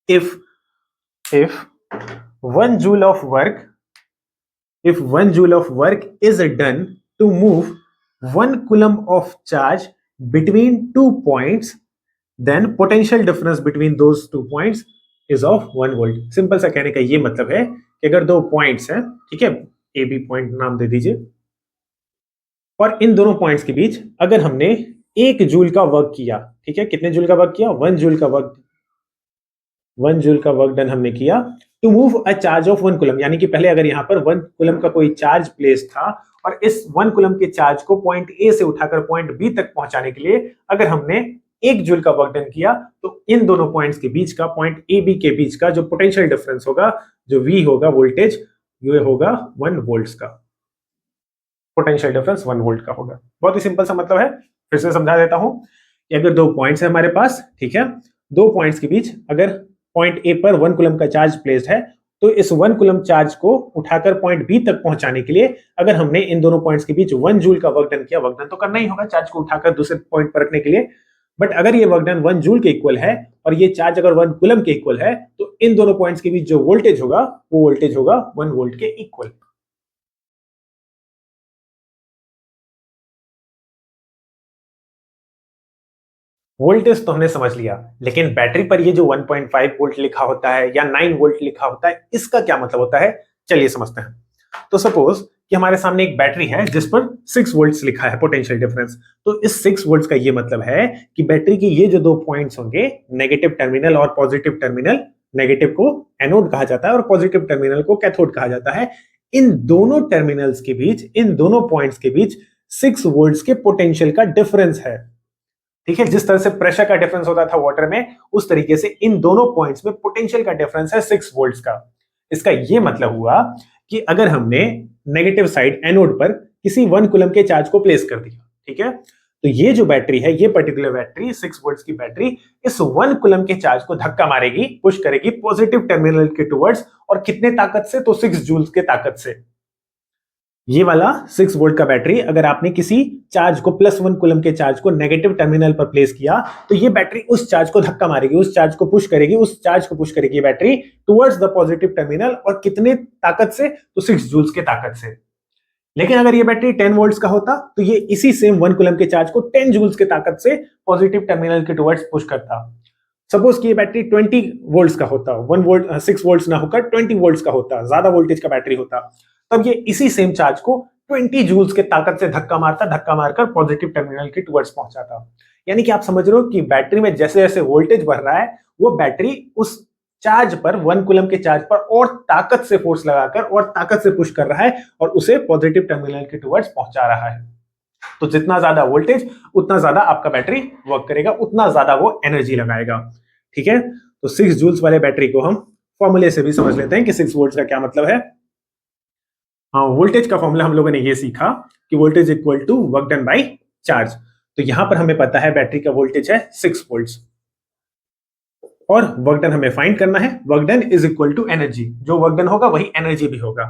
If 1 joule of work, if 1 joule of work is done to move 1 coulomb of charge between 2 points, then potential difference between those 2 points is of 1 volt। Simple सा कहने का ये मतलब है कि अगर दो पॉइंट्स हैं, ठीक है, ए बी पॉइंट नाम दे दीजिए, और इन दोनों पॉइंट्स के बीच अगर हमने 1 जूल का वर्क किया, ठीक है, कितने जूल का वर्क किया? 1 जूल का वर्क, 1 जूल का वर्क डन हमने किया to move a charge of 1 coulomb, यानी कि पहले अगर यहाँ पर 1 कूलम का कोई चार्ज प्लेस था, और इस 1 कूलम के चार्ज को पॉइंट ए से उठाकर पॉइंट बी तक पहुंचाने के लिए अगर हमने 1 जूल का वर्क डन किया, तो इन दोनों पॉइंट्स के बीच का, पॉइंट ए बी के बीच का जो पोटेंशियल डिफरेंस होगा, जो V होगा वोल्टेज, ये होगा 1 वोल्ट का। पोटेंशियल डिफरेंस 1 वोल्ट का होगा। बहुत ही सिंपल सा मतलब है, फिर से समझा देता हूं कि अगर दो पॉइंट्स है हमारे पास, ठीक है, दो पॉइंट्स के बीच अगर पॉइंट ए पर 1 कूलम का चार्ज प्लेस्ड है, तो इस 1 कूलम चार्ज को उठाकर पॉइंट बी तक पहुंचाने के लिए अगर हमने इन दोनों पॉइंट्स के बीच 1 जूल का वर्क डन किया, वर्क डन तो करना ही होगा चार्ज को उठाकर दूसरे पॉइंट पर रखने के लिए, बट अगर ये वर्क डन 1 जूल के इक्वल है और ये चार्ज अगर 1 कूलम के इक्वल है, तो इन दोनों पॉइंट्स के बीच जो वोल्टेज होगा वो वोल्टेज होगा 1 वोल्ट के इक्वल। वोल्टेज तो हमने समझ लिया, लेकिन बैटरी पर ये जो 1.5 वोल्ट लिखा होता है या 9 वोल्ट लिखा होता है, इसका क्या मतलब होता है, चलिए समझते हैं। तो सपोज कि हमारे सामने एक बैटरी है जिस पर 6 वोल्ट्स लिखा है पोटेंशियल डिफरेंस। तो इस 6 वोल्ट्स का ये मतलब है कि बैटरी के ये जो दो पॉइंट्स होंगे, नेगेटिव टर्मिनल और पॉजिटिव टर्मिनल, नेगेटिव को एनोड कहा जाता है और पॉजिटिव टर्मिनल को कैथोड कहा जाता है, इन दोनों टर्मिनल्स के बीच, इन दोनों पॉइंट्स के बीच 6 वोल्ट्स के पोटेंशियल का डिफरेंस है। ठीक है, जिस तरह से प्रेशर का डिफरेंस होता था वाटर में, उस तरीके से इन दोनों पॉइंट्स में पोटेंशियल का डिफरेंस है 6 वोल्ट्स का। इसका यह मतलब हुआ कि अगर हमने नेगेटिव साइड एनोड पर किसी 1 कूलम के चार्ज को प्लेस कर दिया, ठीक है, तो ये जो बैटरी है, ये पर्टिकुलर बैटरी 6 वोल्ट्स की बैटरी इस 1 कूलम के चार्ज को धक्का मारेगी, पुश करेगी पॉजिटिव टर्मिनल के टुवर्ड्स, और कितने ताकत से, तो 6 जूल्स के ताकत से। ये वाला 6 वोल्ट का बैटरी अगर आपने किसी चार्ज को +1 कूलम के चार्ज को नेगेटिव टर्मिनल पर प्लेस किया, तो ये बैटरी उस चार्ज को धक्का मारेगी, उस चार्ज को पुश करेगी, उस चार्ज को पुश करेगी battery towards the positive terminal, और कितने ताकत से, तो 6 जूल्स के ताकत से। लेकिन अगर ये बैटरी 10 वोल्ट्स का होता, तो ये इसी सेम 1 कूलम के चार्ज को 10 जूल्स के ताकत से पॉजिटिव टर्मिनल के टुवर्ड्स पुश करता। सपोज कि ये बैटरी 20 वोल्ट्स का होता, 6 वोल्ट्स ना होकर 20 वोल्ट्स का होता, ज्यादा वोल्टेज का बैटरी होता, तब ये इसी सेम चार्ज को 20 जूल्स के ताकत से धक्का मारता, धक्का मारकर पॉजिटिव टर्मिनल के टुवर्ड्स पहुंचाता। यानी कि आप समझ रहे हो कि बैटरी में जैसे जैसे वोल्टेज बढ़ रहा है, वो बैटरी उस चार्ज पर, 1 कूलम के चार्ज पर और ताकत से फोर्स लगाकर और ताकत से पुश कर रहा है और उसे पॉजिटिव टर्मिनल के टुवर्ड्स पहुंचा रहा है। तो जितना ज्यादा वोल्टेज, उतना ज्यादा आपका बैटरी वर्क करेगा, उतना ज्यादा वो एनर्जी लगाएगा। ठीक है, तो 6 जूल्स वाले बैटरी को हम फॉर्मूले से भी समझ लेते हैं कि 6 वोल्ट्स का क्या मतलब है। हाँ, वोल्टेज का फॉर्मूला हम लोगों ने ये सीखा कि voltage equal to work done by charge. तो यहां पर हमें पता है बैटरी का वोल्टेज है 6 वोल्ट्स, और वर्क डन हमें फाइंड करना है। Work done is equal to energy, जो वर्क डन होगा वही एनर्जी भी होगा।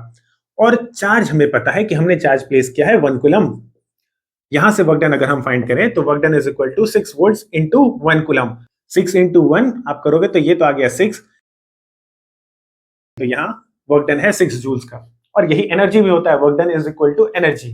और चार्ज हमें पता है कि हमने चार्ज प्लेस किया है 1 कूलम। यहां से वर्क डन अगर हम फाइंड करें तो work done is equal to 6 volts into 1 coulomb. 6 into 1 आप करोगे तो ये तो आ गया 6, तो यहां वर्क डन है 6 जूल्स का, और यही एनर्जी भी होता है, work done is equal to energy.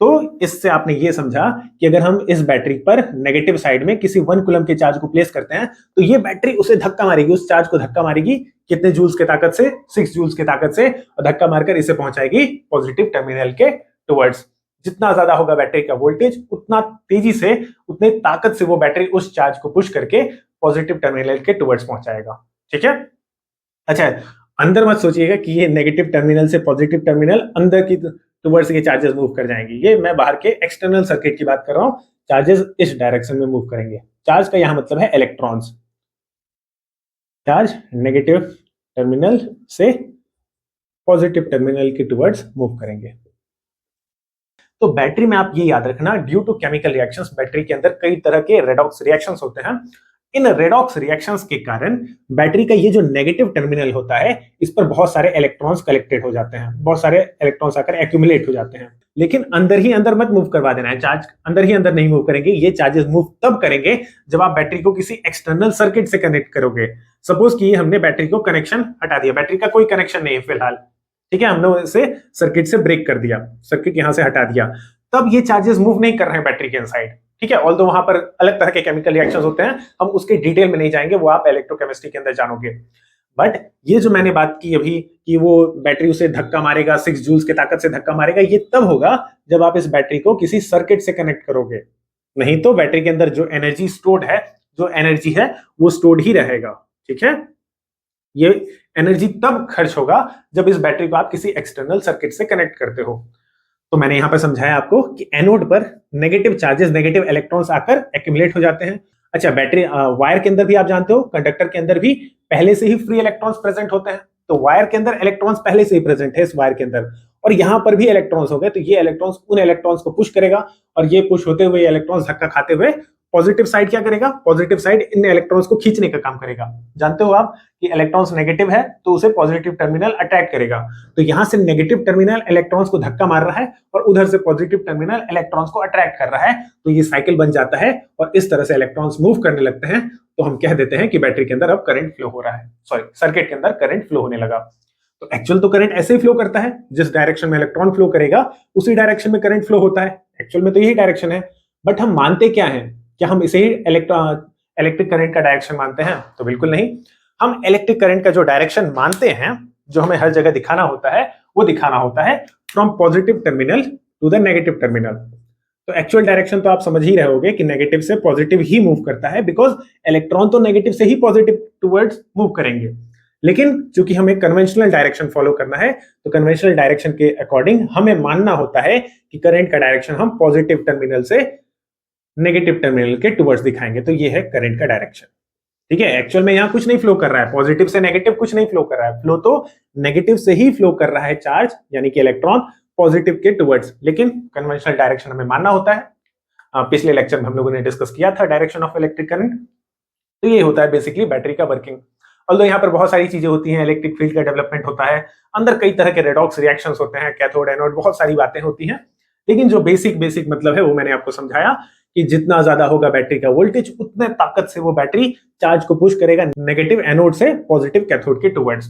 तो इससे आपने ये समझा कि अगर हम इस बैटरी पर नेगेटिव साइड में किसी 1 कूलम के चार्ज को प्लेस करते हैं, तो ये बैटरी उसे धक्का मारेगी, उस चार्ज को धक्का मारेगी, कितने जूल्स के ताकत से, 6 जूल्स के ताकत से, और धक्का मारकर इसे पहुंचाएगी पॉजिटिव टर्मिनल के टुवर्ड्स। जितना ज्यादा होगा बैटरी का वोल्टेज, उतना तेजी से, उतने ताकत से वो बैटरी उस चार्ज को पुश करके पॉजिटिव टर्मिनल के टुवर्ड्स पहुंचाएगा। ठीक है, अच्छा, अंदर मत सोचिएगा कि ये नेगेटिव टर्मिनल से पॉजिटिव टर्मिनल अंदर की टुवर्ड्स के चार्जेस मूव कर जाएंगे। ये मैं बाहर के एक्सटर्नल सर्किट की बात कर रहा हूं, चार्जेस इस डायरेक्शन में मूव करेंगे। चार्ज का यहां मतलब है इलेक्ट्रॉन्स। चार्ज नेगेटिव टर्मिनल से पॉजिटिव टर्मिनल के टुवर्ड्स मूव करेंगे। तो बैटरी में आप ये याद रखना, due to chemical reactions, battery के अंदर कई तरह के रेडॉक्स रिएक्शंस होते हैं। इन रेडॉक्स रिएक्शंस के कारण बैटरी का ये जो नेगेटिव टर्मिनल होता है, इस पर बहुत सारे इलेक्ट्रॉन्स कलेक्टेड हो जाते हैं, बहुत सारे इलेक्ट्रॉन्स आकर एक्यूमुलेट हो जाते हैं। लेकिन अंदर ही अंदर मत मूव करवा देना है, चार्ज अंदर ही अंदर नहीं मूव करेंगे। ये चार्जेस मूव तब करेंगे जब आप बैटरी को किसी एक्सटर्नल सर्किट से कनेक्ट करोगे। सपोज कि हमने बैटरी को कनेक्शन हटा दिया, बैटरी का कोई कनेक्शन नहीं है फिलहाल, ठीक है, हमने इसे सर्किट से ब्रेक कर दिया, सर्किट यहां से हटा दिया, तब ये चार्जेस मूव नहीं कर रहे हैं बैटरी के इनसाइड। ठीक है, ऑल्दो वहां पर अलग तरह के केमिकल रिएक्शंस होते हैं, हम उसके डिटेल में नहीं जाएंगे, वो आप इलेक्ट्रोकेमिस्ट्री के अंदर जानोगे। बट ये जो मैंने बात की अभी कि वो बैटरी उसे धक्का मारेगा, 6 जूल्स के ताकत से धक्का मारेगा, ये तब होगा जब आप इस बैटरी को किसी सर्किट से कनेक्ट करोगे। नहीं तो बैटरी के अंदर जो एनर्जी स्टोर्ड है, जो एनर्जी है वो स्टोर्ड ही रहेगा। ठीक है, ये एनर्जी तब खर्च होगा जब इस बैटरी को आप किसी एक्सटर्नल सर्किट से कनेक्ट करते हो। तो मैंने यहां पर समझाया आपको कि एनोड पर नेगेटिव चार्जेस, नेगेटिव इलेक्ट्रॉन्स आकर एक्यूमुलेट हो जाते हैं। अच्छा, बैटरी वायर के अंदर भी आप जानते हो, कंडक्टर के अंदर भी पहले से ही फ्री इलेक्ट्रॉन्स प्रेजेंट होते हैं। तो वायर के अंदर इलेक्ट्रॉन्स पहले से ही प्रेजेंट है इस वायर के अंदर, और यहां पर भी इलेक्ट्रॉन्स हो गए, तो ये इलेक्ट्रॉन्स उन इलेक्ट्रॉन्स को पुश करेगा, और ये पुश होते हुए इलेक्ट्रॉन्स धक्का खाते हुए पॉजिटिव साइड क्या करेगा, पॉजिटिव साइड इन इलेक्ट्रॉन्स को खींचने का काम करेगा। जानते हो आप कि इलेक्ट्रॉन्स नेगेटिव है तो उसे पॉजिटिव टर्मिनल अट्रैक्ट करेगा, तो यहां से नेगेटिव टर्मिनल इलेक्ट्रॉन्स को धक्का मार रहा है और उधर से पॉजिटिव टर्मिनल इलेक्ट्रॉन्स को अट्रैक्ट कर रहा है, तो ये साइकिल बन जाता है और इस तरह से इलेक्ट्रॉन्स मूव करने लगते हैं। तो हम कह देते हैं कि बैटरी के अंदर अब करंट फ्लो हो रहा है, सॉरी सर्किट के अंदर करंट फ्लो होने लगा। तो एक्चुअल तो करंट ऐसे ही फ्लो करता है, जिस डायरेक्शन में इलेक्ट्रॉन फ्लो करेगा उसी डायरेक्शन में करंट फ्लो होता है, एक्चुअल में तो यही डायरेक्शन है। बट हम मानते क्या है, क्या हम इसे ही इलेक्ट्रिक करंट का डायरेक्शन मानते हैं? तो बिल्कुल नहीं। हम इलेक्ट्रिक करंट का जो डायरेक्शन मानते हैं, जो हमें हर जगह दिखाना होता है, वो दिखाना होता है from positive terminal to the negative terminal. तो एक्चुअल डायरेक्शन तो आप समझ ही रहे होगे कि नेगेटिव से पॉजिटिव ही मूव करता है, बिकॉज इलेक्ट्रॉन तो नेगेटिव से ही पॉजिटिव टुवर्ड्स मूव करेंगे। लेकिन चूंकि हमें कन्वेंशनल डायरेक्शन फॉलो करना है, तो कन्वेंशनल डायरेक्शन के अकॉर्डिंग हमें मानना होता है कि करंट का डायरेक्शन हम पॉजिटिव टर्मिनल से नेगेटिव टर्मिनल के टुवर्ड्स दिखाएंगे। तो ये है करंट का डायरेक्शन, ठीक है। एक्चुअल में यहाँ कुछ नहीं फ्लो कर रहा है, पॉजिटिव से नेगेटिव कुछ नहीं फ्लो कर रहा है, फ्लो तो नेगेटिव से ही फ्लो कर रहा है चार्ज, यानी कि इलेक्ट्रॉन पॉजिटिव के टुवर्ड्स, लेकिन कन्वेंशनल डायरेक्शन हमें मानना होता है। पिछले लेक्चर में हम लोगों ने डिस्कस किया था डायरेक्शन ऑफ इलेक्ट्रिक करंट। तो ये होता है बेसिकली बैटरी का वर्किंग। ऑल्दो यहाँ पर बहुत सारी चीजें होती हैं, इलेक्ट्रिक फील्ड का डेवलपमेंट होता है, अंदर कई तरह के रेडॉक्स रिएक्शंस होते हैं, कैथोड एनोड, बहुत सारी बातें होती हैं। लेकिन जो बेसिक मतलब है वो मैंने आपको समझाया कि जितना ज्यादा होगा बैटरी का वोल्टेज, उतने ताकत से वो बैटरी चार्ज को पुश करेगा नेगेटिव एनोड से पॉजिटिव कैथोड के टुवर्ड्स।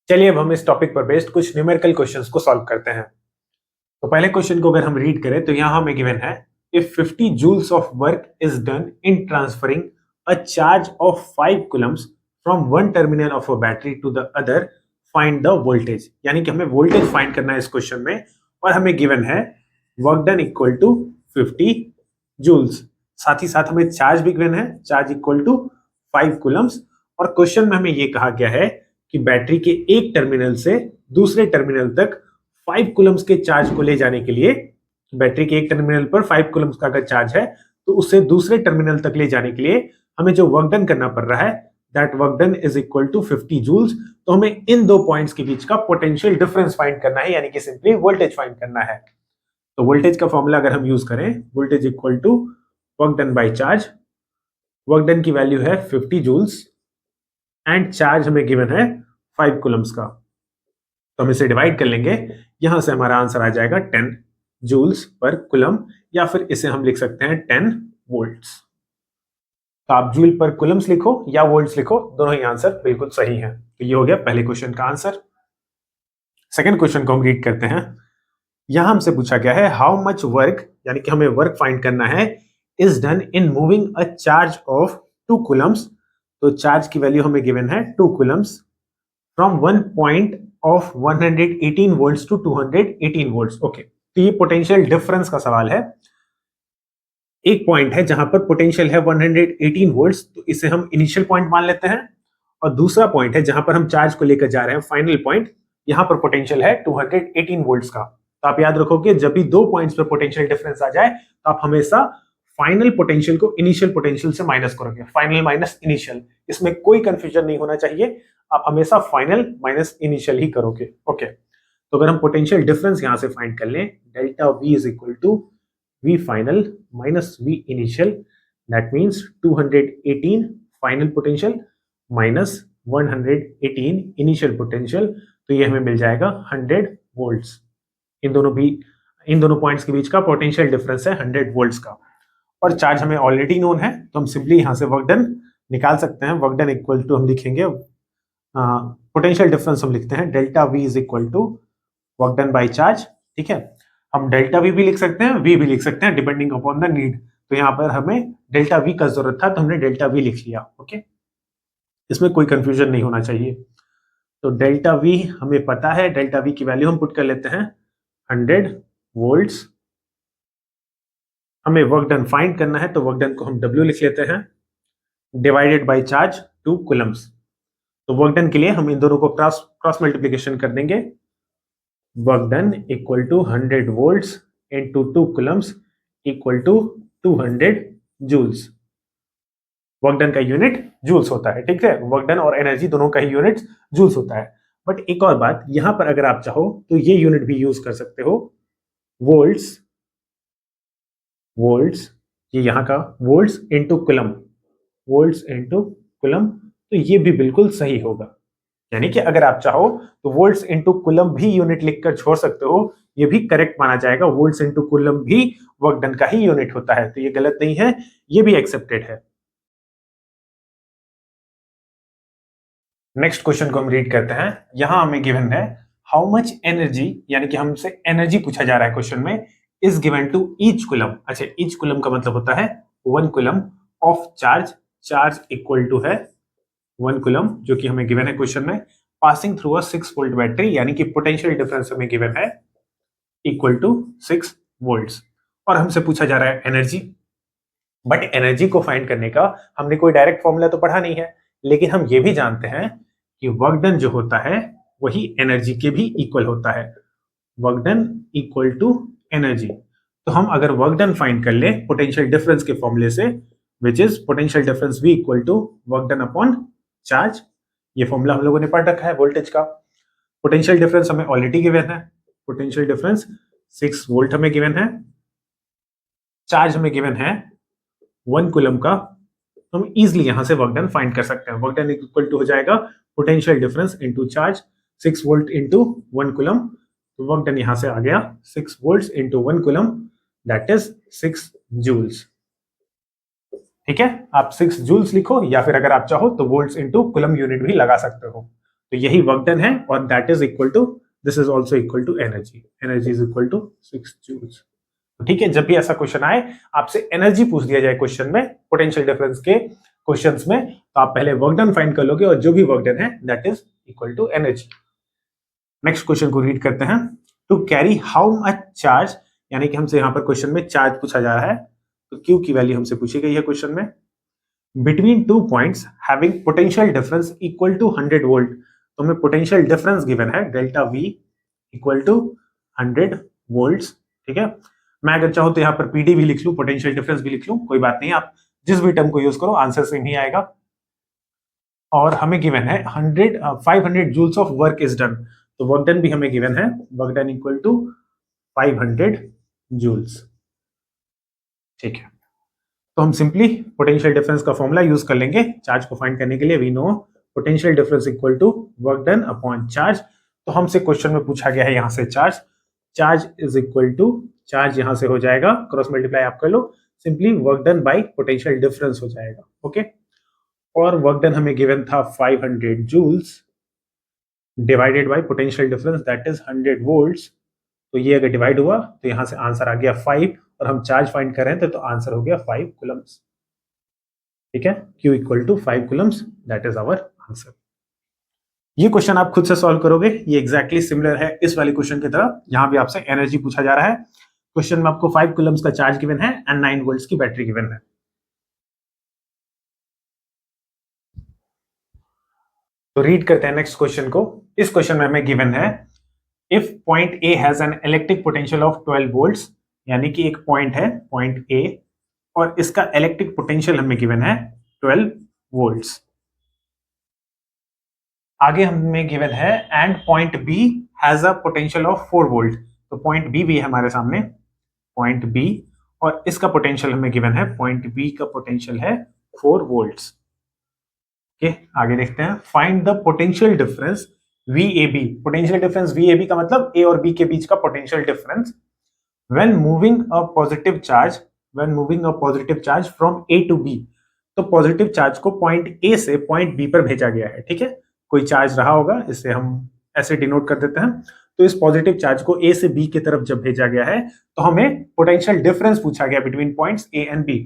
चलिए अब हम इस टॉपिक पर बेस्ड कुछ न्यूमेरिकल क्वेश्चंस को सॉल्व करते हैं। तो पहले क्वेश्चन को अगर हम रीड करें तो यहाँ हमें गिवन है, if 50 joules of work is done in transferring a charge of 5 coulombs from one terminal of a battery to the other, find the voltage। यानी कि हमें वोल्टेज फाइंड करना है इस क्वेश्चन में, और हमें गिवन है work done equal to 50 joules, साथ ही साथ हमें चार्ज भी गिवन है, चार्ज इक्वल टू 5 coulombs। और क्वेश्चन में हमें ये कहा गया है कि बैटरी के एक टर्मिनल से दूसरे टर्मिनल तक 5 coulombs के चार्ज को ले जाने के लिए, बैटरी के एक टर्मिनल पर 5 coulombs का अगर चार्ज है तो उसे दूसरे टर्मिनल तक ले जाने के लिए हमें जो वर्क डन करना पड़ रहा है, that work done is equal to 50 joules. तो हमें इन दो पॉइंट्स के बीच का पोटेंशियल डिफरेंस फाइंड करना है, यानी कि सिंपली वोल्टेज फाइंड करना है। तो वोल्टेज का फॉर्मूला अगर हम यूज करें, voltage equal to work done by charge, work done की वैल्यू है 50 जूल्स एंड चार्ज हमें गिवन है 5 coulombs का। तो हम इसे डिवाइड कर लेंगे, यहां से हमारा आंसर आ जाएगा 10 जूल्स पर कुलम, या फिर इसे हम लिख सकते हैं 10 वोल्ट्स। तो आप जूल पर कुलम्स लिखो या वोल्ट्स लिखो, दोनों ही आंसर बिल्कुल सही है। तो ये हो गया पहले क्वेश्चन का आंसर। सेकंड क्वेश्चन को हम रीड करते हैं। यहां हमसे पूछा गया है, हाउ मच वर्क, यानी कि हमें वर्क फाइंड करना है, is done in moving a charge of 2 coulombs। तो चार्ज की वैल्यू हमें गिवन है 2 coulombs from one point of 118 volts to 218 volts. Okay, तो ये पोटेंशियल डिफरेंस का सवाल है। एक पॉइंट है जहां पर पोटेंशियल है 118 वोल्ट्स, तो इसे हम इनिशियल पॉइंट मान लेते हैं, और दूसरा पॉइंट है जहां पर हम चार्ज को लेकर जा रहे हैं, फाइनल पॉइंट, यहां पर पोटेंशियल है 218 वोल्ट्स का। तो आप याद रखोगे, जब भी दो पॉइंट्स पर पोटेंशियल डिफरेंस आ जाए तो आप हमेशा फाइनल पोटेंशियल को इनिशियल पोटेंशियल से माइनस करोगे, फाइनल माइनस इनिशियल, इसमें कोई कंफ्यूजन नहीं होना चाहिए, आप हमेशा फाइनल माइनस इनिशियल ही करोगे। ओके, तो अगर हम पोटेंशियल डिफरेंस यहां से फाइंड कर लें, delta V is equal to V final minus V initial, that means 218 final potential minus 118 initial potential, तो ये हमें मिल जाएगा 100 वोल्ट्स। इन दोनों पॉइंट्स के बीच का पोटेंशियल डिफरेंस है 100 वोल्ट्स का, और चार्ज हमें ऑलरेडी नोन है, तो हम सिंपली यहां से वर्क डन निकाल सकते हैं। वर्क डन इक्वल टू हम लिखेंगे, पोटेंशियल डिफरेंस हम लिखते हैं delta V is equal to work done by charge. ठीक है, हम डेल्टा V भी लिख सकते हैं, V भी लिख सकते हैं, डिपेंडिंग अपॉन द नीड। तो यहाँ पर हमें डेल्टा V का जरूरत था, तो हमने डेल्टा V लिख लिया। ओके, इसमें कोई कंफ्यूजन नहीं होना चाहिए। तो डेल्टा V हमें पता है, डेल्टा V की वैल्यू हम पुट कर लेते हैं 100 वोल्ट्स। हमें वर्क डन फाइंड करना है, तो वर्क डन को हम W लिख लेते हैं, डिवाइडेड बाय चार्ज 2 coulombs। तो वर्क डन के लिए हम इन दोनों को क्रॉस मल्टीप्लीकेशन कर देंगे, work done equal to 100 volts into 2 coulombs equal to 200 joules. Work done का यूनिट जूल्स होता है, ठीक है, वर्क डन और एनर्जी दोनों का ही यूनिट जूल्स होता है। बट एक और बात, यहां पर अगर आप चाहो तो ये यूनिट भी यूज कर सकते हो, वोल्ट्स वोल्ट्स, ये यहाँ का volts into coulomb, volts into coulomb, तो ये भी बिल्कुल सही होगा। यानी कि अगर आप चाहो तो वोल्ट्स इंटू कुलम भी यूनिट लिखकर छोड़ सकते हो, ये भी करेक्ट माना जाएगा। वोल्ट्स इंटू कुलम भी वर्क डन का ही यूनिट होता है, तो ये गलत नहीं है, ये भी एक्सेप्टेड है। नेक्स्ट क्वेश्चन को हम रीड करते हैं। यहां हमें गिवन है हाउ मच एनर्जी, यानी कि हमसे एनर्जी पूछा जा रहा है क्वेश्चन में, is given to each coulomb. अच्छा, ईच कुलम का मतलब होता है 1 coulomb of charge, charge equal to है 1 कुलम, जो कि हमें गिवन है क्वेश्चन में, passing through a 6 volt battery, यानी कि पोटेंशियल डिफरेंस हमें गिवन है इक्वल टू 6 वोल्ट्स, और हमसे पूछा जा रहा है एनर्जी। बट एनर्जी को फाइंड करने का हमने कोई डायरेक्ट फॉर्मूला तो पढ़ा नहीं है, लेकिन हम ये भी जानते हैं कि वर्क डन जो होता है वही एनर्जी के भी इक्वल होता है, work done equal to energy. तो हम अगर वर्क डन फाइंड कर ले पोटेंशियल डिफरेंस के फॉर्मूले से, which is potential difference V equal to work done upon charge, ये फॉर्मूला हम लोगों ने पढ़ रखा है वोल्टेज का। पोटेंशियल डिफरेंस हमें ऑलरेडी गिवन है, पोटेंशियल डिफरेंस 6 वोल्ट हमें गिवन है, चार्ज हमें गिवन है 1 कूलम का, तो हम इजिली यहां से वर्क डन फाइंड कर सकते हैं। वर्क डन इक्वल टू हो जाएगा potential difference into charge, 6 volt into 1 coulomb, तो वर्क डन यहां से आ गया 6 volts into 1 coulomb, that is 6 joules. ठीक है, आप 6 जूल्स लिखो, या फिर अगर आप चाहो तो वोल्ट्स इनटू कूलम यूनिट भी लगा सकते हो। तो यही वर्क डन है, और that is equal to, this is also equal to energy, energy is equal to 6 joules. ठीक है, जब भी ऐसा क्वेश्चन आए, आपसे एनर्जी पूछ दिया जाए क्वेश्चन में, पोटेंशियल डिफरेंस के क्वेश्चंस में, तो आप पहले वर्क डन फाइंड कर लोगे, और जो भी वर्क डन है that is equal to energy. Next question को रीड करते हैं। To carry how much charge, यानी कि हमसे यहां पर क्वेश्चन में चार्ज पूछा जा रहा है, तो क्यू की वैल्यू हमसे पूछी गई है क्वेश्चन में, between 2 points having potential difference equal to 100 volt. तो हमें पोटेंशियल डिफरेंस गिवन है delta V equal to 100 volts. ठीक है, मैं अगर चाहूं तो यहाँ पर PD भी लिख लूं, पोटेंशियल डिफरेंस भी लिख लूं, कोई बात नहीं, आप जिस भी टर्म को यूज करो आंसर सेम ही आएगा। और हमें गिवन है 500 joules of work is done, तो वर्क डन भी हमें गिवन है, work done equal to 500 joules. ठीक है, तो हम सिंपली पोटेंशियल डिफरेंस का फॉर्मूला यूज कर लेंगे चार्ज को फाइंड करने के लिए। We know potential difference equal to work done upon charge. तो हमसे क्वेश्चन में पूछा गया है यहां से charge, charge is equal to, charge यहां से हो जाएगा क्रॉस मल्टीप्लाई आप कर लो, simply work done by potential difference हो जाएगा। ओके, और वर्क डन हमें गिवन था 500 joules divided by potential difference that is 100 volts. तो ये अगर डिवाइड हुआ तो यहां से आंसर आ गया 5, और हम चार्ज फाइंड कर रहे थे तो आंसर हो गया 5 कूलम्स। ठीक है, Q equal to 5 coulombs, that is our answer. ये क्वेश्चन आप खुद से सॉल्व करोगे, ये एग्जैक्टली सिमिलर है इस वाले क्वेश्चन की तरह। यहां भी आपसे एनर्जी पूछा जा रहा है, क्वेश्चन में आपको 5 कूलम्स का चार्ज गिवन है एंड 9 वोल्ट्स की बैटरी गिवन है। तो रीड करते हैं नेक्स्ट क्वेश्चन को। इस क्वेश्चन में हमें गिवन है if point A has an electric potential of 12 volts, यानी कि एक पॉइंट है पॉइंट ए, और इसका इलेक्ट्रिक पोटेंशियल हमें गिवन है 12 वोल्ट्स। आगे हमें गिवन है and point B has a potential of 4 volt, तो पॉइंट बी भी है हमारे सामने, पॉइंट बी, और इसका पोटेंशियल हमें गिवन है, पॉइंट बी का पोटेंशियल है 4 वोल्ट्स। ओके, आगे देखते हैं, find the potential difference VAB। Potential difference VAB का मतलब A और B के बीच का potential difference when moving a positive charge, when moving a positive charge from A to B। तो पॉजिटिव चार्ज को पॉइंट A से पॉइंट B पर भेजा गया है। ठीक है, कोई चार्ज रहा होगा, इसे हम ऐसे डिनोट कर देते हैं। तो इस पॉजिटिव चार्ज को A से B की तरफ जब भेजा गया है, तो हमें पोटेंशियल डिफरेंस पूछा गया between points A and B।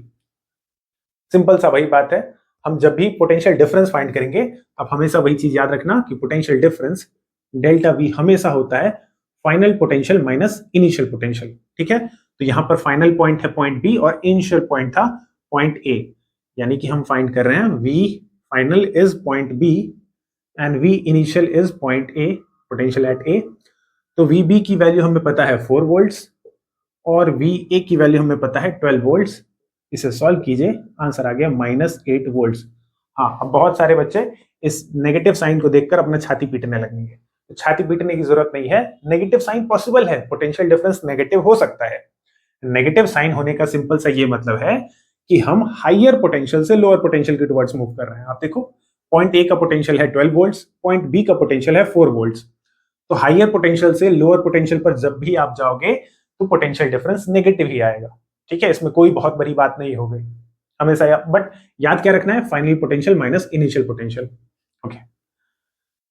Simple सा वही बात है, हम जब भी पोटेंशियल डिफरेंस फाइंड करेंगे, आप हमेशा वही चीज याद रखना कि पोटेंशियल डिफरेंस डेल्टा V हमेशा होता है final potential minus initial potential. ठीक है, तो यहां पर फाइनल पॉइंट है पॉइंट B और इनिशियल पॉइंट था पॉइंट A, यानी कि हम फाइंड कर रहे हैं V final is point B and V initial is point A, potential at A। तो VB की वैल्यू हमें पता है 4 वोल्ट्स, और VA की वैल्यू हमें पता है 12 वोल्ट्स। इसे सॉल्व कीजिए, आंसर आ गया -8 वोल्ट्स। हाँ, अब बहुत सारे बच्चे इस नेगेटिव साइन को देखकर अपना छाती पीटने लगेंगे, तो छाती पीटने की जरूरत नहीं है, नेगेटिव साइन पॉसिबल है, पोटेंशियल डिफरेंस नेगेटिव हो सकता है, नेगेटिव साइन होने का सिंपल सा ये मतलब है कि हम हाइयर पोटेंशियल से लोअर पोटेंशियल के टुवर्ड्स मूव कर रहे हैं। आप देखो पॉइंट ए का पोटेंशियल है 12 वोल्ट्स, पॉइंट बी का पोटेंशियल है 4 वोल्ट्स। तो हाइयर पोटेंशियल से लोअर पोटेंशियल पर जब भी आप जाओगे तो पोटेंशियल डिफरेंस नेगेटिव ही आएगा। ठीक है, इसमें कोई बहुत बड़ी बात नहीं हो गई हमेशा, बट याद क्या रखना है, final potential minus initial potential. Okay,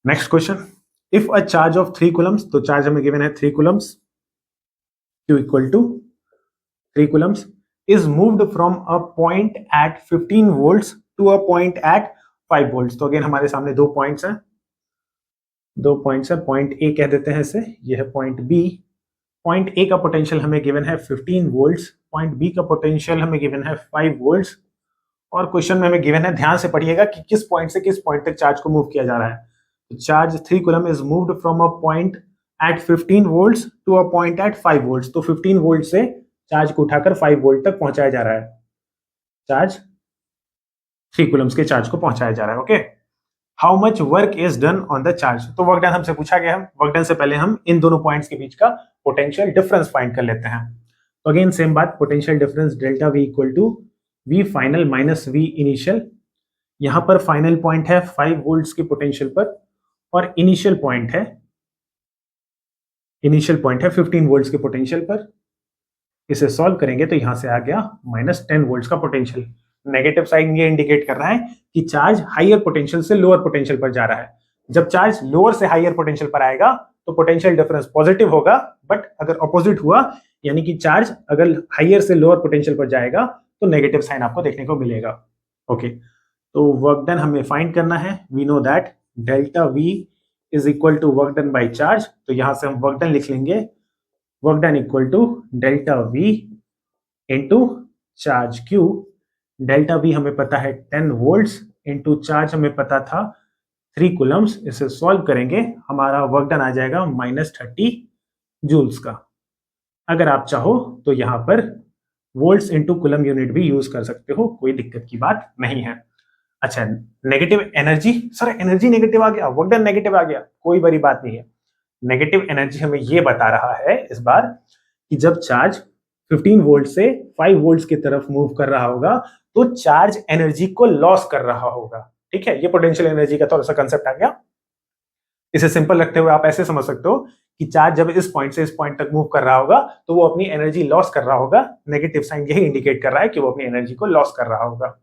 next question, if a charge of 3 coulombs, तो चार्ज हमें गिवन है 3 coulombs, Q equal to 3 coulombs is moved from a point at 15 volts to a point at 5 volts। तो again हमारे सामने दो points हैं, point A कह देते हैं इसे, ये है पॉइंट बी। पॉइंट ए का पोटेंशियल हमें गिवन है 15 वोल्ट्स, पॉइंट बी का पोटेंशियल हमें गिवन है 5 वोल्ट्स। और क्वेश्चन में हमें गिवन है, ध्यान से पढ़िएगा कि किस पॉइंट से किस पॉइंट तक चार्ज को मूव किया जा रहा है। Charge 3 coulomb is moved from a point at 15 volts to a point at 5 volts. तो 15 वोल्ट से चार्ज को उठाकर 5 वोल्ट तक पहुंचाया जा रहा है, चार्ज 3 कूलम्स के चार्ज को पहुंचाया जा रहा है। Okay, how much work is done on the charge. तो वर्क डन हमसे पूछा गया है, वर्क डन से पहले हम इन दोनों पॉइंट्स के बीच का पोटेंशियल डिफरेंस फाइंड कर लेते हैं। तो अगेन सेम बात, potential difference delta V equal to V final minus V initial. यहां पर फाइनल पॉइंट है 5 वोल्ट्स के पोटेंशियल पर और इनिशियल पॉइंट है 15 वोल्ट्स के पोटेंशियल पर। इसे सॉल्व करेंगे तो यहां से आ गया -10 वोल्ट्स का पोटेंशियल। नेगेटिव साइन ये इंडिकेट कर रहा है कि चार्ज हाइयर पोटेंशियल से लोअर पोटेंशियल पर जा रहा है। जब चार्ज लोअर से हाइयर पोटेंशियल पर आएगा तो पोटेंशियल डिफरेंस पॉजिटिव होगा, बट अगर ऑपोजिट हुआ यानी कि चार्ज अगर हाइयर से लोअर पोटेंशियल पर जाएगा तो नेगेटिव साइन आपको देखने को मिलेगा। ओके, तो वर्क डन हमें फाइंड करना है। We know that delta V is equal to work done by charge. तो यहां से हम वर्क डन लिख लेंगे, work done equal to delta V into charge Q. Delta V हमें पता है 10 वोल्ट्स इंटू चार्ज हमें पता था 3 कूलम्स। इसे सॉल्व करेंगे, हमारा वर्क डन आ जाएगा -30 जूल्स का। अगर आप चाहो तो यहां पर वोल्ट्स इंटू कूलम यूनिट भी यूज कर सकते हो, कोई दिक्कत की बात नहीं है। अच्छा, negative energy, sir energy negative आ गया, वर्क डन नेगेटिव आ गया, कोई बड़ी बात नहीं है। नेगेटिव एनर्जी हमें ये बता रहा है इस बार कि जब चार्ज 15 वोल्ट से 5 वोल्ट्स की तरफ मूव कर रहा होगा तो चार्ज एनर्जी को लॉस कर रहा होगा। ठीक है, ये पोटेंशियल एनर्जी का थोड़ा सा कंसेप्ट आ गया। इसे सिंपल रखते हुए आप ऐसे समझ सकते हो कि चार्ज जब इस पॉइंट से इस पॉइंट तक मूव कर रहा होगा तो वो अपनी एनर्जी लॉस कर रहा होगा। नेगेटिव साइन यही इंडिकेट कर रहा है कि वो अपनी एनर्जी को लॉस कर रहा होगा।